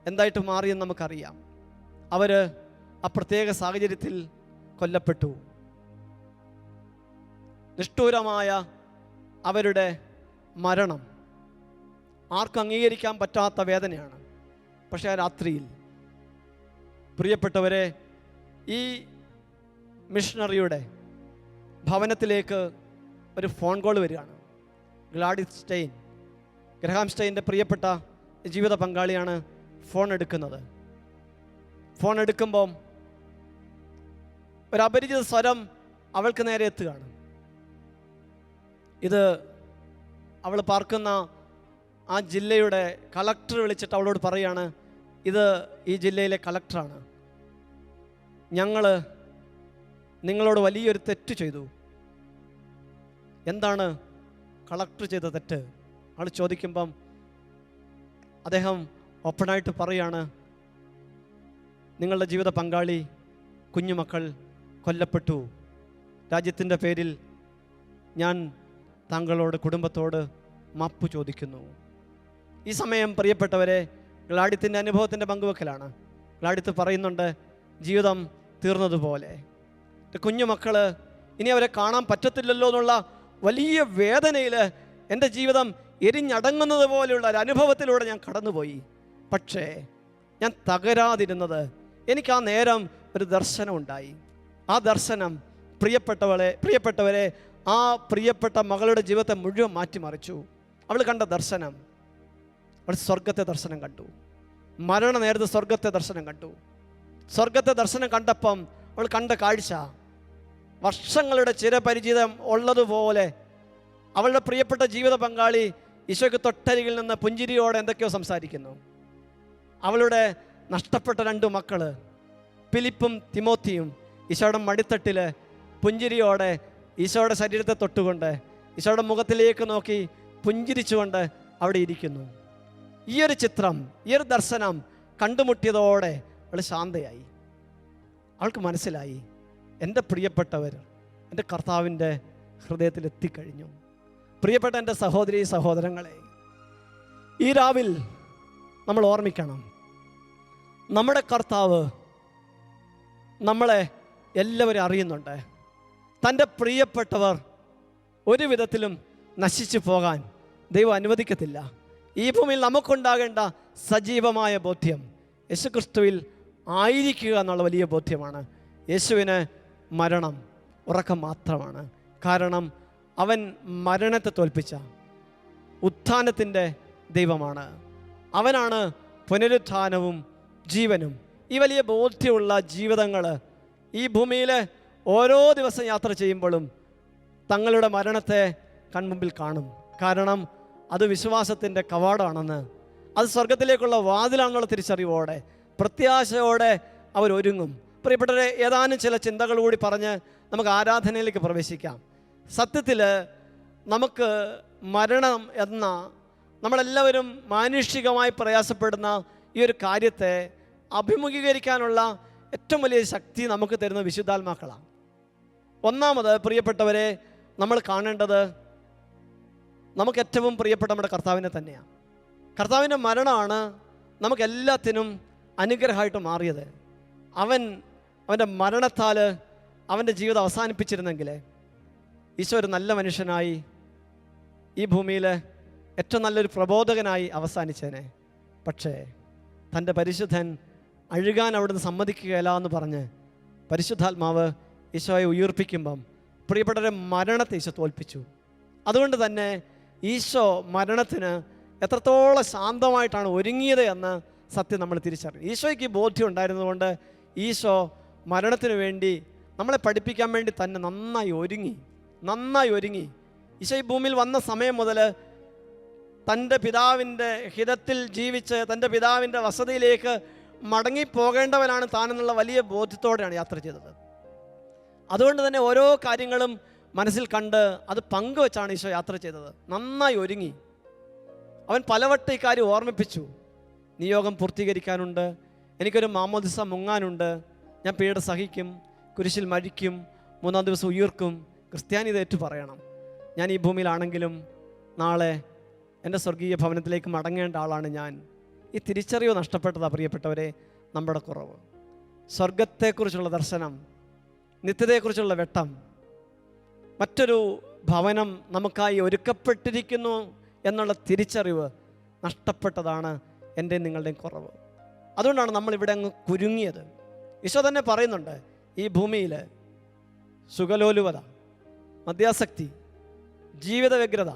എന്തായിട്ട് മാറിയെന്ന് നമുക്കറിയാം. അവർ ആ പ്രത്യേക സാഹചര്യത്തിൽ കൊല്ലപ്പെട്ടു. നിഷ്ഠൂരമായ അവരുടെ മരണം ആർക്കും അംഗീകരിക്കാൻ പറ്റാത്ത വേദനയാണ്. പക്ഷേ ആ രാത്രിയിൽ പ്രിയപ്പെട്ടവരെ, ഈ മിഷണറിയുടെ ഭവനത്തിലേക്ക് ഒരു ഫോൺ കോൾ വരികയാണ്. ഗ്ലാഡിസ് സ്റ്റെയിൻ, ഗ്രഹാം സ്റ്റെയിൻ്റെ പ്രിയപ്പെട്ട ജീവിത പങ്കാളിയാണ് ഫോൺ എടുക്കുന്നത്. ഫോൺ എടുക്കുമ്പം ഒരു അപരിചിത സ്വരം അവൾക്ക് നേരെ എത്തുകയാണ്. ഇത് അവൾ പാർക്കുന്ന ആ ജില്ലയുടെ കളക്ടർ വിളിച്ചിട്ട് അവളോട് പറയുകയാണ്, ഇത് ഈ ജില്ലയിലെ കളക്ടറാണ്, ഞങ്ങൾ നിങ്ങളോട് വലിയൊരു തെറ്റ് ചെയ്തു. എന്താണ് കളക്ടർ ചെയ്ത തെറ്റ്? ആൾ ചോദിക്കുമ്പം അദ്ദേഹം ഓപ്പണായിട്ട് പറയാണ്, നിങ്ങളുടെ ജീവിത പങ്കാളി, കുഞ്ഞുമക്കൾ കൊല്ലപ്പെട്ടു. രാജ്യത്തിൻ്റെ പേരിൽ ഞാൻ താങ്കളോട്, കുടുംബത്തോട് മാപ്പ് ചോദിക്കുന്നു. ഈ സമയം പ്രിയപ്പെട്ടവരെ, ഗ്ലാഡിത്തിൻ്റെ അനുഭവത്തിൻ്റെ പങ്കുവെക്കലാണ്. ഗ്ലാഡിത്ത് പറയുന്നുണ്ട്, ജീവിതം തീർന്നതുപോലെ, കുഞ്ഞുമക്കൾ ഇനി അവരെ കാണാൻ പറ്റത്തില്ലല്ലോ എന്നുള്ള വലിയ വേദനയിൽ എൻ്റെ ജീവിതം എരിഞ്ഞടങ്ങുന്നത് പോലെയുള്ള ഒരു അനുഭവത്തിലൂടെ ഞാൻ കടന്നുപോയി. പക്ഷേ ഞാൻ തകരാതിരുന്നത്, എനിക്ക് ആ നേരം ഒരു ദർശനം ഉണ്ടായി. ആ ദർശനം പ്രിയപ്പെട്ടവരെ ആ പ്രിയപ്പെട്ട മകളുടെ ജീവിതത്തെ മുഴുവൻ മാറ്റിമറിച്ചു. അവൾ കണ്ട ദർശനം, അവൾ സ്വർഗത്തെ ദർശനം കണ്ടു. മരണ നേരത്ത് സ്വർഗത്തെ ദർശനം കണ്ടു. സ്വർഗത്തെ ദർശനം കണ്ടപ്പം അവൾ കണ്ട കാഴ്ച, വർഷങ്ങളുടെ ചിരപരിചിതം ഉള്ളതുപോലെ അവളുടെ പ്രിയപ്പെട്ട ജീവിത പങ്കാളി ഈശോയ്ക്ക് തൊട്ടരികിൽ നിന്ന് പുഞ്ചിരിയോടെ എന്തൊക്കെയോ സംസാരിക്കുന്നു. അവളുടെ നഷ്ടപ്പെട്ട 2 മക്കൾ ഫിലിപ്പും തിമോത്തിയും ഈശോയുടെ മടിത്തട്ടിൽ പുഞ്ചിരിയോടെ ഈശോയുടെ ശരീരത്തെ തൊട്ടുകൊണ്ട് ഈശോയുടെ മുഖത്തിലേക്ക് നോക്കി പുഞ്ചിരിച്ചുകൊണ്ട് അവിടെ ഇരിക്കുന്നു. ഈ ഒരു ചിത്രം, ഈ ഒരു ദർശനം കണ്ടുമുട്ടിയതോടെ അവൾ ശാന്തയായി. അവൾക്ക് മനസ്സിലായി, എൻ്റെ പ്രിയപ്പെട്ടവർ എൻ്റെ കർത്താവിൻ്റെ ഹൃദയത്തിൽ എത്തിക്കഴിഞ്ഞു. പ്രിയപ്പെട്ട എൻ്റെ സഹോദരി സഹോദരങ്ങളെ, ഈ രാവിൽ നമ്മൾ ഓർമ്മിക്കണം, നമ്മുടെ കർത്താവ് നമ്മളെ എല്ലാവരും അറിയുന്നുണ്ട്. തൻ്റെ പ്രിയപ്പെട്ടവർ ഒരു വിധത്തിലും നശിച്ചു പോകാൻ ദൈവം അനുവദിക്കത്തില്ല. ഈ ഭൂമിയിൽ നമുക്കുണ്ടാകേണ്ട സജീവമായ ബോധ്യം യേശുക്രിസ്തുവിൽ ആയിരിക്കുക എന്നുള്ള വലിയ ബോധ്യമാണ്. യേശുവിന് മരണം ഉറക്കം മാത്രമാണ്. കാരണം അവൻ മരണത്തെ തോൽപ്പിച്ച ഉത്ഥാനത്തിൻ്റെ ദൈവമാണ്. അവനാണ് പുനരുത്ഥാനവും ജീവനും. ഈ വലിയ ബോധ്യമുള്ള ജീവിതങ്ങൾ ഈ ഭൂമിയിൽ ഓരോ ദിവസം യാത്ര ചെയ്യുമ്പോഴും തങ്ങളുടെ മരണത്തെ കൺമുമ്പിൽ കാണും. കാരണം അത് വിശ്വാസത്തിൻ്റെ കവാടമാണെന്ന്, അത് സ്വർഗത്തിലേക്കുള്ള വാതിലാണെന്നുള്ള തിരിച്ചറിവോടെ പ്രത്യാശയോടെ അവരൊരുങ്ങും. പ്രിയപ്പെട്ടവരെ, ഏതാനും ചില ചിന്തകൾ കൂടി പറഞ്ഞ് നമുക്ക് ആരാധനയിലേക്ക് പ്രവേശിക്കാം. സത്യത്തിൽ നമുക്ക് മരണം എന്ന നമ്മളെല്ലാവരും മാനുഷികമായി പ്രയാസപ്പെടുന്ന ഈ ഒരു കാര്യത്തെ അഭിമുഖീകരിക്കാനുള്ള ഏറ്റവും വലിയ ശക്തി നമുക്ക് തരുന്ന വിശുദ്ധാത്മാക്കളാണ്. ഒന്നാമത് പ്രിയപ്പെട്ടവരെ, നമ്മൾ കാണേണ്ടത് നമുക്ക് ഏറ്റവും പ്രിയപ്പെട്ട നമ്മുടെ കർത്താവിനെ തന്നെയാണ്. കർത്താവിൻ്റെ മരണമാണ് നമുക്കെല്ലാത്തിനും അനുഗ്രഹമായിട്ട് മാറിയത്. അവൻ്റെ മരണത്താൽ അവൻ്റെ ജീവിതം അവസാനിപ്പിച്ചിരുന്നെങ്കിൽ ഈശോ ഒരു നല്ല മനുഷ്യനായി ഈ ഭൂമിയിൽ ഏറ്റവും നല്ലൊരു പ്രബോധകനായി അവസാനിച്ചേനെ. പക്ഷേ തൻ്റെ പരിശുദ്ധൻ അഴുകാൻ അവിടുന്ന് സമ്മതിക്കുകയില്ല എന്ന് പറഞ്ഞ് പരിശുദ്ധാത്മാവ് ഈശോയെ ഉയർപ്പിക്കുമ്പം പ്രിയപ്പെട്ടവരെ മരണത്തെ ഈശോ തോൽപ്പിച്ചു. അതുകൊണ്ട് തന്നെ ഈശോ മരണത്തിന് എത്രത്തോളം ശാന്തമായിട്ടാണ് ഒരുങ്ങിയത് എന്ന് സത്യം നമ്മൾ തിരിച്ചറിയും. ഈശോയ്ക്ക് ഈ ബോധ്യം ഉണ്ടായിരുന്നതുകൊണ്ട് ഈശോ മരണത്തിന് വേണ്ടി നമ്മളെ പഠിപ്പിക്കാൻ വേണ്ടി തന്നെ നന്നായി ഒരുങ്ങി. ഈശോ ഈ ഭൂമിയിൽ വന്ന സമയം മുതൽ തൻ്റെ പിതാവിൻ്റെ ഹിതത്തിൽ ജീവിച്ച് തൻ്റെ പിതാവിൻ്റെ വസതിയിലേക്ക് മടങ്ങിപ്പോകേണ്ടവനാണ് താനെന്നുള്ള വലിയ ബോധ്യത്തോടെയാണ് യാത്ര ചെയ്തത്. അതുകൊണ്ട് തന്നെ ഓരോ കാര്യങ്ങളും മനസ്സിൽ കണ്ട് അത് പങ്കുവെച്ചാണ് ഈശോ യാത്ര ചെയ്തത്. നന്നായി ഒരുങ്ങി. അവൻ പലവട്ടം ഇക്കാര്യം ഓർമ്മിപ്പിച്ചു. നിയോഗം പൂർത്തീകരിക്കാനുണ്ട്, എനിക്കൊരു മാമോദിസ മുങ്ങാനുണ്ട്, ഞാൻ പീഡ സഹിക്കും, കുരിശിൽ മരിക്കും, 3-ാം ദിവസം ഉയർക്കും, ക്രിസ്ത്യാനിത ഏറ്റു പറയണം. ഞാൻ ഈ ഭൂമിയിലാണെങ്കിലും നാളെ എൻ്റെ സ്വർഗീയ ഭവനത്തിലേക്ക് മടങ്ങേണ്ട ആളാണ് ഞാൻ. ഈ തിരിച്ചറിവ് നഷ്ടപ്പെട്ടതാ പ്രിയപ്പെട്ടവരെ നമ്മുടെ കുറവ്. സ്വർഗത്തെക്കുറിച്ചുള്ള ദർശനം, നിത്യതയെക്കുറിച്ചുള്ള വെട്ടം, മറ്റൊരു ഭവനം നമുക്കായി ഒരുക്കപ്പെട്ടിരിക്കുന്നു എന്നുള്ള തിരിച്ചറിവ് നഷ്ടപ്പെട്ടതാണ് എൻ്റെ നിങ്ങളുടെയും കുറവ്. അതുകൊണ്ടാണ് നമ്മളിവിടെ അങ്ങ് കുരുങ്ങിയത്. ഈശോ തന്നെ പറയുന്നുണ്ട്, ഈ ഭൂമിയിൽ സുഖലോലുപത, മദ്യാസക്തി, ജീവിത വ്യഗ്രത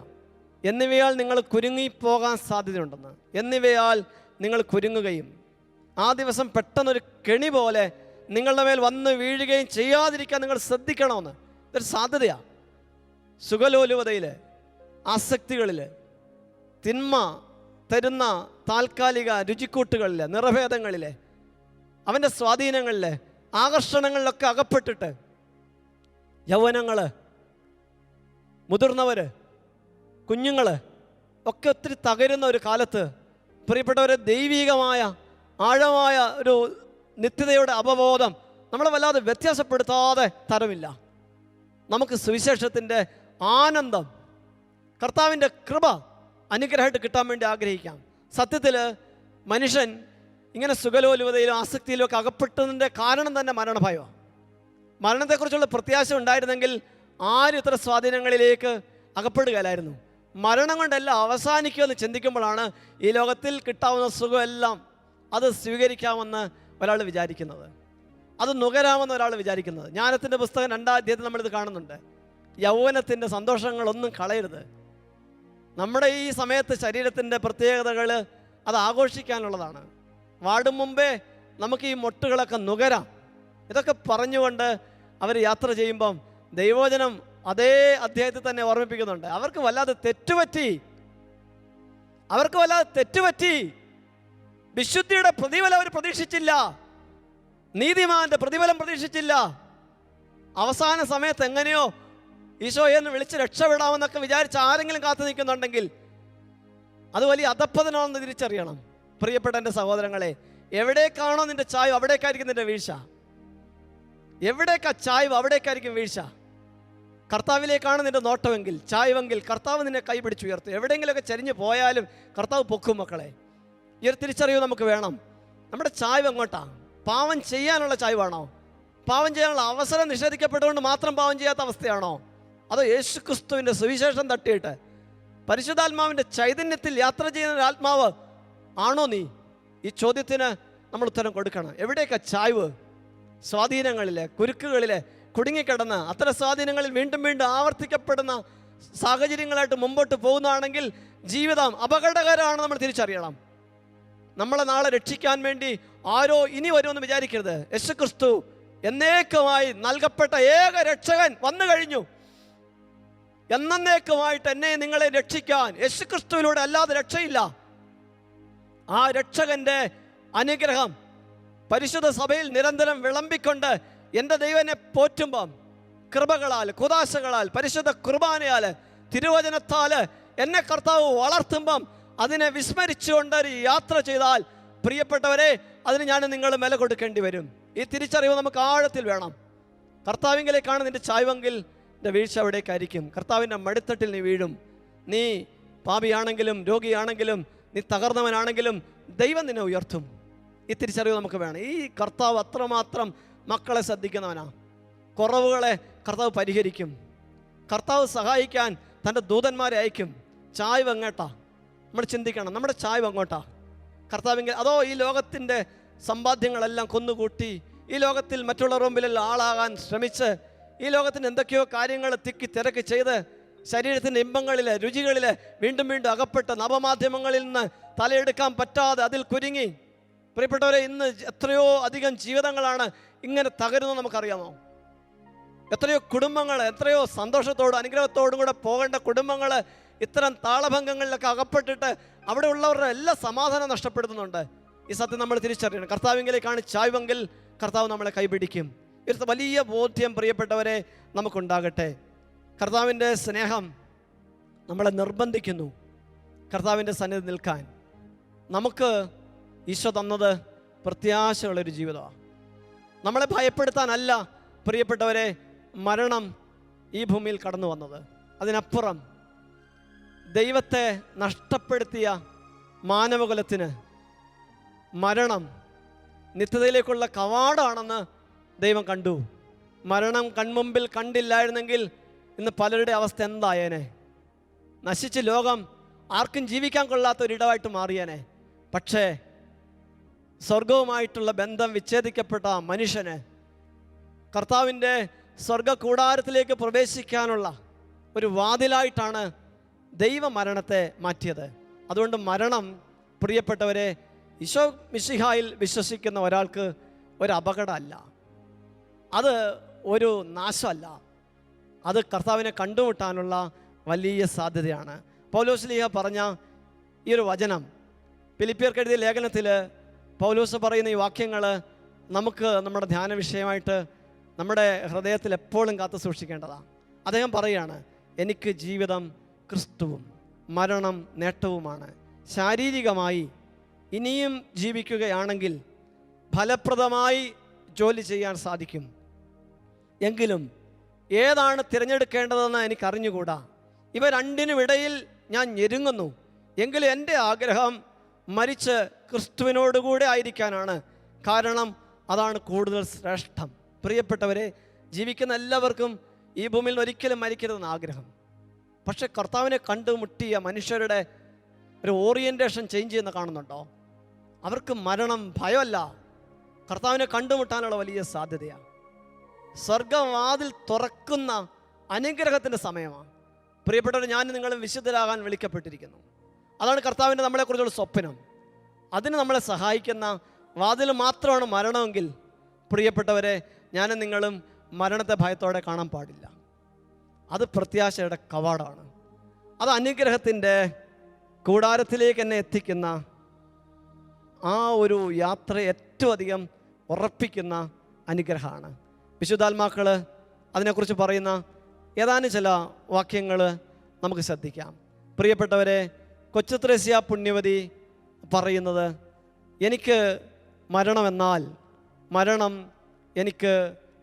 എന്നിവയാൽ നിങ്ങൾ കുരുങ്ങിപ്പോകാൻ സാധ്യതയുണ്ടെന്ന്. എന്നിവയാൽ നിങ്ങൾ കുരുങ്ങുകയും ആ ദിവസം പെട്ടെന്നൊരു കെണി പോലെ നിങ്ങളുടെ മേൽ വന്ന് വീഴുകയും ചെയ്യാതിരിക്കാൻ നിങ്ങൾ ശ്രദ്ധിക്കണമെന്ന്. ഇതൊരു സാധ്യതയാണ്. സുഖലോലുപതയിൽ, ആസക്തികളിൽ, തിന്മ തരുന്ന താൽക്കാലിക രുചിക്കൂട്ടുകളിൽ, നിറഭേദങ്ങളിൽ, അവൻ്റെ സ്വാധീനങ്ങളിൽ, ആകർഷണങ്ങളിലൊക്കെ അകപ്പെട്ടിട്ട് യൗവനങ്ങൾ, മുതിർന്നവർ, കുഞ്ഞുങ്ങൾ ഒക്കെ ഒത്തിരി തകരുന്ന ഒരു കാലത്ത് പ്രിയപ്പെട്ടവരെ ദൈവികമായ ആഴമായ ഒരു നിത്യതയുടെ അവബോധം നമ്മളെ വല്ലാതെ വ്യത്യാസപ്പെടുത്താതെ തരമില്ല. നമുക്ക് സുവിശേഷത്തിൻ്റെ ആനന്ദം, കർത്താവിൻ്റെ കൃപ അനുഗ്രഹമായിട്ട് കിട്ടാൻ വേണ്ടി ആഗ്രഹിക്കാം. സത്യത്തിൽ മനുഷ്യൻ ഇങ്ങനെ സുഖലോലുപതയിലും ആസക്തിയിലും ഒക്കെ അകപ്പെട്ടതിൻ്റെ കാരണം തന്നെ മരണഭയമാണ്. മരണത്തെക്കുറിച്ചുള്ള പ്രത്യാശ ഉണ്ടായിരുന്നെങ്കിൽ ആരും ഇത്ര സ്വാധീനങ്ങളിലേക്ക് അകപ്പെടുകയില്ലായിരുന്നു. മരണം കൊണ്ടെല്ലാം അവസാനിക്കുമെന്ന് ചിന്തിക്കുമ്പോഴാണ് ഈ ലോകത്തിൽ കിട്ടാവുന്ന സുഖമെല്ലാം അത് സ്വീകരിക്കാമെന്ന് ഒരാൾ വിചാരിക്കുന്നത്, അത് നുകരാമെന്ന് ഒരാൾ വിചാരിക്കുന്നത്. ജ്ഞാനത്തിൻ്റെ പുസ്തകം 2-ാം അധ്യായത്തിൽ നമ്മളിത് കാണുന്നുണ്ട്. യൗവനത്തിൻ്റെ സന്തോഷങ്ങളൊന്നും കളയരുത്. നമ്മുടെ ഈ സമയത്ത് ശരീരത്തിൻ്റെ പ്രത്യേകതകൾ അത് ആഘോഷിക്കാനുള്ളതാണ്. വാടും മുമ്പേ നമുക്ക് ഈ മൊട്ടുകളൊക്കെ നുകരാം. ഇതൊക്കെ പറഞ്ഞുകൊണ്ട് അവർ യാത്ര ചെയ്യുമ്പം ദൈവവചനം അതേ അധ്യായത്തിൽ തന്നെ ഓർമ്മിപ്പിക്കുന്നുണ്ട്. അവർക്ക് വല്ലാതെ തെറ്റുപറ്റി. വിശുദ്ധിയുടെ പ്രതിഫലം അവർ പ്രതീക്ഷിച്ചില്ല, നീതിമാന്റെ പ്രതിഫലം പ്രതീക്ഷിച്ചില്ല. അവസാന സമയത്ത് എങ്ങനെയോ ഈശോയെന്ന് വിളിച്ച് രക്ഷപ്പെടാമെന്നൊക്കെ വിചാരിച്ച് ആരെങ്കിലും കാത്തു നിൽക്കുന്നുണ്ടെങ്കിൽ അത് വലിയ അധപ്പതനാണെന്ന് തിരിച്ചറിയണം. പ്രിയപ്പെട്ട എൻ്റെ സഹോദരങ്ങളെ, എവിടേക്കാണോ നിന്റെ ചായ്വ് അവിടേക്കായിരിക്കും നിന്റെ വീഴ്ച. എവിടേക്കാ ചായ്വ് അവിടേക്കായിരിക്കും വീഴ്ച. കർത്താവിലേക്കാണ് നിന്റെ നോട്ടമെങ്കിൽ, ചായ്വെങ്കിൽ കർത്താവ് നിന്നെ കൈ പിടിച്ചുയർത്തും. എവിടെയെങ്കിലുമൊക്കെ ചരിഞ്ഞു പോയാലും കർത്താവ് പൊക്കും മക്കളെ. ഈ ഒരു തിരിച്ചറിവ് നമുക്ക് വേണം. നമ്മുടെ ചായ്വ് എങ്ങോട്ടാണ്? പാവം ചെയ്യാനുള്ള ചായ്വാണോ? പാവം ചെയ്യാനുള്ള അവസരം നിഷേധിക്കപ്പെട്ടുകൊണ്ട് മാത്രം പാവം ചെയ്യാത്ത അവസ്ഥയാണോ? അതോ യേശുക്രിസ്തുവിൻ്റെ സുവിശേഷം തട്ടിയിട്ട് പരിശുദ്ധാത്മാവിൻ്റെ ചൈതന്യത്തിൽ യാത്ര ചെയ്യുന്ന ഒരു ആത്മാവ് ആണോ നീ? ഈ ചോദ്യത്തിന് നമ്മൾ ഉത്തരം കൊടുക്കണം. എവിടെയൊക്കെ ചായ്വ്? സ്വാധീനങ്ങളിലെ, കുരുക്കുകളിലെ കുടുങ്ങിക്കിടന്ന് അത്തരം സ്വാധീനങ്ങളിൽ വീണ്ടും വീണ്ടും ആവർത്തിക്കപ്പെടുന്ന സാഹചര്യങ്ങളായിട്ട് മുമ്പോട്ട് പോകുന്നതാണെങ്കിൽ ജീവിതം അപകടകരമാണെന്ന് നമ്മൾ തിരിച്ചറിയണം. നമ്മളെ നാളെ രക്ഷിക്കാൻ വേണ്ടി ആരോ ഇനി വരുമെന്ന് വിചാരിക്കരുത്. യേശുക്രിസ്തു എന്നേക്കുമായി നൽകപ്പെട്ട ഏക രക്ഷകൻ വന്നു കഴിഞ്ഞു. എന്നേക്കുമായിട്ട് എന്നെ നിങ്ങളെ രക്ഷിക്കാൻ യേശുക്രിസ്തുവിലൂടെ അല്ലാതെ രക്ഷയില്ല. ആ രക്ഷകന്റെ അനുഗ്രഹം പരിശുദ്ധ സഭയിൽ നിരന്തരം വിളമ്പിക്കൊണ്ട് എൻ്റെ ദൈവനെ പോറ്റുമ്പം കൃപകളാൽ, കുദാശകളാൽ, പരിശുദ്ധ കുർബാനയാൽ, തിരുവചനത്താൽ എന്നെ കർത്താവ് വളർത്തുമ്പം അതിനെ വിസ്മരിച്ചുകൊണ്ട് ഒരു യാത്ര ചെയ്താൽ പ്രിയപ്പെട്ടവരെ, അതിന് ഞാൻ നിങ്ങൾ വില കൊടുക്കേണ്ടി വരും. ഈ തിരിച്ചറിവ് നമുക്ക് ആഴത്തിൽ വേണം. കർത്താവിങ്കിലേക്കാണ് നിന്റെ ചായ്വെങ്കിൽ നിന്റെ വീഴ്ച അവിടേക്കായിരിക്കും. കർത്താവിൻ്റെ മടിത്തട്ടിൽ നീ വീഴും. നീ പാപിയാണെങ്കിലും രോഗിയാണെങ്കിലും നീ തകർന്നവനാണെങ്കിലും ദൈവം നിന്നെ ഉയർത്തും. ഈ തിരിച്ചറിവ് നമുക്ക് വേണം. ഈ കർത്താവ് അത്രമാത്രം മക്കളെ ശ്രദ്ധിക്കുന്നവനാണ്. കുറവുകളെ കർത്താവ് പരിഹരിക്കും. കർത്താവ് സഹായിക്കാൻ തൻ്റെ ദൂതന്മാരെ അയക്കും. ചായ്വ് എങ്ങോട്ടാ നമ്മൾ ചിന്തിക്കണം. നമ്മുടെ ചായ്വ് എങ്ങോട്ടാ? കർത്താവിങ്കിൽ അതോ ഈ ലോകത്തിൻ്റെ സമ്പാദ്യങ്ങളെല്ലാം കൊന്നുകൂട്ടി ഈ ലോകത്തിൽ മറ്റുള്ളവരുടെ മുമ്പിലെല്ലാം ആളാകാൻ ശ്രമിച്ച് ഈ ലോകത്തിന് എന്തൊക്കെയോ കാര്യങ്ങൾ തിക്കി തിരക്ക് ചെയ്ത് ശരീരത്തിൻ്റെ ഇമ്പങ്ങളിൽ, രുചികളിൽ വീണ്ടും വീണ്ടും അകപ്പെട്ട് നവമാധ്യമങ്ങളിൽ നിന്ന് തലയെടുക്കാൻ പറ്റാതെ അതിൽ കുരുങ്ങി പ്രിയപ്പെട്ടവരെ, ഇന്ന് എത്രയോ അധികം ജീവിതങ്ങളാണ് ഇങ്ങനെ തകരുന്നത് നമുക്കറിയാമോ? എത്രയോ കുടുംബങ്ങൾ, എത്രയോ സന്തോഷത്തോടും അനുഗ്രഹത്തോടും കൂടെ പോകേണ്ട കുടുംബങ്ങൾ ഇത്തരം താളഭംഗങ്ങളിലൊക്കെ അകപ്പെട്ടിട്ട് അവിടെ ഉള്ളവരുടെ എല്ലാ സമാധാനം നഷ്ടപ്പെടുത്തുന്നുണ്ട്. ഈ സത്യം നമ്മൾ തിരിച്ചറിയണം. കർത്താവിങ്കിലേക്കാണ് ചായ്വെങ്കിൽ കർത്താവ് നമ്മളെ കൈപിടിക്കും. ഒരു വലിയ ബോധ്യം പ്രിയപ്പെട്ടവരെ നമുക്കുണ്ടാകട്ടെ. കർത്താവിൻ്റെ സ്നേഹം നമ്മളെ നിർബന്ധിക്കുന്നു കർത്താവിൻ്റെ സന്നിധി നിൽക്കാൻ. നമുക്ക് ഈശോ തന്നത് പ്രത്യാശയുള്ളൊരു ജീവിതമാണ്. നമ്മളെ ഭയപ്പെടുത്താനല്ല പ്രിയപ്പെട്ടവരെ മരണം ഈ ഭൂമിയിൽ കടന്നു വന്നത്. അതിനപ്പുറം ദൈവത്തെ നഷ്ടപ്പെടുത്തിയ മാനവകുലത്തിന് മരണം നിത്യതയിലേക്കുള്ള കവാടമാണെന്ന് ദൈവം കണ്ടു. മരണം കൺമുമ്പിൽ കണ്ടില്ലായിരുന്നെങ്കിൽ ഇന്ന് പലരുടെ അവസ്ഥ എന്തായേനെ? നശിച്ച് ലോകം ആർക്കും ജീവിക്കാൻ കൊള്ളാത്ത ഒരിടമായിട്ട് മാറിയേനെ. പക്ഷേ സ്വർഗവുമായിട്ടുള്ള ബന്ധം വിച്ഛേദിക്കപ്പെട്ട മനുഷ്യന് കർത്താവിൻ്റെ സ്വർഗ കൂടാരത്തിലേക്ക് പ്രവേശിക്കാനുള്ള ഒരു വാതിലായിട്ടാണ് ദൈവമരണത്തെ മാറ്റിയത്. അതുകൊണ്ട് മരണം പ്രിയപ്പെട്ടവരെ ഈശോ മിശിഹായിൽ വിശ്വസിക്കുന്ന ഒരാൾക്ക് ഒരു അപകടമല്ല, അത് ഒരു നാശമല്ല, അത് കർത്താവിനെ കണ്ടുമുട്ടാനുള്ള വലിയ സാധ്യതയാണ്. പൗലോസ്ലീഹ പറഞ്ഞ ഈ ഒരു വചനം, ഫിലിപ്പിയർക്ക് എഴുതിയ ലേഖനത്തിൽ പൗലോസ് പറയുന്ന ഈ വാക്യങ്ങൾ നമുക്ക് നമ്മുടെ ധ്യാന വിഷയമായിട്ട് നമ്മുടെ ഹൃദയത്തിൽ എപ്പോഴും കാത്തു സൂക്ഷിക്കേണ്ടതാണ്. അദ്ദേഹം പറയുകയാണ്, എനിക്ക് ജീവിതം ക്രിസ്തുവും മരണം നേട്ടവുമാണ്. ശാരീരികമായി ഇനിയും ജീവിക്കുകയാണെങ്കിൽ ഫലപ്രദമായി ജോലി ചെയ്യാൻ സാധിക്കും. എങ്കിലും ഏതാണ് തിരഞ്ഞെടുക്കേണ്ടതെന്ന് എനിക്കറിഞ്ഞുകൂടാ. ഇവ രണ്ടിനുമിടയിൽ ഞാൻ ഞെരുങ്ങുന്നു. എങ്കിലും എൻ്റെ ആഗ്രഹം മരിച്ച് ക്രിസ്തുവിനോടുകൂടെ ആയിരിക്കാനാണ്. കാരണം അതാണ് കൂടുതൽ ശ്രേഷ്ഠം. പ്രിയപ്പെട്ടവരെ, ജീവിക്കുന്ന എല്ലാവർക്കും ഈ ഭൂമിയിൽ ഒരിക്കലും മരിക്കരുതെന്ന് ആഗ്രഹം. പക്ഷെ കർത്താവിനെ കണ്ടുമുട്ടിയ മനുഷ്യരുടെ ഒരു ഓറിയൻറ്റേഷൻ ചേഞ്ച് ചെയ്യുന്ന കാണുന്നുണ്ടോ? അവർക്ക് മരണം ഭയമല്ല, കർത്താവിനെ കണ്ടുമുട്ടാനുള്ള വലിയ സാധ്യതയാണ്. സ്വർഗവാതിൽ തുറക്കുന്ന അനുഗ്രഹത്തിൻ്റെ സമയമാണ്. പ്രിയപ്പെട്ടവർ, ഞാൻ നിങ്ങളും വിശുദ്ധരാകാൻ വിളിക്കപ്പെട്ടിരിക്കുന്നു. അതാണ് കർത്താവിൻ്റെ നമ്മളെക്കുറിച്ചുള്ള സ്വപ്നം. അതിന് നമ്മളെ സഹായിക്കുന്ന വാതിൽ മാത്രമാണ് മരണമെങ്കിൽ പ്രിയപ്പെട്ടവരെ, ഞാനും നിങ്ങളും മരണത്തെ ഭയത്തോടെ കാണാൻ പാടില്ല. അത് പ്രത്യാശയുടെ കവാടമാണ്. അത് അനുഗ്രഹത്തിൻ്റെ കൂടാരത്തിലേക്ക് എന്നെ എത്തിക്കുന്ന ആ ഒരു യാത്ര ഏറ്റവും അധികം ഉറപ്പിക്കുന്ന അനുഗ്രഹമാണ്. വിശുദ്ധാത്മാക്കൾ അതിനെക്കുറിച്ച് പറയുന്ന ഏതാനും ചില വാക്യങ്ങൾ നമുക്ക് ശ്രദ്ധിക്കാം. പ്രിയപ്പെട്ടവരെ, കൊച്ചുത്രേസ്യ പുണ്യവതി പറയുന്നത്, എനിക്ക് മരണമെന്നാൽ മരണം എനിക്ക്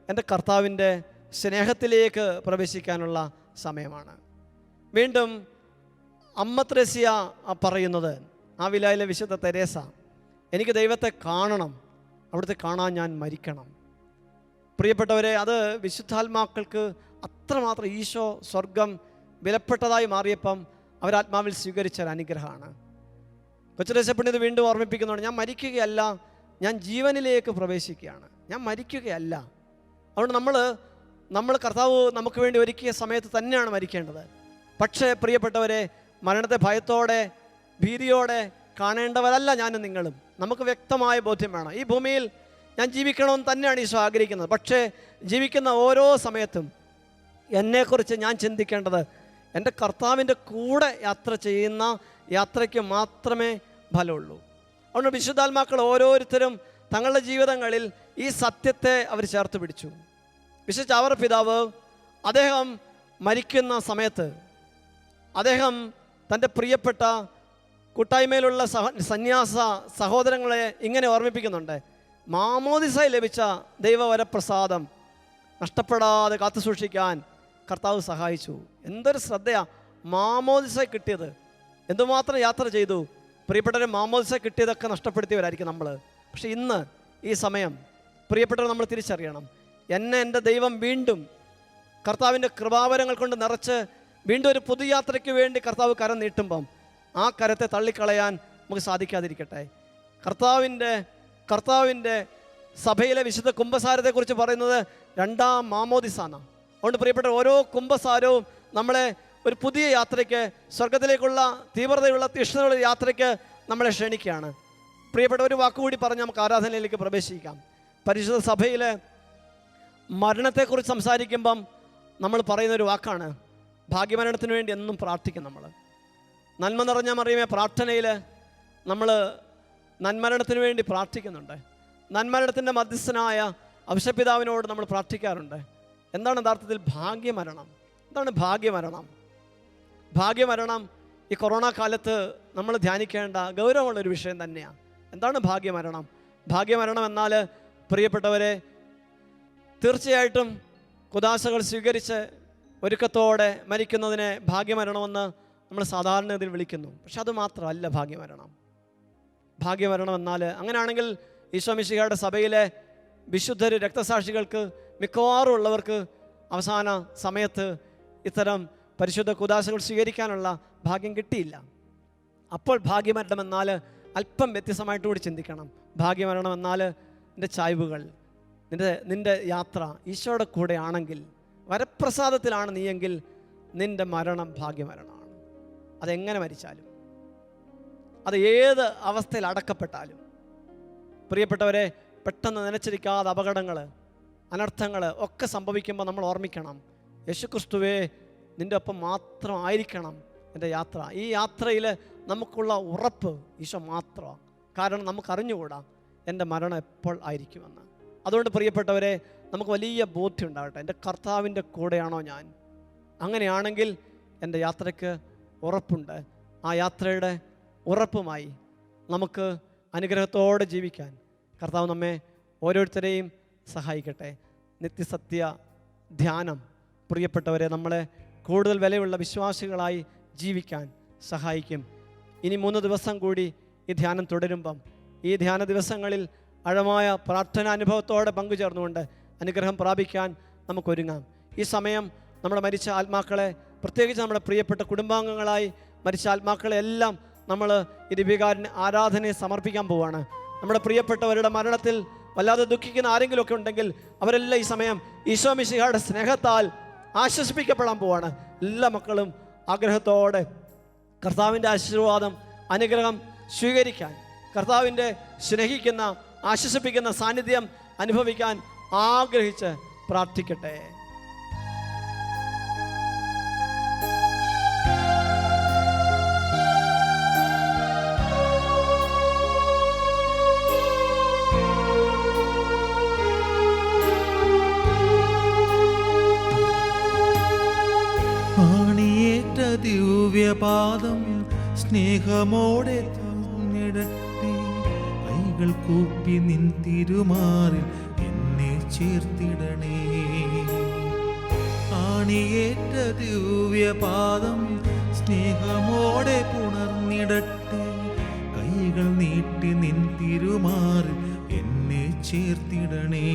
എൻ്റെ കർത്താവിൻ്റെ സ്നേഹത്തിലേക്ക് പ്രവേശിക്കാനുള്ള സമയമാണ്. വീണ്ടും അമ്മ ത്രേസ്യ പറയുന്നത്, ആ വിലായിലെ വിശുദ്ധ തെരേസ, എനിക്ക് ദൈവത്തെ കാണണം, അവിടുത്തെ കാണാൻ ഞാൻ മരിക്കണം. പ്രിയപ്പെട്ടവരെ, അത് വിശുദ്ധാത്മാക്കൾക്ക് അത്രമാത്രം ഈശോ സ്വർഗം വിലപ്പെട്ടതായി മാറിയപ്പം അവരാത്മാവിൽ സ്വീകരിച്ച ഒരു അനുഗ്രഹമാണ്. കൊച്ചുരേശപ്പണി ഇത് വീണ്ടും ഓർമ്മിപ്പിക്കുന്നുണ്ട്, ഞാൻ മരിക്കുകയല്ല, ഞാൻ ജീവനിലേക്ക് പ്രവേശിക്കുകയാണ്, ഞാൻ മരിക്കുകയല്ല. അതുകൊണ്ട് നമ്മൾ കർത്താവ് നമുക്ക് വേണ്ടി ഒരുക്കിയ സമയത്ത് തന്നെയാണ് മരിക്കേണ്ടത്. പക്ഷേ പ്രിയപ്പെട്ടവരെ, മരണത്തെ ഭയത്തോടെ ഭീതിയോടെ കാണേണ്ടവരല്ല ഞാനും നിങ്ങളും. നമുക്ക് വ്യക്തമായ ബോധ്യം വേണം, ഈ ഭൂമിയിൽ ഞാൻ ജീവിക്കണമെന്ന് തന്നെയാണ് ഈശോ ആഗ്രഹിക്കുന്നത്. പക്ഷേ ജീവിക്കുന്ന ഓരോ സമയത്തും എന്നെക്കുറിച്ച് ഞാൻ ചിന്തിക്കേണ്ടത് എൻ്റെ കർത്താവിൻ്റെ കൂടെ യാത്ര ചെയ്യുന്ന യാത്രയ്ക്ക് മാത്രമേ ഫലമുള്ളൂ. അതുകൊണ്ട് വിശുദ്ധാത്മാക്കൾ ഓരോരുത്തരും തങ്ങളുടെ ജീവിതങ്ങളിൽ ഈ സത്യത്തെ അവർ ചേർത്ത് പിടിച്ചു. വിശുദ്ധ ചാവറ പിതാവ് അദ്ദേഹം മരിക്കുന്ന സമയത്ത് അദ്ദേഹം തൻ്റെ പ്രിയപ്പെട്ട കൂട്ടായ്മയിലുള്ള സന്യാസ സഹോദരങ്ങളെ ഇങ്ങനെ ഓർമ്മിപ്പിക്കുന്നുണ്ട്, മാമോദിസ ലഭിച്ച ദൈവവരപ്രസാദം നഷ്ടപ്പെടാതെ കാത്തു സൂക്ഷിക്കാൻ കർത്താവ് സഹായിച്ചു. എന്തൊരു ശ്രദ്ധയാ മാമോദിസ കിട്ടിയത്, എന്തുമാത്രം യാത്ര ചെയ്തു. പ്രിയപ്പെട്ടവരെ, മാമോദിസ കിട്ടിയതൊക്കെ നഷ്ടപ്പെടുത്തിയവരായിരിക്കും നമ്മൾ. പക്ഷെ ഇന്ന് ഈ സമയം പ്രിയപ്പെട്ടവർ നമ്മൾ തിരിച്ചറിയണം, എന്നെ എൻ്റെ ദൈവം വീണ്ടും കർത്താവിൻ്റെ കൃപാവരങ്ങൾ കൊണ്ട് നിറച്ച് വീണ്ടും ഒരു പുതുയാത്രയ്ക്ക് വേണ്ടി കർത്താവ് കരം നീട്ടുമ്പം ആ കരത്തെ തള്ളിക്കളയാൻ നമുക്ക് സാധിക്കാതിരിക്കട്ടെ. കർത്താവിൻ്റെ സഭയിലെ വിശുദ്ധ കുംഭസാരത്തെക്കുറിച്ച് പറയുന്നത് രണ്ടാം മാമോദിസാണ്. അതുകൊണ്ട് പ്രിയപ്പെട്ട ഓരോ കുംഭസാരവും നമ്മളെ ഒരു പുതിയ യാത്രയ്ക്ക്, സ്വർഗത്തിലേക്കുള്ള തീവ്രതയുള്ള തീഷ്ണതയുള്ള യാത്രയ്ക്ക് നമ്മളെ ക്ഷണിക്കുകയാണ്. പ്രിയപ്പെട്ട ഒരു വാക്കുകൂടി പറഞ്ഞ് നമുക്ക് ആരാധനയിലേക്ക് പ്രവേശിക്കാം. പരിശുദ്ധ സഭയിലെ മരണത്തെക്കുറിച്ച് സംസാരിക്കുമ്പം നമ്മൾ പറയുന്നൊരു വാക്കാണ് ഭാഗ്യമരണത്തിന് വേണ്ടി എന്നും പ്രാർത്ഥിക്കും. നമ്മൾ നന്മ നിറഞ്ഞ മറിയമേ പ്രാർത്ഥനയിൽ നമ്മൾ നന്മരണത്തിന് വേണ്ടി പ്രാർത്ഥിക്കുന്നുണ്ട്. നന്മരണത്തിൻ്റെ മധ്യസ്ഥനായ അഭിഷപിതാവിനോട് നമ്മൾ പ്രാർത്ഥിക്കാറുണ്ട്. എന്താണ് യഥാർത്ഥത്തിൽ ഭാഗ്യമരണം? എന്താണ് ഭാഗ്യമരണം? ഭാഗ്യമരണം ഈ കൊറോണ കാലത്ത് നമ്മൾ ധ്യാനിക്കേണ്ട ഗൗരവമുള്ളൊരു വിഷയം തന്നെയാണ്. എന്താണ് ഭാഗ്യമരണം? ഭാഗ്യമരണം എന്നാൽ പ്രിയപ്പെട്ടവരെ, തീർച്ചയായിട്ടും കുദാശകൾ സ്വീകരിച്ച് ഒരുക്കത്തോടെ മരിക്കുന്നതിനെ ഭാഗ്യമരണമെന്ന് നമ്മൾ സാധാരണ ഇതിൽ വിളിക്കുന്നു. പക്ഷെ അത് മാത്രമല്ല ഭാഗ്യമരണം. ഭാഗ്യമരണം എന്നാൽ, അങ്ങനെയാണെങ്കിൽ ഈശോ മിശിഹായുടെ സഭയിലെ വിശുദ്ധർ, രക്തസാക്ഷികൾക്ക്, മിക്കവാറും ഉള്ളവർക്ക് അവസാന സമയത്ത് ഇത്തരം പരിശുദ്ധ കുദാശകൾ സ്വീകരിക്കാനുള്ള ഭാഗ്യം കിട്ടിയില്ല. അപ്പോൾ ഭാഗ്യമരണം എന്നാൽ അല്പം വ്യത്യസ്തമായിട്ട് കൂടി ചിന്തിക്കണം. ഭാഗ്യമരണം എന്നാൽ നിൻ്റെ ചായ്വുകൾ, നിൻ്റെ യാത്ര ഈശോയുടെ കൂടെ ആണെങ്കിൽ, വരപ്രസാദത്തിലാണ് നീയെങ്കിൽ നിൻ്റെ മരണം ഭാഗ്യമരണമാണ്. അതെങ്ങനെ മരിച്ചാലും, അത് ഏത് അവസ്ഥയിൽ അടക്കപ്പെട്ടാലും. പ്രിയപ്പെട്ടവരെ, പെട്ടെന്ന് നനച്ചിരിക്കാതെ അപകടങ്ങൾ, അനർത്ഥങ്ങൾ ഒക്കെ സംഭവിക്കുമ്പോൾ നമ്മൾ ഓർമ്മിക്കണം, യേശുക്രിസ്തുവേ നിൻ്റെ ഒപ്പം മാത്രം ആയിരിക്കണം എൻ്റെ യാത്ര. ഈ യാത്രയിൽ നമുക്കുള്ള ഉറപ്പ് ഈശോ മാത്രമാണ്. കാരണം നമുക്കറിഞ്ഞുകൂടാ എൻ്റെ മരണം എപ്പോൾ ആയിരിക്കുമെന്ന്. അതുകൊണ്ട് പ്രിയപ്പെട്ടവരെ, നമുക്ക് വലിയ ബോധ്യം ഉണ്ടാകട്ടെ, എൻ്റെ കർത്താവിൻ്റെ കൂടെയാണോ ഞാൻ? അങ്ങനെയാണെങ്കിൽ എൻ്റെ യാത്രയ്ക്ക് ഉറപ്പുണ്ട്. ആ യാത്രയുടെ ഉറപ്പുമായി നമുക്ക് അനുഗ്രഹത്തോടെ ജീവിക്കാൻ കർത്താവ് നമ്മെ ഓരോരുത്തരെയും സഹായിക്കട്ടെ. നിത്യസത്യ ധ്യാനം പ്രിയപ്പെട്ടവരെ നമ്മളെ കൂടുതൽ വിലയുള്ള വിശ്വാസികളായി ജീവിക്കാൻ സഹായിക്കും. ഇനി 3 ദിവസം കൂടി ഈ ധ്യാനം തുടരുമ്പം ഈ ധ്യാന ദിവസങ്ങളിൽ ആഴമായ പ്രാർത്ഥനാനുഭവത്തോടെ പങ്കുചേർന്നുകൊണ്ട് അനുഗ്രഹം പ്രാപിക്കാൻ നമുക്കൊരുങ്ങാം. ഈ സമയം നമ്മുടെ മരിച്ച ആത്മാക്കളെ, പ്രത്യേകിച്ച് നമ്മുടെ പ്രിയപ്പെട്ട കുടുംബാംഗങ്ങളായി മരിച്ച ആത്മാക്കളെ എല്ലാം നമ്മൾ ഈ ദിവ്യകാരുണ്യ ആരാധനയെ സമർപ്പിക്കാൻ പോവുകയാണ്. നമ്മുടെ പ്രിയപ്പെട്ടവരുടെ മരണത്തിൽ വല്ലാതെ ദുഃഖിക്കുന്ന ആരെങ്കിലുമൊക്കെ ഉണ്ടെങ്കിൽ അവരെല്ലാം ഈ സമയം ഈശോ മിശിഹായുടെ സ്നേഹത്താൽ ആശ്വസിപ്പിക്കപ്പെടാൻ പോവുകയാണ്. എല്ലാ മക്കളും ആഗ്രഹത്തോടെ കർത്താവിൻ്റെ ആശീർവാദം, അനുഗ്രഹം സ്വീകരിക്കാൻ, കർത്താവിൻ്റെ സ്നേഹിക്കുന്ന, ആശ്വസിപ്പിക്കുന്ന സാന്നിധ്യം അനുഭവിക്കാൻ ആഗ്രഹിച്ച് പ്രാർത്ഥിക്കട്ടെ. ആണിയേറ്റ ദിവ്യപാദം സ്നേഹമോടെ തന്നിടട്ടെ, കൈകൾ കൂപ്പി നിൻ തിരുമാറിൽ എന്നെ ചേർത്തിടണേ. ആണിയേറ്റ ദിവ്യപാദം സ്നേഹമോടെ പുണർന്നിടട്ടെ, കൈകൾ നീട്ടി നിൻ തിരുമാറിൽ എന്നെ ചേർത്തിടണേ.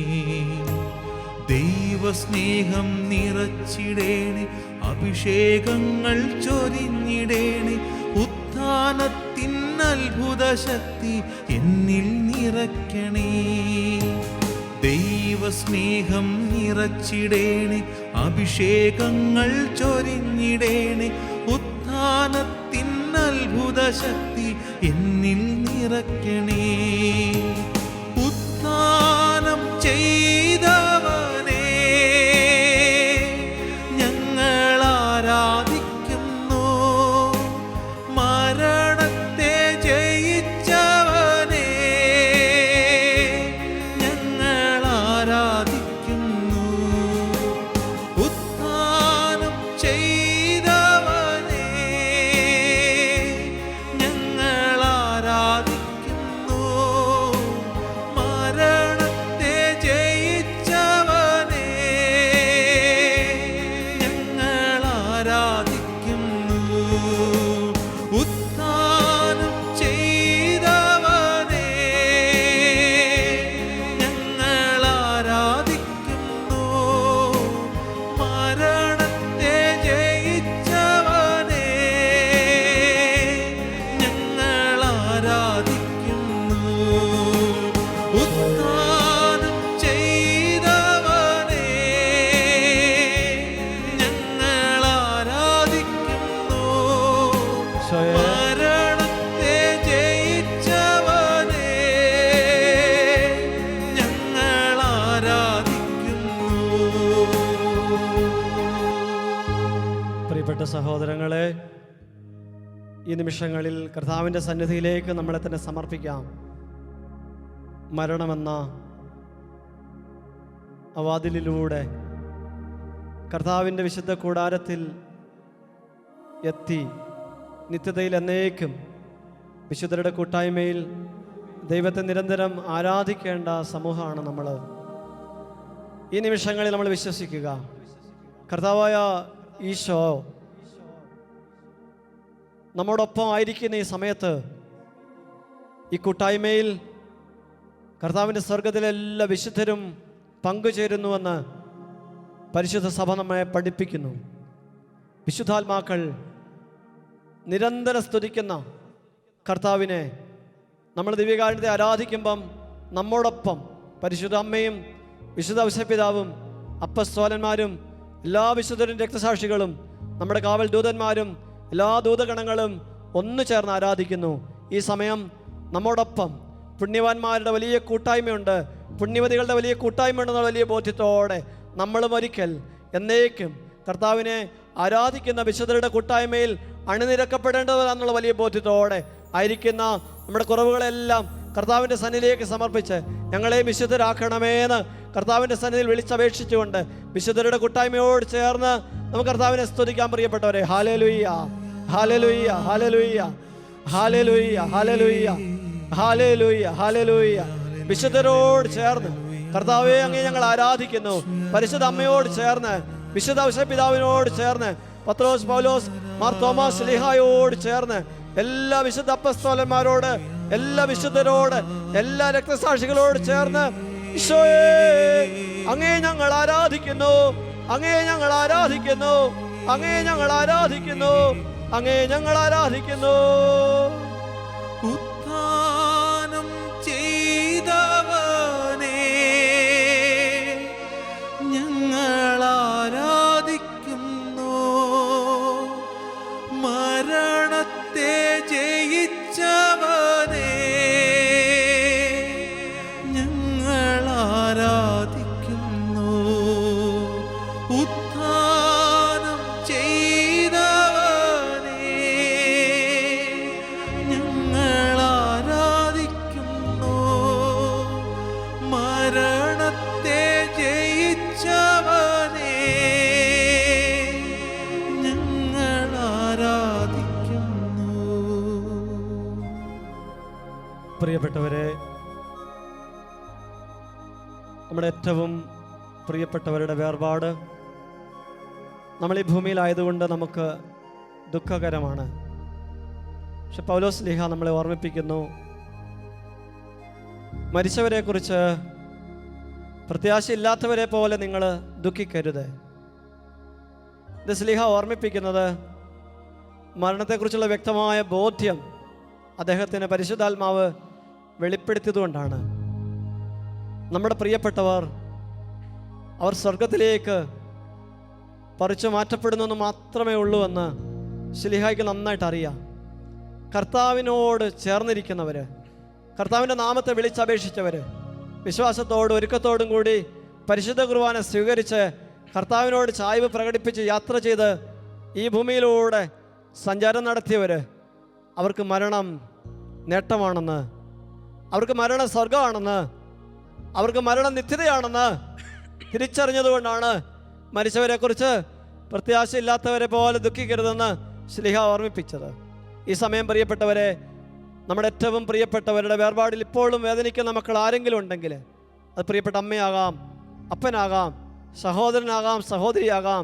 ദൈവ ദൈവസ്നേഹം നിറച്ചിടേണേ, അഭിഷേകങ്ങൾ ചൊരിഞ്ഞിടേണേ. ഉത്ഥാനത്തിൻ അത്ഭുത ശക്തി എന്നിൽ നിറയ്ക്കണേ. ദൈവസ്നേഹം നിറച്ചിടേണേ, അഭിഷേകങ്ങൾ ചൊരിഞ്ഞിടേണേ. ഉത്ഥാനത്തിൻ അത്ഭുത ശക്തി എന്നിൽ നിറയ്ക്കണേ. ഉത്ഥാനം ചെയ്തവനെ ഞങ്ങൾ ആരാധിക്കുന്നു. മരണത്തെ ജയിച്ചവനെ ഞങ്ങൾ ആരാധിക്കുന്നു. ഉത്ഥാനം ചെയ്തവനെ ഞങ്ങൾ ആരാധിക്കുന്നു. മരണത്തെ ജയിച്ചവനെ ഞങ്ങൾ ആരാധിക്കുന്നു. ഉത്ഥാനം ചെയ്തവനെ ഞങ്ങൾ ആരാധിക്കുന്നു. മരണത്തെ ജയിച്ചവനെ ഞങ്ങൾ ആരാധിക്കുന്നു. ഉത്ഥാനം ചെയ്തവനെ ഞങ്ങൾ ആരാധിക്കുന്നു. മരണത്തെ ജയിച്ചവനെ ഞങ്ങൾ ആരാധിക്കുന്നു. പ്രിയപ്പെട്ട സഹോദരങ്ങളെ, ഈ നിമിഷങ്ങളിൽ കർത്താവിൻ്റെ സന്നിധിയിലേക്ക് നമ്മളെ തന്നെ സമർപ്പിക്കാം. മരണമെന്ന വാതിലിലൂടെ കർത്താവിൻ്റെ വിശുദ്ധ കൂടാരത്തിൽ എത്തി നിത്യതയിൽ എന്നേക്കും വിശുദ്ധരുടെ കൂട്ടായ്മയിൽ ദൈവത്തെ നിരന്തരം ആരാധിക്കേണ്ട സമൂഹമാണ് നമ്മൾ. ഈ നിമിഷങ്ങളിൽ നമ്മൾ വിശ്വസിക്കുക, കർത്താവായ ഈശോ നമ്മോടൊപ്പം ആയിരിക്കുന്ന ഈ സമയത്ത് ഈ കൂട്ടായ്മയിൽ കർത്താവിൻ്റെ സ്വർഗത്തിലെ എല്ലാ വിശുദ്ധരും പങ്കുചേരുന്നുവെന്ന് പരിശുദ്ധ സഭ നമ്മെ പഠിപ്പിക്കുന്നു. വിശുദ്ധാത്മാക്കൾ നിരന്തരം സ്തുതിക്കുന്ന കർത്താവിനെ നമ്മൾ ദിവ്യകാരുണ്യത്തെ ആരാധിക്കുമ്പം നമ്മോടൊപ്പം പരിശുദ്ധ അമ്മയും വിശുദ്ധ ഔസേപ്പിതാവും അപ്പസ്തോലന്മാരും എല്ലാ വിശുദ്ധരും രക്തസാക്ഷികളും നമ്മുടെ കാവൽ ദൂതന്മാരും എല്ലാ ദൂതഗണങ്ങളും ഒന്നു ചേർന്ന് ആരാധിക്കുന്നു. ഈ സമയം നമ്മോടൊപ്പം പുണ്യവാന്മാരുടെ വലിയ കൂട്ടായ്മയുണ്ട്, പുണ്യവതികളുടെ വലിയ കൂട്ടായ്മയുണ്ടെന്നുള്ള വലിയ ബോധ്യത്തോടെ നമ്മളും ഒരിക്കൽ എന്നേക്കും കർത്താവിനെ ആരാധിക്കുന്ന വിശുദ്ധരുടെ കൂട്ടായ്മയിൽ അണിനിരക്കപ്പെടേണ്ടതാണെന്നുള്ള വലിയ ബോധ്യത്തോടെ ആയിരിക്കുന്ന നമ്മുടെ കുറവുകളെല്ലാം കർത്താവിൻ്റെ സന്നിധിയിലേക്ക് സമർപ്പിച്ച് ഞങ്ങളെ വിശുദ്ധരാക്കണമേന്ന് കർത്താവിൻ്റെ സന്നിധിയിൽ വിളിച്ചപേക്ഷിച്ചുകൊണ്ട് വിശുദ്ധരുടെ കൂട്ടായ്മയോട് ചേർന്ന് നമുക്ക് കർത്താവിനെ സ്തുതിക്കാൻ. പ്രിയപ്പെട്ടവരെ, hallelujah, hallelujah, hallelujah, hallelujah, hallelujah, hallelujah, hallelujah. വിശുദ്ധരോട് ചേർന്ന് കർത്താവെ അങ്ങേ ഞങ്ങൾ ആരാധിക്കുന്നു. പരിശുദ്ധ അമ്മയോട് ചേർന്ന്, വിശുദ്ധ ഔസേപ്പിതാവിനോട് ചേർന്ന്, പത്രോസ്, പൗലോസ്, മാർ തോമസ് ശ്ലീഹായോട് ചേർന്ന്, എല്ലാ വിശുദ്ധ അപ്പസ്തോലന്മാരോട്, എല്ലാ വിശുദ്ധരോട്, എല്ലാ രക്തസാക്ഷികളോട് ചേർന്ന് ഈശോയേ അങ്ങേ ഞങ്ങൾ ആരാധിക്കുന്നു, അങ്ങേ ഞങ്ങൾ ആരാധിക്കുന്നു, അങ്ങേ ഞങ്ങൾ ആരാധിക്കുന്നു, അങ്ങേ ഞങ്ങൾ ആരാധിക്കുന്നു. ഉത്ഥാനം ചെയ്തവനെ ഞങ്ങൾ ആരാധിക്കുന്നു. മരണത്തെ ജയിച്ചവനെ ഞങ്ങൾ ആരാധിക്കുന്നു. ഉത്ഥാനം ചെയ്തവനെ ഞങ്ങൾ ആരാധിക്കുന്നു. മരണത്തെ ജയിച്ചവനെ ഞങ്ങൾ ആരാധിക്കുന്നു. പ്രിയപ്പെട്ടവരെ, നമ്മുടെ ഏറ്റവും പ്രിയപ്പെട്ടവരുടെ വേർപാട് നമ്മൾ ഈ ഭൂമിയിലായതുകൊണ്ട് നമുക്ക് ദുഃഖകരമാണ്. പക്ഷെ പൗലോസ് ശ്ലീഹ നമ്മളെ ഓർമ്മിപ്പിക്കുന്നു, മരിച്ചവരെക്കുറിച്ച് പ്രത്യാശയില്ലാത്തവരെ പോലെ നിങ്ങൾ ദുഃഖിക്കരുത്. ഇത് സ്ലീഹ ഓർമ്മിപ്പിക്കുന്നത് മരണത്തെക്കുറിച്ചുള്ള വ്യക്തമായ ബോധ്യം അദ്ദേഹത്തിന് പരിശുദ്ധാത്മാവ് വെളിപ്പെടുത്തിയതുകൊണ്ടാണ്. നമ്മുടെ പ്രിയപ്പെട്ടവർ അവർ സ്വർഗത്തിലേക്ക് പറിച്ചു മാറ്റപ്പെടുന്നെന്ന് മാത്രമേ ഉള്ളൂ എന്ന് ശ്ലീഹായ്ക്ക് നന്നായിട്ട് അറിയാം. കർത്താവിനോട് ചേർന്നിരിക്കുന്നവർ, കർത്താവിൻ്റെ നാമത്തെ വിളിച്ചപേക്ഷിച്ചവർ, വിശ്വാസത്തോടും ഒരുക്കത്തോടും കൂടി പരിശുദ്ധ കുർബാന സ്വീകരിച്ച് കർത്താവിനോട് ചായ്വ് പ്രകടിപ്പിച്ച് യാത്ര ചെയ്ത് ഈ ഭൂമിയിലൂടെ സഞ്ചാരം നടത്തിയവർ, അവർക്ക് മരണം നേട്ടമാണെന്ന്, അവർക്ക് മരണം സ്വർഗമാണെന്ന്, അവർക്ക് മരണം നിത്യതയാണെന്ന് തിരിച്ചറിഞ്ഞതുകൊണ്ടാണ് മരിച്ചവരെക്കുറിച്ച് പ്രത്യാശയില്ലാത്തവരെ പോലെ ദുഃഖിക്കരുതെന്ന് ശ്ലീഹ ഓർമ്മിപ്പിച്ചത്. ഈ സമയം പ്രിയപ്പെട്ടവരെ, നമ്മുടെ ഏറ്റവും പ്രിയപ്പെട്ടവരുടെ വേർപാടിൽ ഇപ്പോഴും വേദനിക്കുന്ന മക്കൾ ആരെങ്കിലും ഉണ്ടെങ്കിൽ അത് പ്രിയപ്പെട്ട അമ്മയാകാം, അപ്പനാകാം, സഹോദരനാകാം, സഹോദരിയാകാം,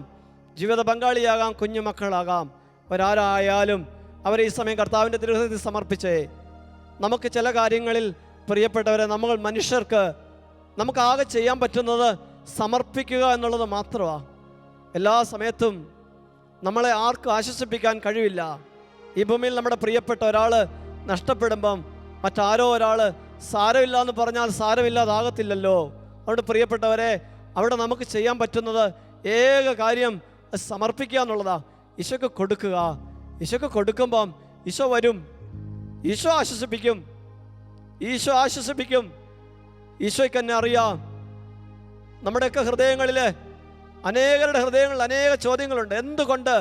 ജീവിത പങ്കാളിയാകാം, കുഞ്ഞുമക്കളാകാം, ഒരാരായാലും അവരെ ഈ സമയം കർത്താവിൻ്റെ തിരുഹൃദയത്തിൽ സമർപ്പിച്ചേ. നമുക്ക് ചില കാര്യങ്ങളിൽ പ്രിയപ്പെട്ടവരെ, നമ്മൾ മനുഷ്യർക്ക് നമുക്കാകെ ചെയ്യാൻ പറ്റുന്നത് സമർപ്പിക്കുക എന്നുള്ളത് മാത്രമാണ്. എല്ലാ സമയത്തും നമ്മളെ ആർക്കും ആശ്വസിപ്പിക്കാൻ കഴിവില്ല. ഈ ഭൂമിയിൽ നമ്മുടെ പ്രിയപ്പെട്ട ഒരാൾ നഷ്ടപ്പെടുമ്പം മറ്റാരോ ഒരാൾ സാരമില്ല എന്ന് പറഞ്ഞാൽ സാരമില്ലാതാകത്തില്ലല്ലോ. അതുകൊണ്ട് പ്രിയപ്പെട്ടവരെ, അവിടെ നമുക്ക് ചെയ്യാൻ പറ്റുന്നത് ഏക കാര്യം സമർപ്പിക്കുക എന്നുള്ളതാണ്. ഈശോയ്ക്ക് കൊടുക്കുക. ഈശോയ്ക്ക് കൊടുക്കുമ്പം ഈശോ വരും, ഈശോ ആശ്വസിപ്പിക്കും, ഈശോ ആശ്വസിപ്പിക്കും. ഈശോയ്ക്ക് തന്നെ അറിയാം. നമ്മുടെയൊക്കെ ഹൃദയങ്ങളിൽ, അനേകരുടെ ഹൃദയങ്ങളിൽ അനേക ചോദ്യങ്ങളുണ്ട്. എന്തുകൊണ്ട്?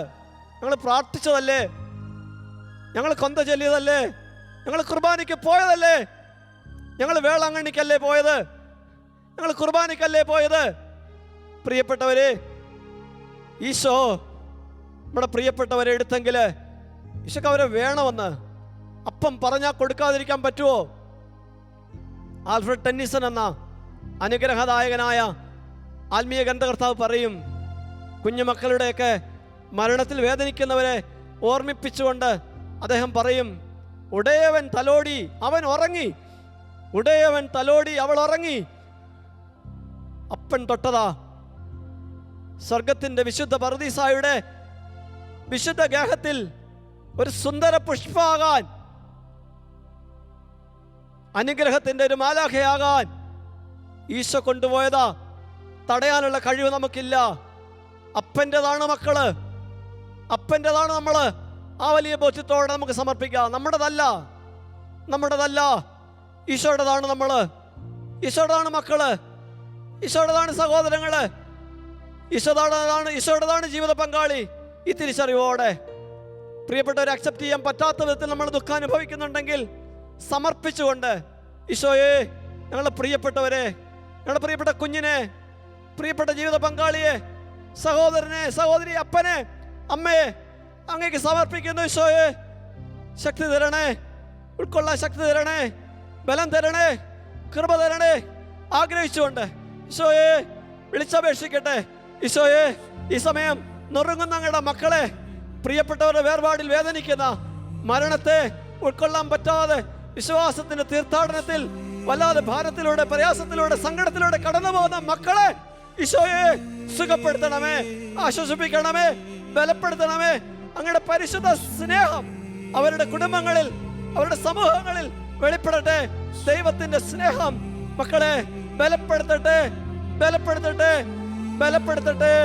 ഞങ്ങൾ പ്രാർത്ഥിച്ചതല്ലേ, ഞങ്ങൾ കൊന്ത ചൊല്ലിയതല്ലേ, ഞങ്ങൾ കുർബാനയ്ക്ക് പോയതല്ലേ, ഞങ്ങൾ വേളാങ്കണ്ണിക്കല്ലേ പോയത്, ഞങ്ങൾ കുർബാനയ്ക്കല്ലേ പോയത്. പ്രിയപ്പെട്ടവരെ, ഈശോ നമ്മുടെ പ്രിയപ്പെട്ടവരെ എടുത്തെങ്കിൽ ഈശോക്ക് അവരെ വേണമെന്ന് അപ്പം പറഞ്ഞാൽ കൊടുക്കാതിരിക്കാൻ പറ്റുമോ? ആൽഫ്രഡ് ടെന്നിസൺ എന്ന അനുഗ്രഹദായകനായ ആത്മീയ ഗ്രന്ഥകർത്താവ് പറയും, കുഞ്ഞുമക്കളുടെയൊക്കെ മരണത്തിൽ വേദനിക്കുന്നവരെ ഓർമ്മിപ്പിച്ചുകൊണ്ട് അദ്ദേഹം പറയും, ഉടയവൻ തലോടി അവൻ ഉറങ്ങി, ഉടയവൻ തലോടി അവൾ ഉറങ്ങി. അപ്പൻ തൊട്ടതാ സ്വർഗത്തിൻ്റെ വിശുദ്ധ പറുദീസായുടെ വിശുദ്ധ ഗേഹത്തിൽ ഒരു സുന്ദര പുഷ്പമാകാൻ, അനുഗ്രഹത്തിൻ്റെ ഒരു മാലാഖയാകാൻ ഈശോ കൊണ്ടുപോയതാ. തടയാനുള്ള കഴിവ് നമുക്കില്ല. അപ്പൻ്റെതാണ് മക്കള്, അപ്പൻ്റെതാണ് നമ്മള്. ആ വലിയ ബോധ്യത്തോടെ നമുക്ക് സമർപ്പിക്കാം. നമ്മുടേതല്ല, നമ്മുടേതല്ല, ഈശോയുടേതാണ് നമ്മള്, ഈശോയുടേതാണ് മക്കള്, ഈശോയുടേതാണ് സഹോദരങ്ങള്, ഈശോയുടേതാണ് ജീവിത പങ്കാളി. ഈ തിരിച്ചറിവോടെ പ്രിയപ്പെട്ടവരെ, അക്സെപ്റ്റ് ചെയ്യാൻ പറ്റാത്ത വിധത്തിൽ നമ്മൾ ദുഃഖം അനുഭവിക്കുന്നുണ്ടെങ്കിൽ സമർപ്പിച്ചുകൊണ്ട്, ഈശോയെ, ഞങ്ങളുടെ പ്രിയപ്പെട്ടവരെ, ഞങ്ങളുടെ പ്രിയപ്പെട്ട കുഞ്ഞിനെ, പ്രിയപ്പെട്ട ജീവിത പങ്കാളിയെ, സഹോദരനെ, സഹോദരി, അപ്പനെ, അമ്മയെ അങ്ങേക്ക് സമർപ്പിക്കുന്നു. ഈശോയെ, ശക്തി തരണേ, ഉൾക്കൊള്ളാൻ ശക്തി തരണേ, ബലം തരണേ, കൃപ തരണേ. ആഗ്രഹിച്ചുകൊണ്ട് ഈശോയെ വിളിച്ചപേക്ഷിക്കട്ടെ. ഈശോയെ, ഈ സമയം നുറുങ്ങുന്ന ഞങ്ങളുടെ മക്കളെ, പ്രിയപ്പെട്ടവരുടെ വേർപാടിൽ വേദനിക്കുന്ന, മരണത്തെ ഉൾക്കൊള്ളാൻ പറ്റാതെ വിശ്വാസത്തിന്റെ തീർത്ഥാടനത്തിൽ വല്ലാതെ ഭാരത്തിലൂടെ, പ്രയാസത്തിലൂടെ, സങ്കടത്തിലൂടെ കടന്നു പോകുന്ന മക്കളെ ഈശോയെ സുഖപ്പെടുത്തണമേ, ആശ്വസിപ്പിക്കണമേ, ബലപ്പെടുത്തണമേ. അങ്ങയുടെ പരിശുദ്ധ സ്നേഹം അവരുടെ കുടുംബങ്ങളിൽ, അവരുടെ സമൂഹങ്ങളിൽ വെളിപ്പെടട്ടെ. ദൈവത്തിന്റെ സ്നേഹം മക്കളെ ബലപ്പെടുത്തട്ടെ, ബലപ്പെടുത്തട്ടെ, ബലപ്പെടുത്തട്ടെ.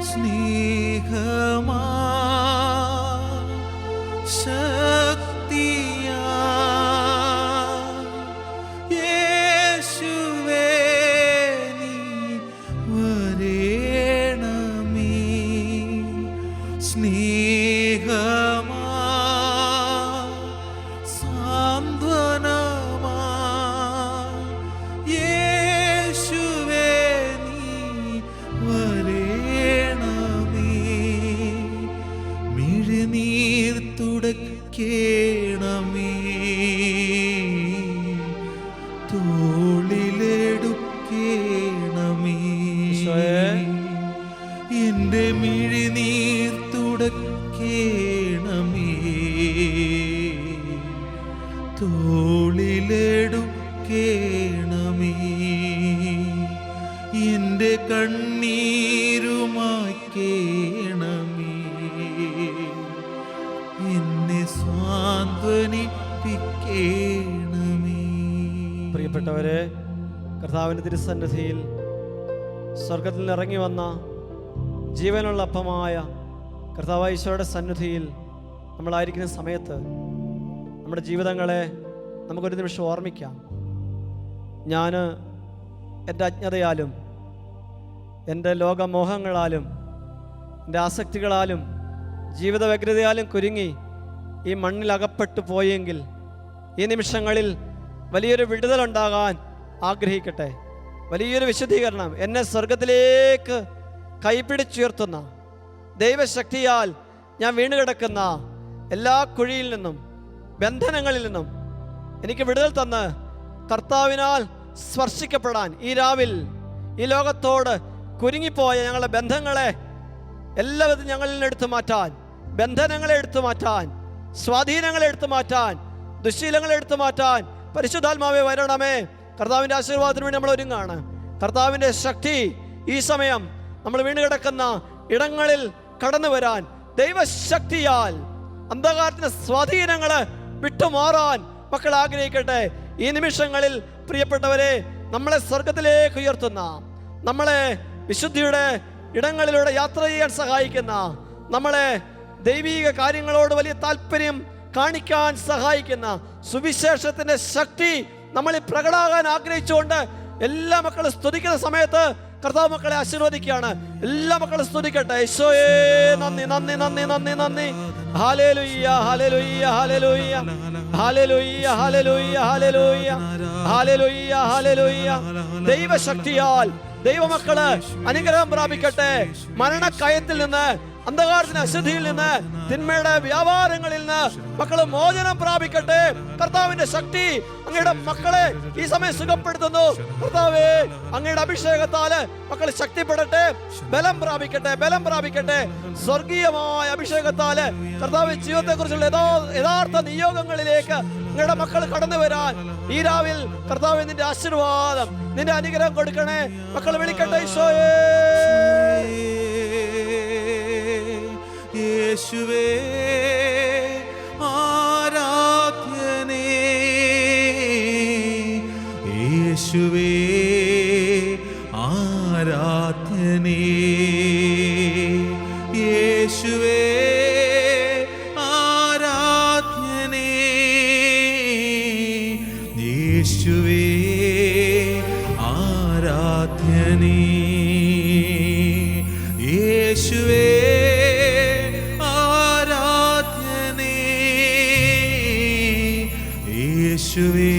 സ്നേഹമാ ശക്തിയാ യേശുവേ നീ വരേണമേ. സ്നേഹമാ സാന്ത്വനമാ യേശുവേ നീ വരേണമേ. മിഴിനീർ തുടക്കേണമേ, തോളിലെടുക്കേണമേ. എന്റെ മിഴിനീർ തുടക്കേണമേ, തോളിലെടുക്കേണമേ. കർത്താവിൻ്റെ തിരുസന്നിധിയിൽ സ്വർഗത്തിൽ നിന്ന് ഇറങ്ങി വന്ന ജീവനുള്ള അപ്പമായ കർത്താവായ ഈശോയുടെ സന്നിധിയിൽ നമ്മളായിരിക്കുന്ന സമയത്ത് നമ്മുടെ ജീവിതങ്ങളെ നമുക്കൊരു നിമിഷം ഓർമ്മിക്കാം. ഞാൻ എൻ്റെ അജ്ഞതയാലും എൻ്റെ ലോകമോഹങ്ങളാലും എൻ്റെ ആസക്തികളാലും ജീവിത വ്യഗ്രതയാലും കുരുങ്ങി ഈ മണ്ണിൽ അകപ്പെട്ടു പോയെങ്കിൽ ഈ നിമിഷങ്ങളിൽ വലിയൊരു വിടുതലുണ്ടാകാൻ ആഗ്രഹിക്കട്ടെ. വലിയൊരു വിശുദ്ധീകരണം എന്നെ സ്വർഗത്തിലേക്ക് കൈപിടിച്ചുയർത്തുന്ന ദൈവശക്തിയാൽ ഞാൻ വീണുകിടക്കുന്ന എല്ലാ കുഴിയിൽ നിന്നും ബന്ധനങ്ങളിൽ നിന്നും എനിക്ക് വിടുതൽ തന്ന് കർത്താവിനാൽ സ്പർശിക്കപ്പെടാൻ ഈ രാവിൽ ഈ ലോകത്തോട് കുരുങ്ങിപ്പോയ ഞങ്ങളുടെ ബന്ധങ്ങളെ എല്ലാവരും ഞങ്ങളിൽ നിന്ന് എടുത്തു മാറ്റാൻ, ബന്ധനങ്ങളെ എടുത്തു മാറ്റാൻ, സ്വാധീനങ്ങളെ എടുത്തു മാറ്റാൻ, ദുശ്ശീലങ്ങളെ എടുത്തു മാറ്റാൻ പരിശുദ്ധാത്മാവേ വരണമേ. കർത്താവിൻ്റെ ആശീർവാദത്തിന് വേണ്ടി നമ്മൾ ഒരുങ്ങാണ്. കർത്താവിൻ്റെ ശക്തി ഈ സമയം നമ്മൾ വീണ് കിടക്കുന്ന ഇടങ്ങളിൽ കടന്നു വരാൻ, ദൈവശക്തിയാൽ അന്ധകാരത്തിന്റെ സ്വാധീനങ്ങൾ വിട്ടുമാറാൻ മക്കൾ ആഗ്രഹിക്കട്ടെ. ഈ നിമിഷങ്ങളിൽ പ്രിയപ്പെട്ടവരെ, നമ്മളെ സ്വർഗത്തിലേക്ക് ഉയർത്തുന്ന, നമ്മളെ വിശുദ്ധിയുടെ ഇടങ്ങളിലൂടെ യാത്ര ചെയ്യാൻ സഹായിക്കുന്ന, നമ്മളെ ദൈവീക കാര്യങ്ങളോട് വലിയ താല്പര്യം കാണിക്കാൻ സഹായിക്കുന്ന സുവിശേഷത്തിന്റെ ശക്തി നമ്മളിൽ പ്രകടമാകാൻ ആഗ്രഹിച്ചുകൊണ്ട് എല്ലാ മക്കളും സ്തുതിക്കുന്ന സമയത്ത് കർത്താവ് മക്കളെ ആശീർവദിക്കുകയാണ്. എല്ലാ മക്കളും സ്തുതിക്കട്ടെ. ഈശോയേ നന്ദി, നന്ദി, നന്ദി, നന്ദി, നന്ദി. ഹല്ലേലൂയ, hallelujah, hallelujah, hallelujah, hallelujah, hallelujah, hallelujah, ഹല്ലേലൂയ. ദൈവശക്തിയാൽ ദൈവമക്കള് അനുഗ്രഹം പ്രാപിക്കട്ടെ. മരണക്കയത്തിൽ നിന്ന്, അന്ധകാരത്തിന്റെ അശുദ്ധിയിൽ നിന്ന്, തിന്മയുടെ വ്യാപാരങ്ങളിൽ നിന്ന് മക്കള് മോചനം പ്രാപിക്കട്ടെ. കർത്താവിന്റെ ശക്തി അങ്ങയുടെ മക്കളെ ഈ സമയം സുഖപ്പെടുത്തുന്നു. കർത്താവേ, അങ്ങയുടെ അഭിഷേകത്താല് മക്കൾ ശക്തിപ്പെടട്ടെ, ബലം പ്രാപിക്കട്ടെ, ബലം പ്രാപിക്കട്ടെ. സ്വർഗീയമായ അഭിഷേകത്താല് കർത്താവ് ജീവിതത്തെ കുറിച്ചുള്ള യഥാർത്ഥ നിയോഗങ്ങളിലേക്ക് അങ്ങയുടെ മക്കൾ കടന്നു വരാൻ ഈ രാവിൽ കർത്താവ് നിന്റെ ആശീർവാദം, നിന്റെ അനുഗ്രഹം കൊടുക്കണേ. മക്കൾ വിളിക്കട്ടെ. ഈശോയേ, യേശുവേ ആരാധ്യനേ, യേശുവേ ആരാധ്യനേ, യേശുവേ ആരാധ്യനേ, യേശുവേ ആരാധ്യനേ, യേശുവേ യേശുവേ